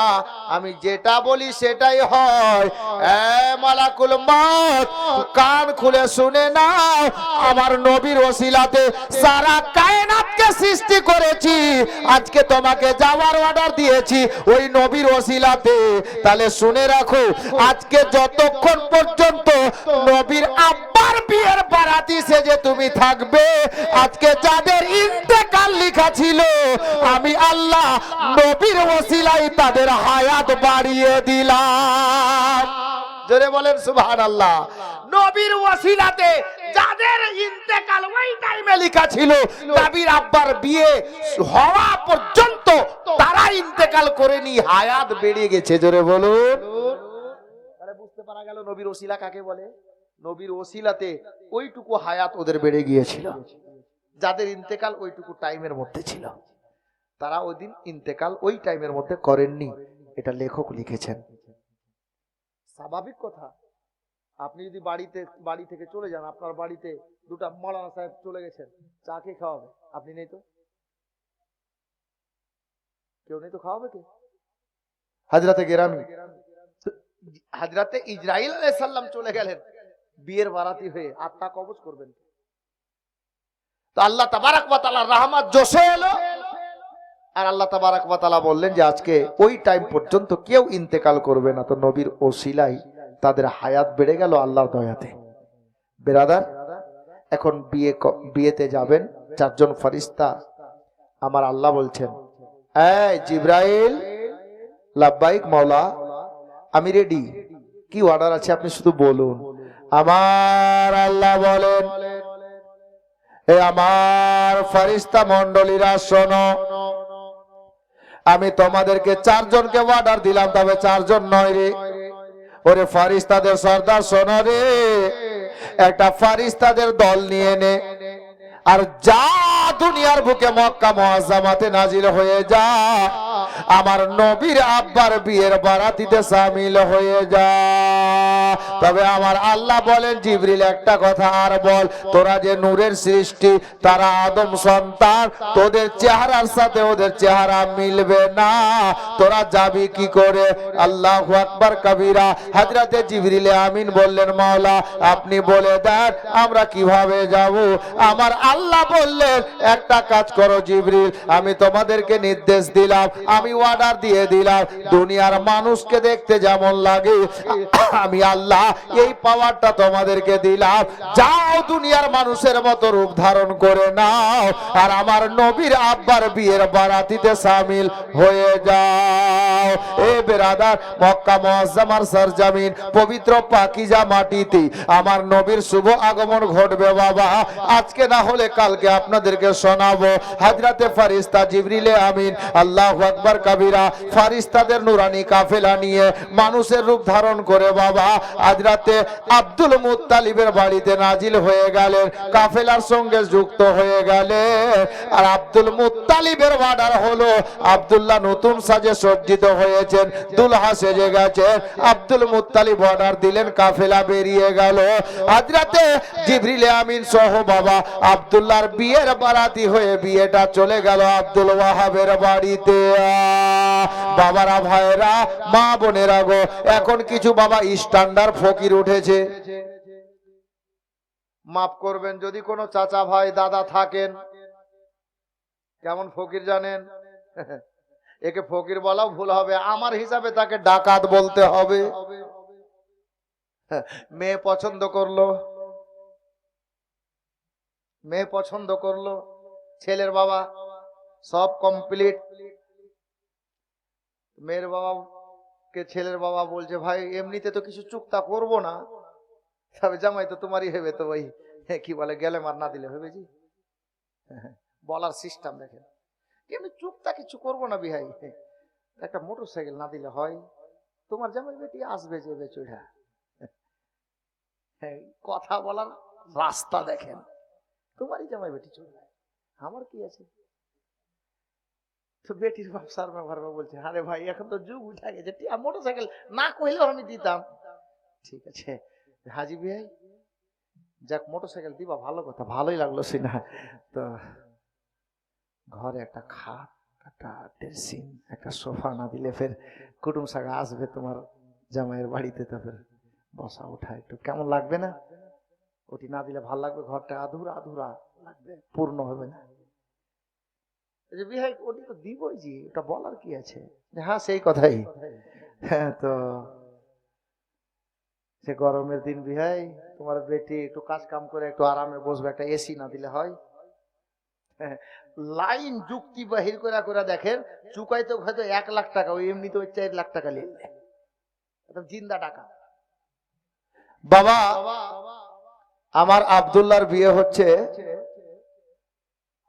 [SPEAKER 1] আমি যেটা বলি সেটাই হয়। এ মালাকুল মউত, কান খুলে শুনে নাও, আমার নবীর ওসিলাতে সারা কায়নাতকে সৃষ্টি করেছি, আজকে তোমাকে যাওয়ার অর্ডার দিয়েছি ওই নবীর ওসিলাতে। তাহলে শুনে রাখো, আজকে যতক্ষণ পর্যন্ত নবীর আব্বার বিয়ের বারাতি সেজে তুমি থাকবে, আজকে যাদের ইন্তেকাল লেখা ছিল আমি আল্লাহ নবীর ওসিলায় তাদের হায়াত বাড়িয়ে দিলাম। জোরে বলেন সুবহানাল্লাহ। নবীর ওসিলাতে যাদের ইন্তেকাল ওই টাইমে লেখা ছিল, নবীর আব্বার বিয়ে হওয়া পর্যন্ত তারা ইন্তেকাল করেনি, হায়াত বেড়ে গেছে। জোরে বলুন। তাহলে বুঝতে পারা গেল নবীর ওসিলা কাকে বলে। নবীর ওসিলাতে ওইটুকু হায়াত ওদের বেড়ে গিয়েছিল, যাদের ইন্তেকাল ওইটুকু টাইমের মধ্যে ছিল, তারা ওই দিন ইন্তেকাল ওই টাইমের মধ্যে করেননি। এটা লেখক লিখেছেন। স্বাভাবিক কথা, আপনি যদি বাড়ি থেকে চলে যান, আপনার বাড়িতে দুটা মাওলানা সাহেব চলে গেছেন, চা কে খাওয়াবে? আপনি নেই তো, কেউ নেই তো, খাওয়াবে কে? হাজরাতে গেরামি, হাজরাতে ইসরাইল আলাইহিস সালাম চলে গেলেন বিয়ের বারাতি হয়ে, আত্মা কবজ করবেন। তো আল্লাহ তাবারক ওয়া তাআলার রহমত জোশে এলো, আর আল্লাহ তাবারক ওয়া তাআলা বললেন যে আজকে ওই টাইম পর্যন্ত কেউ ইন্তেকাল করবে না। তো নবীর ওসিলায় তাদের হায়াত বেড়ে গেল আল্লাহর দয়াতে। বেরাদার, এখন বিয়েতে যাবেন, চারজন ফেরেশতা, আমার আল্লাহ বলছেন, এই জিবরাইল, লাব্বাইক মাওলা, আমি রেডি, কি অর্ডার আছে আপনি শুধু বলুন। আমার আল্লাহ বলেন, এ আমার ফেরেশতা মণ্ডলীরা শোনো, আমি তোমাদেরকে চারজনকে অর্ডার দিলাম, তবে চারজন নয় রে। ওরে ফেরেশতাদের সর্দার শোনো রে, একটা ফেরেশতাদের দল নিয়ে নে, আর যা দুনিয়ার বুকে মক্কা মুআজ্জামাতে নাজিল হয়ে যা, আমার নবীর আব্বার বিয়ের বারাতিতে শামিল হয়ে যা। তবে আমার আল্লাহ বলেন, জিবরিল একটা কথা আর বল, তোরা যে নূরের সৃষ্টি, তারা আদম সন্তান, তোদের চেহারার সাথে ওদের চেহারা মিলবে না, তোরা যাবি কি করে? আল্লাহু আকবার কবীরা। হযরতে জিবরিল আমিন বললেন, মাওলা আপনি বলে দেন আমরা কিভাবে যাব? আমার আল্লাহ বললেন, একটা কাজ করো জিবরিল, আমি তোমাদেরকে নির্দেশ দিলাম, আমি অর্ডার দিয়ে দিলাম, দুনিয়ার মানুষকে দেখতে যেমন লাগে আমি আল্লাহ এই পাওয়ারটা তোমাদেরকে দিলাম, যাও দুনিয়ার মানুষের মতো রূপ ধারণ করে নাও, আর আমার নবীর আব্বার বিয়ের বারাতিতে শামিল হয়ে যাও। এ বেরাদার, মক্কা মুআজ্জামার সরজমিন পবিত্র পাকিজা মাটিতে আমার নবীর শুভ আগমন ঘটবে বাবা। আজকে না হলে কালকে আপনাদেরকে শোনাবো। হযরতে ফেরেশতা জিবরিল আমিন, আল্লাহু আকবার কাবিরা ফারিস্তাদের নুরানি কাফেলা নিয়ে মানুষের রূপ ধারণ করে বাবা আজ রাতে আব্দুল মুত্তালিবের বাড়িতে নাজিল হয়ে গেলেন, কাফেলার সঙ্গে যুক্ত হয়ে গেলে। আর আব্দুল মুত্তালিবের অর্ডার হলো, আব্দুল্লাহ নতুন সাজে সজ্জিত হয়েছেন, দুলহা সেজে গেছেন। আব্দুল মুত্তালিব অর্ডার দিলেন, কাফেলা বেরিয়ে গেল। আজ রাতে জিবরিল আমিন সহ বাবা আব্দুল্লাহর বিয়ের বারাতি হয়ে বিয়েটা চলে গেল আব্দুল ওয়াহাবের বাড়িতে। বাবারা, ভাইরা, মা বোনেরা গো, এখন কিছু বাবা স্ট্যান্ডার্ড ফকির উঠেছে। মাফ করবেন যদি কোনো চাচা ভাই দাদা থাকেন, কেমন ফকির জানেন? একে ফকির বলাও ভুল হবে, আমার হিসাবে তাকে ডাকাত বলতে হবে। মেয়ে পছন্দ করলো, মেয়ে পছন্দ করলো, ছেলের বাবা সব কমপ্লিট। মেয়ের বাবা কে ছেলের বাবা বলছে, ভাই এমনিতে তো কিছু চুক্তা করবো না, তবে জামাই তো তোমারই হবে, তো ভাই কি বলে গেলে মার না দিলে হবে জি। বলার সিস্টেম দেখেন, এমনি চুক্তা কিছু করবো না বিহাই, একটা মোটর সাইকেল না দিলে হয়, তোমার জামাই বেটি আসবে যে বেচুড়া। কথা বলার রাস্তা দেখেন, তোমারই জামাই বেটি চলবে, আমার কি আছে। তো বেটির বাপ সারমা ভারমা বলছে, আরে ভাই এখন তো যুগ উঠা গেছে, মোটর সাইকেল না কইলেও আমি দিতাম। ঠিক আছে হাজি ভাই, যাক মোটর সাইকেল দিবা ভালো কথা, ভালোই লাগলো সিনা। তো ঘরে একটা খাট, একটা ড্রেসিং, একটা সোফা না দিলে ফের কুটুম সাগা আসবে তোমার জামাইয়ের বাড়িতে, তো ফের বসা ওঠা একটু কেমন লাগবে না? ওটি না দিলে ভাল লাগবে, ঘরটা আধুরা আধুরা লাগবে, পূর্ণ হবে না। বিহাই ওটি তো দিবই জি, ওটা বলার কি আছে? হ্যাঁ সেই কথাই। হ্যাঁ, তো সে গরমের দিন বিহাই তোমার বেটি একটু কাজ কাম করে একটু আরামে বসবে, একটা এসি না দিলে হয়? লাইন যুক্তি বাহির করে দেখেন, চুকাই তো হয়তো 1 লাখ টাকা, ওই এমনি তো 4 লাখ টাকা নিলে একদম জিন্দা টাকা। বাবা আমার আব্দুল্লাহর বিয়ে হচ্ছে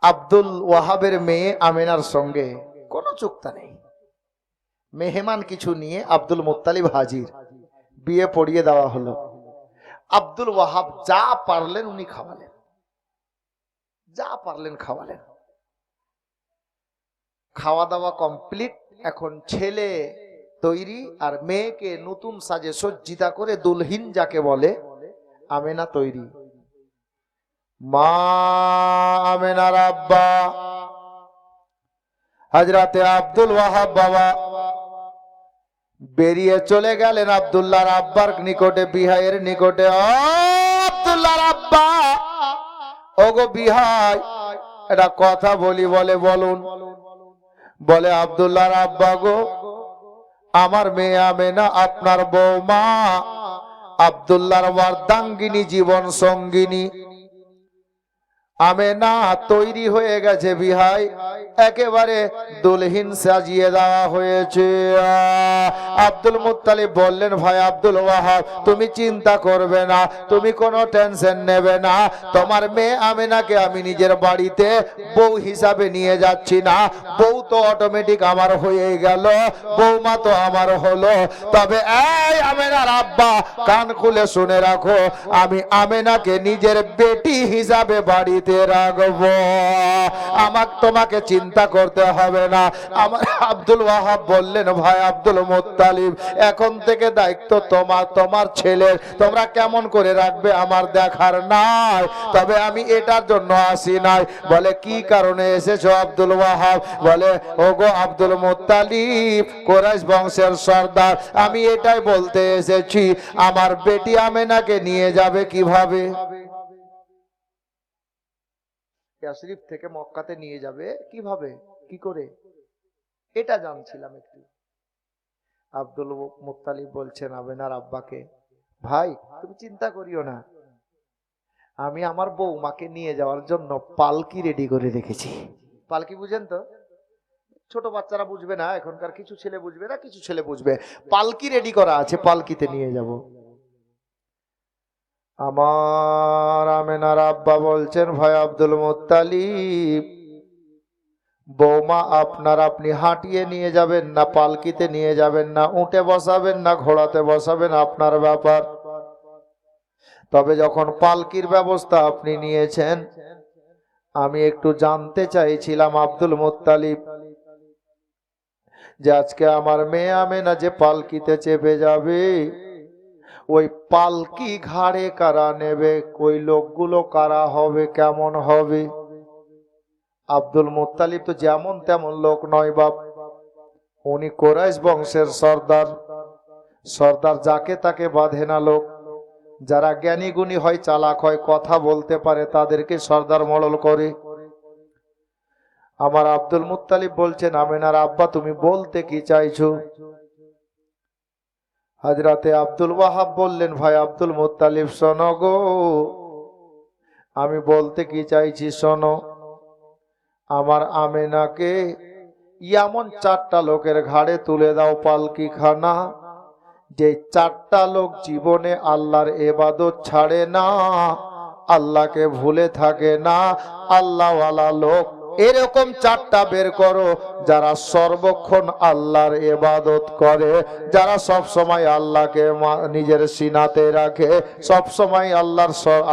[SPEAKER 1] আব্দুল ওয়াহাবের মেয়ে আমিনার সঙ্গে, কোনো চুক্তা নেই, মেহমান কিছু নিয়ে আব্দুল মুত্তালিব হাজির, বিয়ে পড়িয়ে দেওয়া হলো। আব্দুল ওয়াহাব যা পারলেন উনি খাওয়ালেন, যা পারলেন খাওয়ালেন। খাওয়া দাওয়া কমপ্লিট, এখন ছেলে তৈরি আর মেয়েকে নতুন সাজে সজ্জিতা করে দুলহিন যাকে বলে আমেনা তৈরি। মা আমেনার আব্বা হযরতে আব্দুল ওয়াহাব বাবা বেরিয়ে চলে গেলেন আব্দুল্লাহর আব্বার নিকটে, বিহাইয়ের নিকটে। ও আব্দুল্লাহর আব্বা, ওগো বিহাই এটা কথা বলি, বলে বলুন। বলে আব্দুল্লাহর আব্বা গো, আমার মেয়ে আমেনা আপনার বৌমা আব্দুল্লাহর ওয়ার্দাঙ্গিনী জীবন সঙ্গিনী আমেনা তৈরি হয়ে গেছে বিহাই, একেবারে দুলহিন সাজিয়ে দেওয়া হয়েছে। আব্দুল মুত্তালিব বললেন, ভাই আব্দুল ওয়াহাব তুমি চিন্তা করবে না, তুমি কোনো টেনশন নেবে না, তোমার মেয়ে আমেনাকে আমি নিজের বাড়িতে বউ হিসাবে নিয়ে যাচ্ছি না, বউ তো অটোমেটিক আমার হয়ে গেল, বৌমা তো আমার হলো। তবে এই আমেনার আব্বা কান খুলে শুনে রাখো, আমি আমেনাকে নিজের বেটি হিসাবে বাড়িতে রাখবো, আমাকে তোমাকে চিন্তা করতে হবে না। আমার আব্দুল ওয়াহাব বললেন, ভাই আব্দুল মুত্তালিব এখন থেকে দায়িত্ব তোমার, তোমার ছেলের, তোমরা কেমন করে রাখবে আমার দেখার নাই, তবে আমি এটার জন্য আসি নাই। বলে কি কারণে এসেছো আব্দুল ওয়াহাব? বলে ওগো আব্দুল মুত্তালিব কুরাইশ বংশের সর্দার, আমি এটাই বলতে এসেছি আমার বেটি আমেনাকে নিয়ে যাবে কিভাবে? শরীফ থেকে মক্কাতে নিয়ে যাবে কিভাবে, কি করে, এটা জানছিলাম একটু। আব্দুল মুত্তালিব বলছেন আমেনার আব্বাকে, ভাই তুমি চিন্তা করিও না, আমি আমার বৌমাকে নিয়ে যাওয়ার জন্য পালকি রেডি করে রেখেছি। পালকি বুঝেন তো? ছোট বাচ্চারা বুঝবে না, এখনকার কিছু ছেলে বুঝবে না, কিছু ছেলে বুঝবে। পালকি রেডি করা আছে, পালকিতে নিয়ে যাব। আমার আমেনার আব্বা বলছেন, ভাই আব্দুল মুত্তালিব বৌমা আপনার আপনি হাঁটিয়ে নিয়ে যাবেন না পালকিতে নিয়ে যাবেন না উঠে বসাবেন না ঘোড়াতে বসাবেন আপনার ব্যাপার। তবে যখন পালকির ব্যবস্থা আপনি নিয়েছেন, আমি একটু জানতে চাইছিলাম আব্দুল মুত্তালিব, যে আজকে আমার মেয়ে আমেনা যে পালকিতে চেপে যাবে, ওই পালকি ঘাড়ে কারা নেবে, ওই লোকগুলো কারা হবে, কেমন হবে? আব্দুল মুত্তালিব তো যেমন তেমন লোক নয় বাপ, উনি কুরাইশ বংশের সর্দার। সর্দার যাকে তাকে বাঁধে না লোক। যারা জ্ঞানী গুণী হয়, চালাক হয়, কথা বলতে পারে, তাদেরকে সর্দার মডল করে। আমার আব্দুল মুত্তালিব বলছেন, আমেনার আব্বা তুমি বলতে কি চাইছো? হযরতে আব্দুল ওয়াহাব বললেন, ভাই আব্দুল মুত্তালিব শোনো গো, আমি বলতে কি চাইছি শোনো। আমার আমেনাকে এমন 4টা লোকের ঘাড়ে তুলে দাও পালকি খানা, যে 4টা লোক জীবনে আল্লাহর ইবাদত ছাড়ে না, আল্লাহকে ভুলে থাকে না, আল্লাহওয়ালা লোক। এরকম 4টা বের করো, যারা সর্বক্ষণ আল্লাহর ইবাদত করে, যারা সব সময় আল্লাহকে নিজের সিনাতে রাখে, সব সময়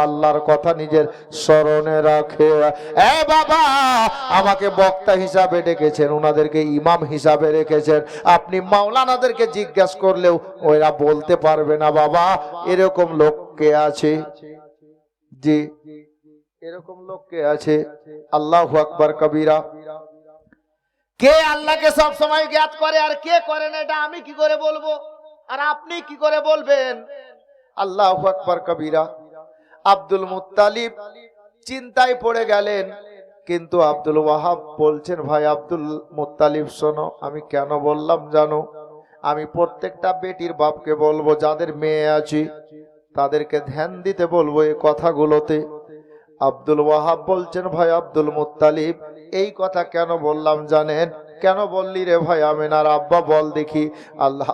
[SPEAKER 1] আল্লাহর কথা নিজের স্মরণে রাখে। এ বাবা, আমাকে বক্তা হিসাবে ডেকেছেন, ওনাদেরকে ইমাম হিসাবে রেখেছেন, আপনি মাওলানাদেরকে জিজ্ঞাসা করলেও ওরা বলতে পারবে না বাবা এরকম লোক কে আছে। জি, এরকম লোক কে আছে? আল্লাহু আকবার কবীরা। কে আল্লাহকে সব সময় জ্ঞাত করে আর কে করে না, এটা আমি কি করে বলবো আর আপনি কি করে বলবেন? আল্লাহু আকবার কবীরা। আব্দুল মুত্তালিব চিন্তায় পড়ে গেলেন, কিন্তু আব্দুল ওয়াহাব বলছেন, ভাই আব্দুল মুত্তালিব শোনো, আমি কেন বললাম জানো? আমি প্রত্যেকটা বেটির বাপকে বলবো, যাদের মেয়ে আছে তাদেরকে ধ্যান দিতে বলবো এই কথাগুলোতে। আব্দুল ওয়াহাব বলছেন, ভাই আব্দুল মুত্তালিব এই কথা কেন বললাম জানেন? কেন বললি রে ভাই আমেনার আব্বা, বল দেখি।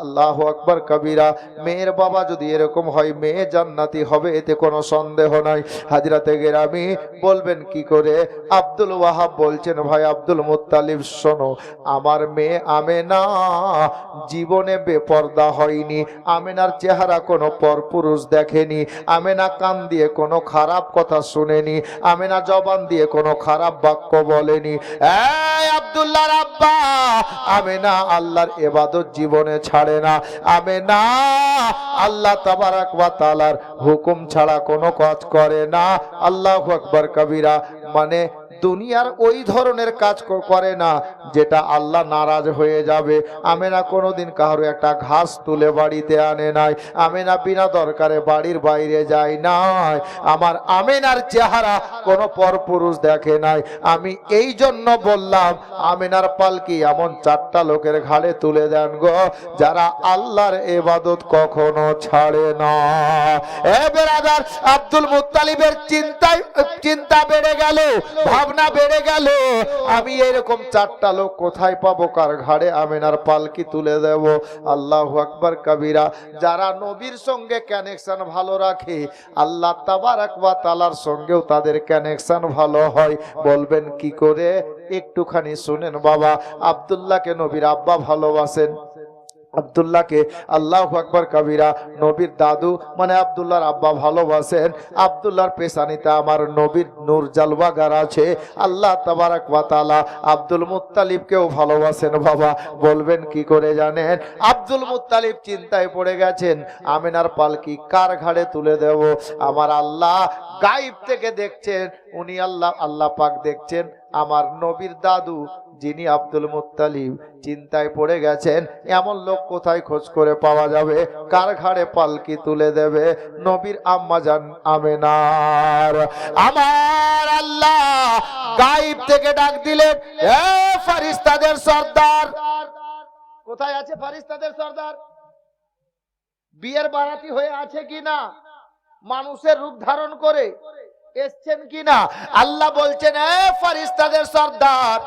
[SPEAKER 1] আল্লাহু আকবার কবীরা। মেয়ের বাবা যদি এরকম হয়, মেয়ে জান্নাতি হবে, এতে কোনো সন্দেহ নাই। হাজরাতে গেরামি বলবেন কি করে? আব্দুল ওয়াহাব বলছেন, ভাই আব্দুল মুত্তালিব শোনো, আমার মেয়ে আমেনা জীবনে বেপর্দা হয়নি, আমেনার চেহারা কোনো পরপুরুষ দেখেনি, আমেনা কান দিয়ে কোনো খারাপ কথা শুনেনি, আমেনা জবান দিয়ে কোনো খারাপ বাক্য বলেনি। এই আব্দুল্লাহর আব্বা, আমেনা আল্লাহর ইবাদত জীবনে ছাড়ে না, আমেনা আল্লাহ তাবারাক ওয়া তাআলার হুকুম ছাড়া কোনো কাজ করে না। আল্লাহু আকবার কবীরা। মানে দুনিয়ার ওই ধরনের কাজ করে না যেটা আল্লাহ নারাজ হয়ে যাবে। আমেনা কোনোদিন কারো একটা ঘাস তুলে বাড়িতে আনে নাই, আমেনা বিনা দরকারে বাড়ির বাইরে যায় নাই, আমার আমেনার চেহারা কোনো পরপুরুষ দেখে নাই। আমি এই জন্য বললাম, আমেনার পালকি এমন 4টা লোকের ঘাড়ে তুলে দেন গো, যারা আল্লাহর ইবাদত কখনো ছাড়ে না। এ বেরাদার, আব্দুল মুত্তালিবের চিন্তা বেড়ে গেল, ভাবনা বেড়ে গেল, আমি এরকম 4টা লোক কোথায় পাবো, কার ঘাড়ে আমেনার পালকি তুলে দেব? আল্লাহু আকবার কবীরা। যারা নবীর সঙ্গে কানেকশন ভালো রাখে, আল্লাহ তাবারাক ওয়া তাআলার সঙ্গেও তাদের কানেকশন ভালো হয়। বলবেন কি করে? একটুখানি শুনেন বাবা। আব্দুল্লাহকে নবীর আব্বা ভালোবাসেন, আব্দুল্লাহকে আল্লাহু আকবার কবীরা নবীর দাদু মানে আব্দুল্লাহর আব্বা ভালোবাসেন। আব্দুল্লাহর পেশানিতে আমার নবীর নূর জালওয়াগার আছে। আল্লাহ তাবারাক ওয়া তাআলা আব্দুল মুত্তালিবকেও ভালোবাসেন বাবা। বলবেন কি করে জানেন? আব্দুল মুত্তালিব চিন্তায় পড়ে গেছেন, আমিনার পালকি কার ঘাড়ে তুলে দেব? আমার আল্লাহ গায়েব থেকে দেখছেন, উনি আল্লাহ পাক দেখছেন। আমার নবীর দাদু যিনি আব্দুল মুত্তালিব চিন্তায় পড়ে গেছেন, এমন লোক কোথায় খোঁজ করে পাওয়া যাবে, কার ঘাড়ে পালকি তুলে দেবে? নবীর আম্মা জান আমেনার। আমার আল্লাহ গায়েব থেকে ডাক দিলেন, এ ফেরেশতাদের সর্দার। কোথায় আছে ফেরেশতাদের সর্দার? বিয়ের বারাতি হয়ে আছে কিনা, মানুষের রূপ ধারণ করে এসছেন কিনা? আল্লাহ বলছেন, এ ফেরেশতাদের সর্দার,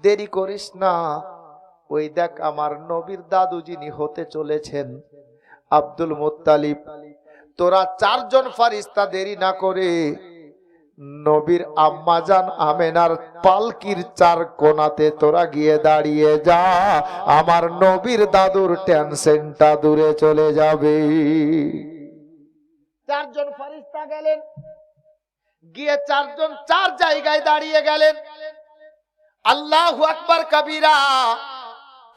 [SPEAKER 1] দেরি করিস না, ওই দেখ আমার নবীর দাদু যিনি হতে চলেছেন আব্দুল মুত্তালিব। তোরা 4 জন ফেরেশতা দেরি না করে নবীর আম্মাজান আমেনার পালকির চার কোণাতে তোরা গিয়ে দাঁড়িয়ে যা, আমার নবীর দাদুর টেনশনটা দূরে চলে যাবে। চারজন ফেরেশতা গেলেন, গিয়ে চারজন চার জায়গায় দাঁড়িয়ে গেলেন। আল্লাহু আকবার কবীরা।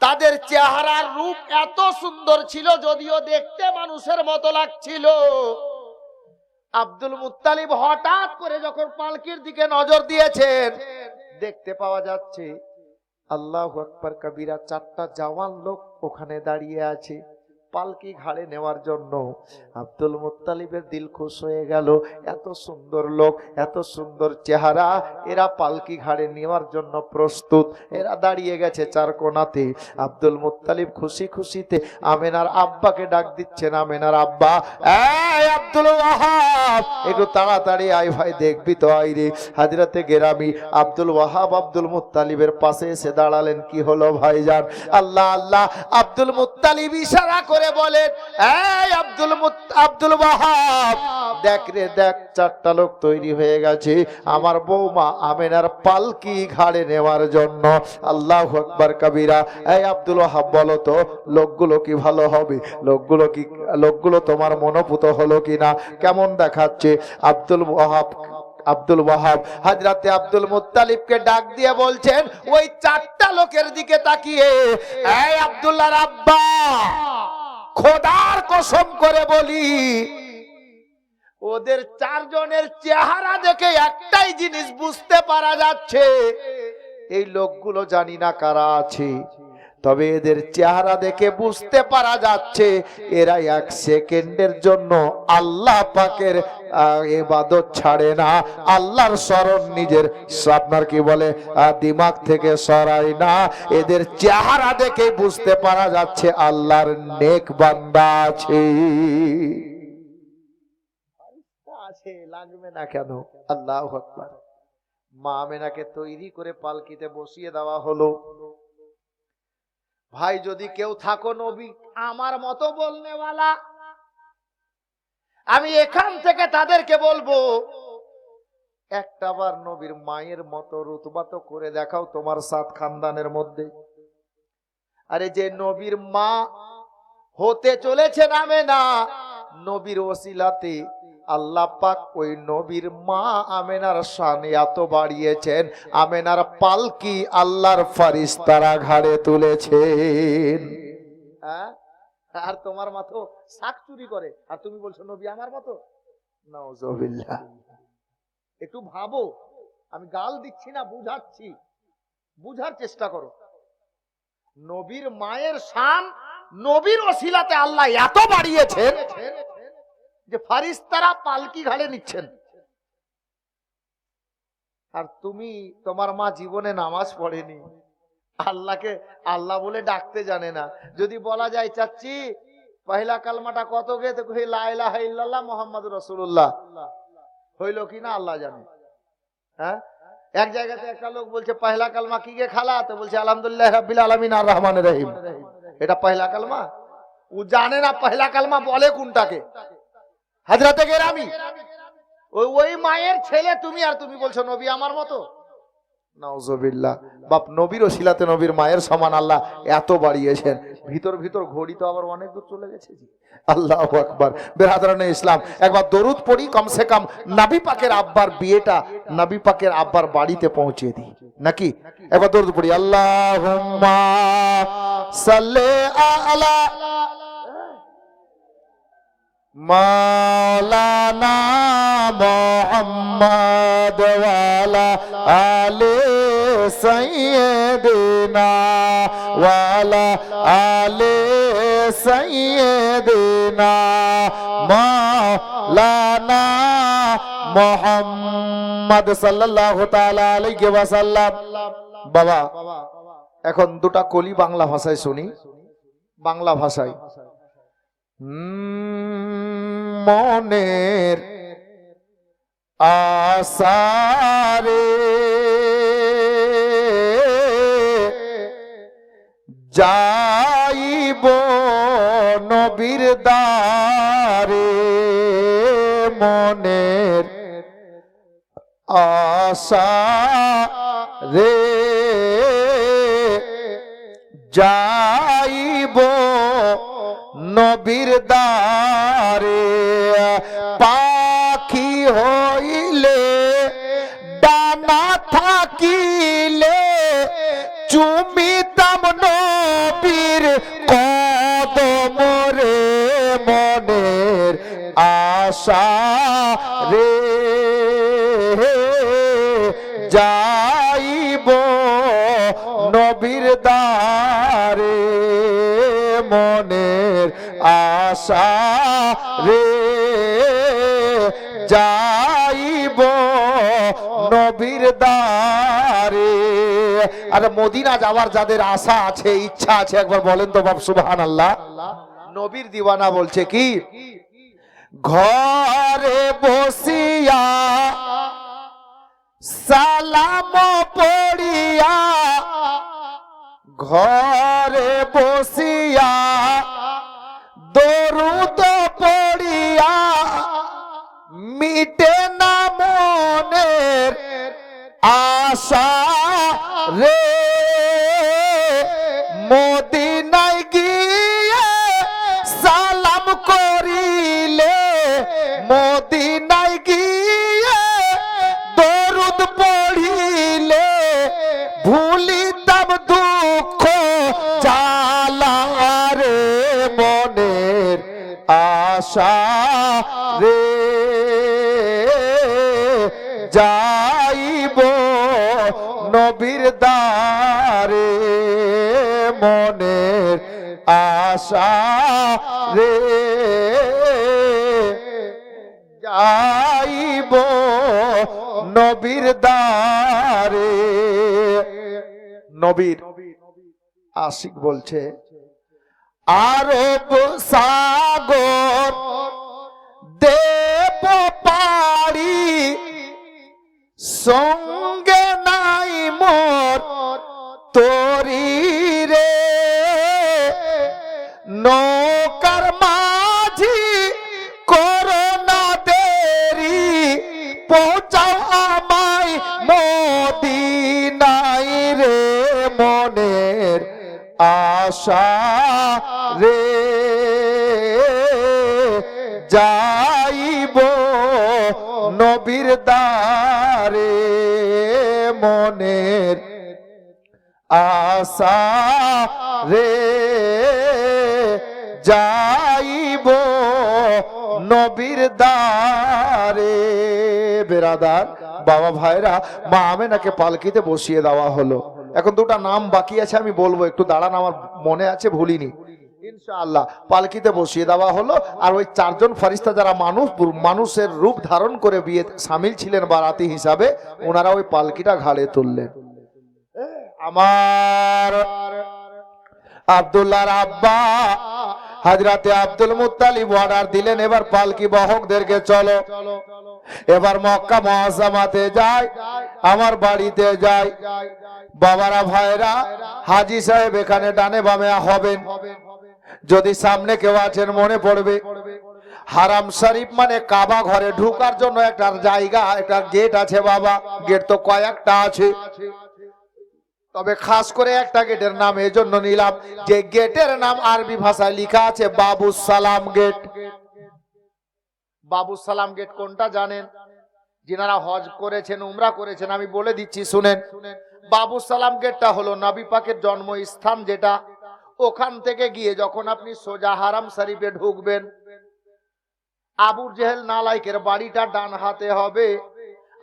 [SPEAKER 1] তাদের চেহারার রূপ এত সুন্দর ছিল, যদিও দেখতে মানুষের মতো লাগছিল। আব্দুল মুত্তালিব হঠাৎ করে যখন পালকির দিকে নজর দিয়েছেন, দেখতে পাওয়া যাচ্ছে আল্লাহু আকবার কবীরা চারটা জওয়ান লোক ওখানে দাঁড়িয়ে আছে পালকি ঘাড়ে নেওয়ার জন্য। আব্দুল মুত্তালিবের দিল খুশ হয়ে গেল, এত সুন্দর লোক, এত সুন্দর চেহারা, এরা পালকি ঘাড়ে নেওয়ার জন্য প্রস্তুত। এরা দাঁড়িয়ে গেছে চার কোণাতে। আব্দুল মুত্তালিব খুশি খুশিতে আমেনার আব্বাকে ডাক দিচ্ছেন, আমেনার আব্বা, এই আব্দুল ওয়াহাব, একটু তাড়াতাড়ি আয় ভাই, দেখবি তো আয় রে। হাজরাতে গেরামি আব্দুল ওয়াহাব আব্দুল মুত্তালিবের পাশে এসে দাঁড়ালেন। কি হলো ভাইজান? আল্লাহ আল্লাহ। আব্দুল মুত্তালিব ইশারা করে বলেন, এই আব্দুল ওয়াহাব, দেখ রে দেখ, চারটা লোক তৈরি হয়ে গেছে আমার বৌমা আমেনার পালকি ঘাড়ে নেওয়ার জন্য। আল্লাহু আকবার কবীরা। এই আব্দুল ওয়াহাব, বলো তো লোকগুলো কি ভালো হবে? লোকগুলো তোমার মনোপুত হলো কিনা? কেমন দেখাচ্ছে? আব্দুল ওয়াহাব হযরতে আব্দুল মুত্তালিবকে ডাক দিয়ে বলছেন, ওই চারটা লোকের দিকে তাকিয়ে, এই আব্দুল্লাহর আব্বা, খোদার কসম করে বলি, ওদের চারজনের চেহারা দেখে একটাই জিনিস বুঝতে পারা যাচ্ছে, এই লোকগুলো জানি না কারা আছে, তবে এদের চেহারা দেখে বুঝতে পারা যাচ্ছে এরা এক সেকেন্ডের জন্য আল্লাহ পাকের ইবাদত ছাড়ে না, আল্লাহর স্মরণ নিজের আপনার কি বলে দিমাগ থেকে সরায় না। এদের চেহারা দেখে বুঝতে পারা যাচ্ছে আল্লাহর নেক বান্দা আছে। লাগবে না কেন? আল্লাহু আকবার। মা আমেনাকে তৈরি করে পালকিতে বসিয়ে দেওয়া হলো। ভাই, যদি কেউ থাকো নবী আমার মতো বলনেওয়ালা, আমি এখান থেকে তাদেরকে বলবো, একটাবার নবীর মায়ের মতো রুতবা তো করে দেখাও তোমার সাত খানদানের মধ্যে। আরে যে নবীর মা হতে চলেছে আমেনা, নবীর ওসিলাতে আল্লাহ পাক ওই নবীর মা আমেনার শান এত বাড়িয়েছেন, আমেনার পালকি আল্লাহর ফেরেশতারা ঘাড়ে তুলেছেন। আর তোমার মতো শাক চুরি করে, আর তুমি বলছো নবী আমার মতো? নাউজুবিল্লাহ। একটু ভাবো, আমি গাল দিচ্ছি না, বুঝাচ্ছি, বুঝার চেষ্টা করো। নবীর মায়ের শান নবীর ওসিলাতে আল্লাহ এত বাড়িয়েছেন যে ফেরেশতারা পালকি ঘাড়ে নিচ্ছেন। আর তুমি, তোমার মা জীবনে নামাজ পড়েনি, আল্লাহকে আল্লাহ বলে ডাকতে জানে না। যদি বলা যায় চাচ্ছি পহেলা কালমাটা কত গে, তো লা ইলাহা ইল্লাল্লাহ মুহাম্মাদুর রাসূলুল্লাহ, হইল কিনা আল্লাহ জানে। হ্যাঁ, এক জায়গাতে একটা লোক বলছে পহেলা কালমা কি গে খালা, তো বলছে আলহামদুলিল্লাহ রাব্বিল আলামিন আর রহমানির রহিম। এটা পহেলা কালমা? ও জানে না পহেলা কালমা বলে কোনটাকে। হযরতে গেরামি, ওই মায়ের ছেলে তুমি, আর তুমি বলছো নবী আমার মতো? নাউজুবিল্লাহ। বাপ নবীর ওসিলাতে নবীর মায়ের সমান আল্লাহ এত বাড়িয়েছেন। ভিতর ভিতর ঘড়ি তো আবার অনেক দূর চলে গেছে। আল্লাহু আকবার। বেরাদরানে ইসলাম, একবার দরুদ পড়ি, কমসে কম নবী পাকের আব্বার বিয়েটা নবী পাকের আব্বার বাড়িতে পৌঁছে দিই নাকি? একবার দরুদ পড়ি, আল্লাহুম্মা সাল্লি আলা মাওলানা মুহাম্মদ ওয়া আলা আলি সাইয়্যিদিনা ওয়া আলা আলি সাইয়্যিদিনা মাওলানা মুহাম্মদ সাল্লাল্লাহু তাআলা আলাইহি ওয়া সাল্লাম। বাবা, এখন দুটা কলি বাংলা ভাষায় শুনি, বাংলা ভাষায়। মনের আসারে যাইব নবীর দারে, মনের আশা রে যাইব নবীর দ্বারে, পাখি হইলে ডানা থাকিলে চুমিতাম নবীর কদম রে, মনের আশা রে যাইব নবীর দ্বারে, মনের আশা রে যাইব নবীর দ্বারে। আর মদিনা যাওয়ার যাদের আশা আছে, ইচ্ছা আছে, একবার বলেন তো বাপ সুবহানাল্লাহ। নবীর দিওয়ানা বলছে কি, ঘরে বসিয়া সালাম পড়িয়া, ঘরে বসিয়া দরুদ পড়িয়া, মিটে না মনের আশা রে, মদিনায় গিয়ে সালাম করিলে, মদিনায় গিয়ে দরুদ পড়িলে, ভুলিতাম দুঃখ জ্বালা রে, মনের আশা রে যাইব নবীর দ্বারে, মনের আশা রে যাইব নবীর দ্বারে। নবীর আশিক বলছে, আরব সাগর দেব পাড়ি, সঙ্গে নাই মোর তোরি রে, নৌকার মাঝি করোনা দেরি, পৌঁছাও আমায় মদিনায় রে, মনের আশা রে যাইব নবীর দ্বারে, মনের আশা রে যাইব নবীর দ্বারে। বেরাদার বাবা ভাইরা, মা আমেনাকে পালকিতে বসিয়ে দেওয়া হলো। এখন দুটা নাম বাকি আছে, আমি বলবো, একটু দাঁড়ান, আমার মনে আছে, ভুলিনি ইনশাআল্লাহ। পালকিতে বসিয়ে দেওয়া হলো, আর ওই চারজন ফেরেশতা যারা মানুষের রূপ ধারণ করে বিয়ে শামিল ছিলেন বারাতি হিসাবে, ওনারা ওই পালকিটা ঘাড়ে তুললেন। আমার আব্দুল্লাহর আব্বা হযরতে আব্দুল মুত্তালিব অর্ডার দিলেন, এবার পালকি বহকদেরকে চলো, এবার মক্কা মুআজ্জামাতে যায়, আমার বাড়িতে যায়। বাবারা ভাইরা, হাজী সাহেব এখানে ডানে বামে হবেন, যদি সামনে কেউ আছেন মনে পড়বে, হারাম শরীফ মানে কাবা ঘরে ঢোকার জন্য একটা জায়গা, একটা গেট আছে বাবা। গেট তো কয়েকটা আছে, তবে খাস করে একটা গেটের নাম এজন্য নিলাম যে গেটের নাম আরবি ভাষায় লেখা আছে বাবুস সালাম গেট। বাবুস সালাম গেট কোনটা জানেন? যিনারা হজ করেছেন, উমরা করেছেন, আমি বলে দিচ্ছি শুনেন। বাবুস সালাম গেটটা হলো নবী পাকের জন্মস্থান, যেটা ওখান থেকে গিয়ে যখন আপনি সোজা হারাম শরীফে ঢুকবেন, আবু জেহেল নালাইকের বাড়িটা ডান হাতে হবে,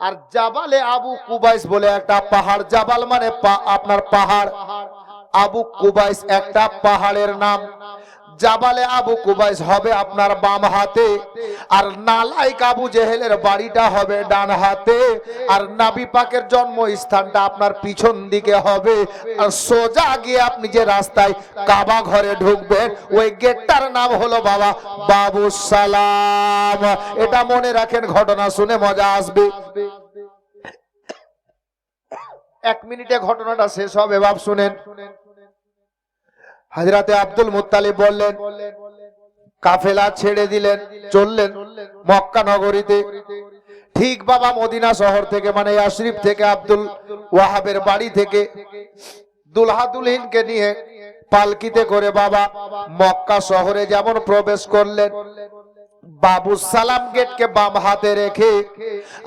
[SPEAKER 1] আর জাবালে আবু কুবাইস বলে একটা পাহাড়, জাবাল মানে আপনার পাহাড়, আবু কুবাইস একটা পাহাড়ের নাম। জাবালে আবু কুবাইস হবে আপনার বাম হাতে, আর নালাইক আবু জেহেলের বাড়িটা হবে ডান হাতে, আর নবী পাকের জন্মস্থানটা আপনার পিছন দিকে হবে। আর সোজা গিয়ে আপনি যে রাস্তায় কাবা ঘরে ঢুকবেন, ওই গেটটার নাম হলো বাবা বাবুস সালাম। এটা মনে রাখেন, ঘটনা শুনে মজা আসবে। 1 মিনিটে ঘটনাটা শেষ হবে, বাপ শুনেন। হযরতে আব্দুল মুত্তালিব বললেন, কাফেলা ছেড়ে দিলেন, চললেন মক্কা নগরীতে। ঠিক বাবা মদিনা শহর থেকে মানে ইয়াসরিব থেকে আব্দুল ওয়াহাবের বাড়ি থেকে দুলহা দুলহিনকে নিয়ে পালকিতে করে বাবা মক্কা শহরে যেমন প্রবেশ করলেন, বাবু সালাম গেটকে বাম হাতে রেখে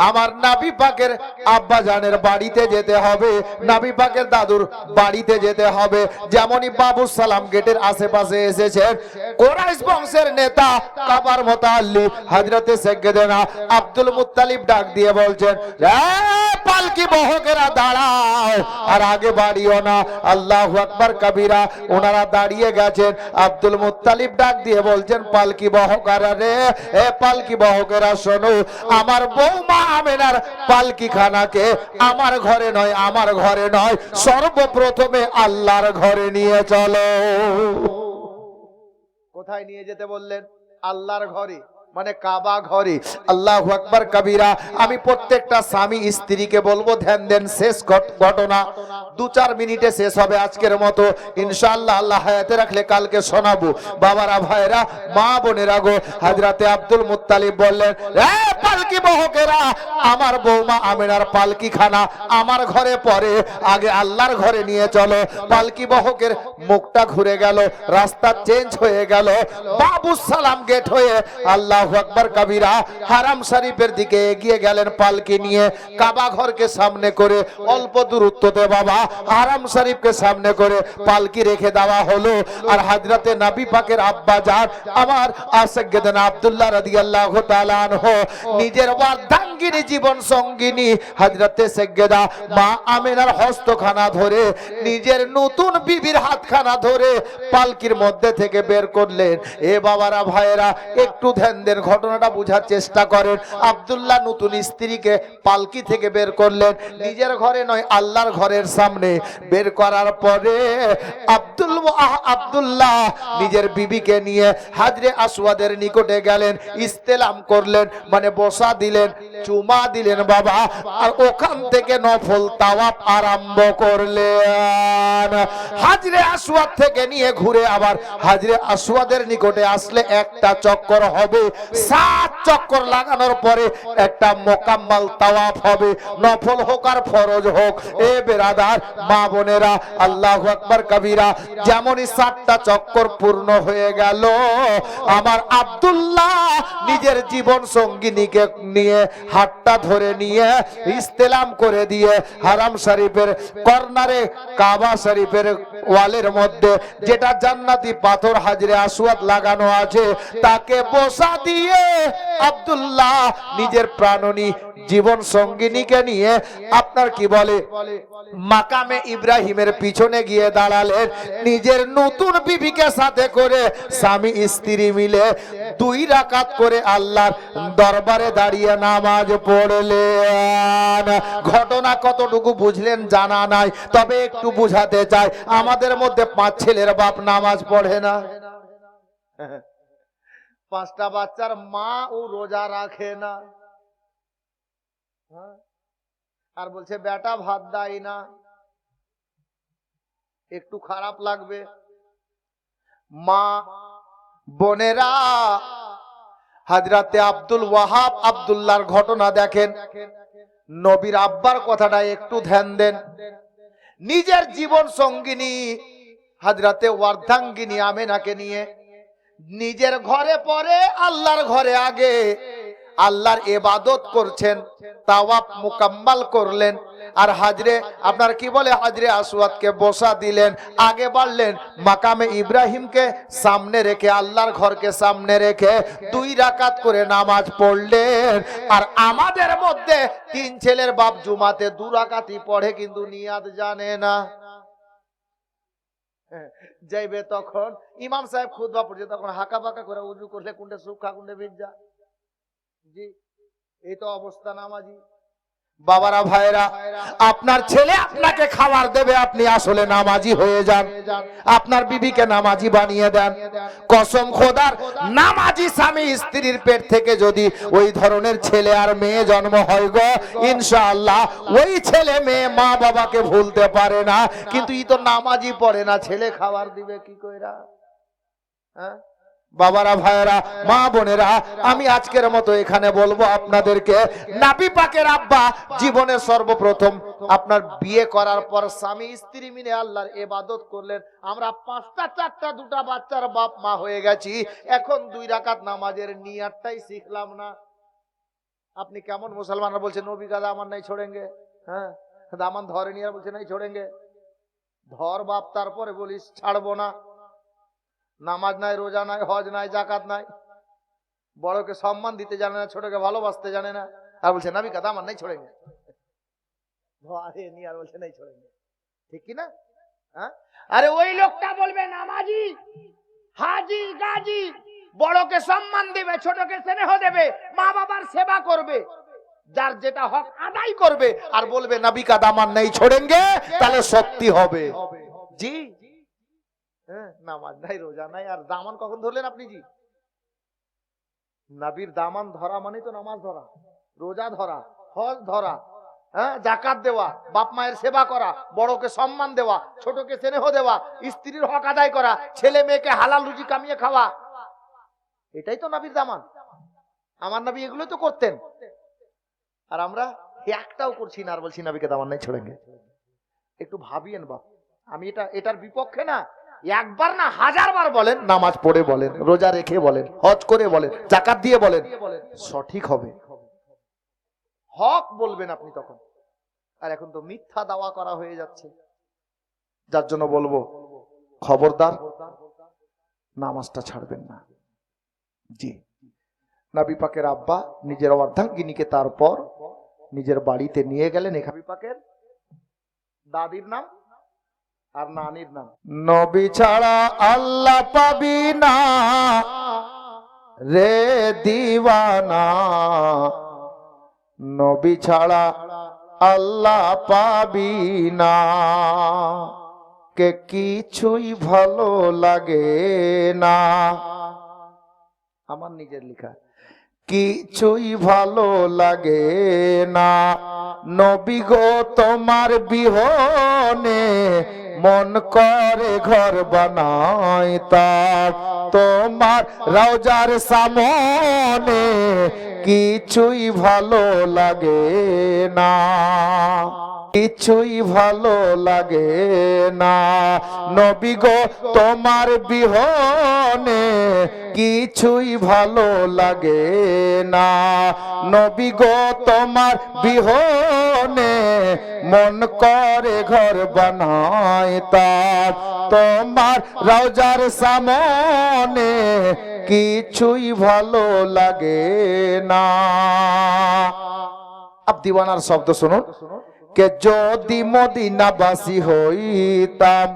[SPEAKER 1] আমার নাবি পাকের আব্বা জানের বাড়িতে যেতে হবে, নাবি পাকের দাদুর বাড়িতে যেতে হবে। যেমনই বাবু সালাম গেটের আশেপাশে এসেছেন, কুরাইশ বংশের নেতা কাবার মুতাল্লি হযরতে সাইয়্যিদানা আব্দুল মুত্তালিব ডাক দিয়ে বলছেন, পালকি বহকেরা দাঁড়াও, আর আগে বাড়িও না। আল্লাহু আকবার কবীরা। ওনারা দাঁড়িয়ে গেছেন। আব্দুল মুত্তালিব ডাক দিয়ে বলছেন, পালকি বহকারা রে, এ পালকি বহকেরা শোনো, আমার বৌমা আমেনার পালকি খানাকে আমার ঘরে নয়, আমার ঘরে নয়, সর্বপ্রথমে আল্লাহর ঘরে নিয়ে চলো। কোথায় নিয়ে যেতে বললেন? আল্লাহর ঘরে, মানে কাবা ঘরে। আল্লাহু আকবার কবীরা। আমি প্রত্যেকটা স্বামী স্ত্রীকে বলবো ধ্যান দেন, শেষ ঘটনা 2-4 মিনিটে শেষ হবে আজকের মতো ইনশাআল্লাহ। আল্লাহ হায়াতে রাখলে কালকে শোনাবো। বাবারা, ভাইরা, মা বোনেরা গো, হযরতে আব্দুল মুত্তালিব বললেন, এ পালকি বহকেরা, আমার বৌমা আমেনার পালকি খানা আমার ঘরে পড়ে, আগে আল্লাহর ঘরে নিয়ে চলো। পালকি বহকের মুখটা ঘুরে গেল, রাস্তা চেঞ্জ হয়ে গেল, বাবু সালাম গেট হয়ে আল্লাহু আকবার কবীরা হারাম শরীফের দিকে এগিয়ে গেলেন পালকি নিয়ে। কাবা ঘরকে সামনে করে অল্প দূরত্বতে বাবা হারাম শরীফকে সামনে করে পালকি রেখে দেওয়া হলো। আর হযরতে নবী পাকের আব্বা জান আমার সাইয়্যিদানা আব্দুল্লাহ রাদিয়াল্লাহু তাআলা আনহু নিজের ওয়ার্ধাঙ্গিনী জীবন সঙ্গিনী হযরতে সাইয়্যিদা মা আমেনার হস্তখানা ধরে, নিজের নতুন বিবির হাতখানা ধরে পালকির মধ্যে থেকে বের করলেন। এ বাবারা, ভাইয়েরা, একটু ধ্যান দেন, ঘটনাটা বোঝার চেষ্টা করেন। আব্দুল্লাহ নতুন স্ত্রীকে পালকি থেকে বের করলেন, নিজের ঘরে নয়, আল্লাহর ঘরের সামনে বের করার পরে আব্দুল্লাহ নিজের বিবিকে নিয়ে হাজরে আসওয়াদের নিকটে গেলেন, ইস্তেলাম করলেন, মানে বসা দিলেন, চুমা দিলেন বাবা। আর ওখান থেকে নফল তাওয়াফ আরম্ভ করলেন। হাজরে আসওয়াদ থেকে নিয়ে ঘুরে আবার হাজরে আসওয়াদের নিকটে আসলে একটা চক্কর হবে, 7 চক্কর লাগানোর পরে একটা মোকাম্মল তাওয়াফ হবে, নফল হোক আর ফরজ হোক। এ বেরাদার, মা বোনেরা, আল্লাহু আকবার কবীরা। যেমনই 7টা চক্কর পূর্ণ হয়ে গেল, আমার আব্দুল্লাহ নিজের জীবন সঙ্গিনীকে নিয়ে হাতটা ধরে নিয়ে ইস্তেলাম করে দিয়ে হারাম শরীফের কর্নারে কাবা শরীফের ওয়ালের মধ্যে যেটা জান্নাতি পাথর হাজরে আসওয়াদ লাগানো আছে, তাকে বসা দিয়ে আব্দুল্লাহ নিজের প্রাণনী জীবন সঙ্গিনীকে নিয়ে আপনার কি বলে মাকামে ইব্রাহিমের পিছনে গিয়ে দাঁড়ালেন। নিজের নতুন বিবিকে সাথে করে স্বামী স্ত্রী মিলে 2 রাকাত করে আল্লাহর দরবারে দাঁড়িয়ে নামাজ পড়লেন। ঘটনা কতটুকু বুঝলেন জানা নাই, তবে একটু বুঝাতে চাই। আমাদের মধ্যে 5 ছেলের বাপ নামাজ পড়ে না, 5টা বাচ্চার মা ও রোজা রাখে না, আর বলছে বেটা ভাত দেয় না, একটু খারাপ লাগবে। মা বোনেরা, হযরতে আব্দুল ওয়াহাব আব্দুল্লাহর ঘটনা দেখেন। নবীর আব্বার কথাটা একটু ধ্যান দেন। নিজের জীবন সঙ্গিনী হযরতে ওয়ার্ধাঙ্গিনী আমেনাকে নিয়ে নিজের ঘরে পরে আল্লাহর ঘরে আগে আল্লাহর ইবাদত করছেন, তাওয়াফ মুকাম্মাল করলেন। আর হাজরে আপনার কি বলে হাজরে আসওয়াদকে বসা দিলেন, আগে বাড়লেন, মাকামে ইব্রাহিমকে সামনে রেখে আল্লাহর ঘরকে সামনে রেখে 2 রাকাত করে নামাজ পড়লেন। আর আমাদের মধ্যে 3 ছেলের বাপ জুমাতে 2 রাকাতই পড়ে, কিন্তু নিয়াত জানে না। যাইবে তখন ইমাম সাহেব খুতবা পড়ছে, তখন হাঁকা বাঁকা করে উজু করলে কোনটা সুখা কোনটা ভিজা। জি, এই তো অবস্থা নামাজি। বাবারা, ভাইরা, আপনার ছেলে আপনাকে খাবার দেবে, আপনি আসলে নামাজি হয়ে যান, আপনার বিবিকে নামাজি বানিয়ে দেন। কসম খোদার, নামাজি স্বামী স্ত্রীর পেট থেকে যদি ওই ধরনের ছেলে আর মেয়ে জন্ম হয় গো, ইনশাআল্লাহ ওই ছেলে মেয়ে মা বাবাকে ভুলতে পারে না। কিন্তু ই তো নামাজি পড়ে না, ছেলে খাবার দিবে কি কইরা? হ্যাঁ, বাবারা, ভাইয়েরা, মা বোনেরা, আমি আজকের মতো এখানে বলবো আপনাদেরকে, নবী পাকের আব্বা জীবনে সর্বপ্রথম আপনার বিয়ে করার পর স্বামী স্ত্রী মিলে আল্লাহর ইবাদত করলেন। আমরা 5টা 4টা 2টা বাচ্চার বাপ মা হয়ে গেছি, এখন 2 রাকাত নামাজের নিয়াতটাই শিখলাম না। আপনি কেমন মুসলমানরা বলছেন নবী का দামান নাই छोड़ेंगे, হ্যাঁ দামান ধরেনি আর বলছে নাই छोड़ेंगे। ধর বাপ, তারপরে বলিস ছাড়বো না। নামাজ নাই, রোজা নাই, হজ নাই, জাকাত নাই, বড়কে সম্মান দিতে জানে না, ছোটকে ভালোবাসতে জানে না, আর বলছে নবী का দামান নাই छोड़ेंगे। ধরেনি আর বলছে নাই छोड़ेंगे, ঠিক কি না? হ্যাঁ, আরে ওই লোকটা বলবে নামাজি, হাজি, গাজী, বড়কে সম্মান দেবে, ছোটকে স্নেহ দেবে, মা বাবার সেবা করবে, যার যেটা হক আদায় করবে, আর বলবে নবী का দামান নাই छोड़ेंगे, তাহলে সত্যি হবে। জি, হ্যাঁ, নামাজ নাই, রোজা নাই, আর দামান কখন ধরলেন আপনি? জি, নবীর দামান ধরা মানে তো নামাজ ধরা, রোজা ধরা, হজ ধরা, হ্যাঁ, জাকাত দেওয়া, বাপ মায়ের সেবা করা, বড়কে সম্মান দেওয়া, ছোটকে স্নেহ দেওয়া, স্ত্রীর হক আদায় করা, ছেলে মেয়েকে হালাল রুজি কামিয়ে খাওয়া, এটাই তো নবীর দামান। আমার নবী এগুলো তো করতেন, আর আমরা একটাও করছি না, আর বলছি নবীকে দামান নাই छोड़ेंगे। একটু ভাবিয়েন বাপ, আমি এটার বিপক্ষে না, একবার না 1000 বার বলেন, নামাজ পড়ে বলেন, রোজা রেখে বলেন, হজ করে বলেন, জাকাত দিয়ে বলেন, সঠিক হবে, হক বলবেন আপনি তখন। আর এখন তো মিথ্যা দাওয়া করা হয়ে যাচ্ছে, যার জন্য বলবো খবরদার নামাজটা ছাড়বেন না। জি, নবী পাকের আব্বা নিজের অর্ধাঙ্গিনীকে তারপর নিজের বাড়িতে নিয়ে গেলেন। নবী পাকের দাদির নাম আর নানির নাম। নবী ছাড়া আল্লাহ পাবি না রে দিওয়ানা, নবী ছাড়া আল্লাহ পাবি না, কে কিছুই ভালো লাগে না। আমার নিজের লেখা, কিছুই ভালো লাগে না, নবী গো তোমার বিহনে মন করে ঘর বানাইতাম, তোমার রওজার সামনে কিছুই ভালো লাগে না, কিছুই ভালো লাগে না, নবী গো তোমার বিহনে কিছুই ভালো লাগে না, নবী গো তোমার বিহনে মন করে ঘর বানাইতাম, তোমার রওজার সামনে কিছুই ভালো লাগে না। আব দিওয়ানার শব্দ শুনুন, কে যদি মদিনাবাসী হইতাম,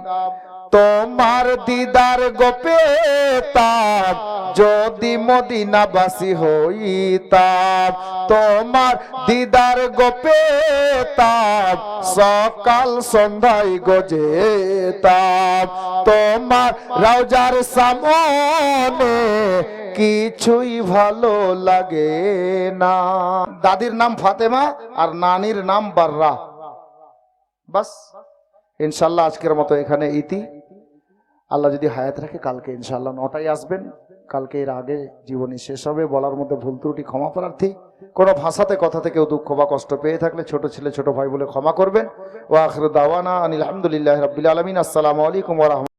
[SPEAKER 1] তোমার দিদার গো পেতাম, যদি মদিনাবাসী হইতাম, তোমার দিদার গো পেতাম, সকাল সন্ধ্যায় গো যেতাম, তোমার রওজার সামনে কিছুই ভালো লাগে না। দাদির নাম ফাতেমা আর নানির নাম বাররা। বাস, ইনশাল্লাহ আজকের মতো এখানে ইতি। আল্লাহ যদি হায়াত রাখে কালকে ইনশাল্লাহ 9টায় আসবেন। কালকে এর আগে জীবনী শেষ হবে। বলার মধ্যে ভুল ত্রুটি ক্ষমা প্রার্থী। কোনো ভাষাতে কথাতে কেউ দুঃখ বা কষ্ট পেয়ে থাকলে ছোট ছেলে ছোট ভাই বলে ক্ষমা করবেন। ওয়া আখিরু দাওয়ানা আনিল হামদুলিল্লাহি রাব্বিল আলামিন। আসসালামু আলাইকুম ওয়া রাহমাতুল্লাহ।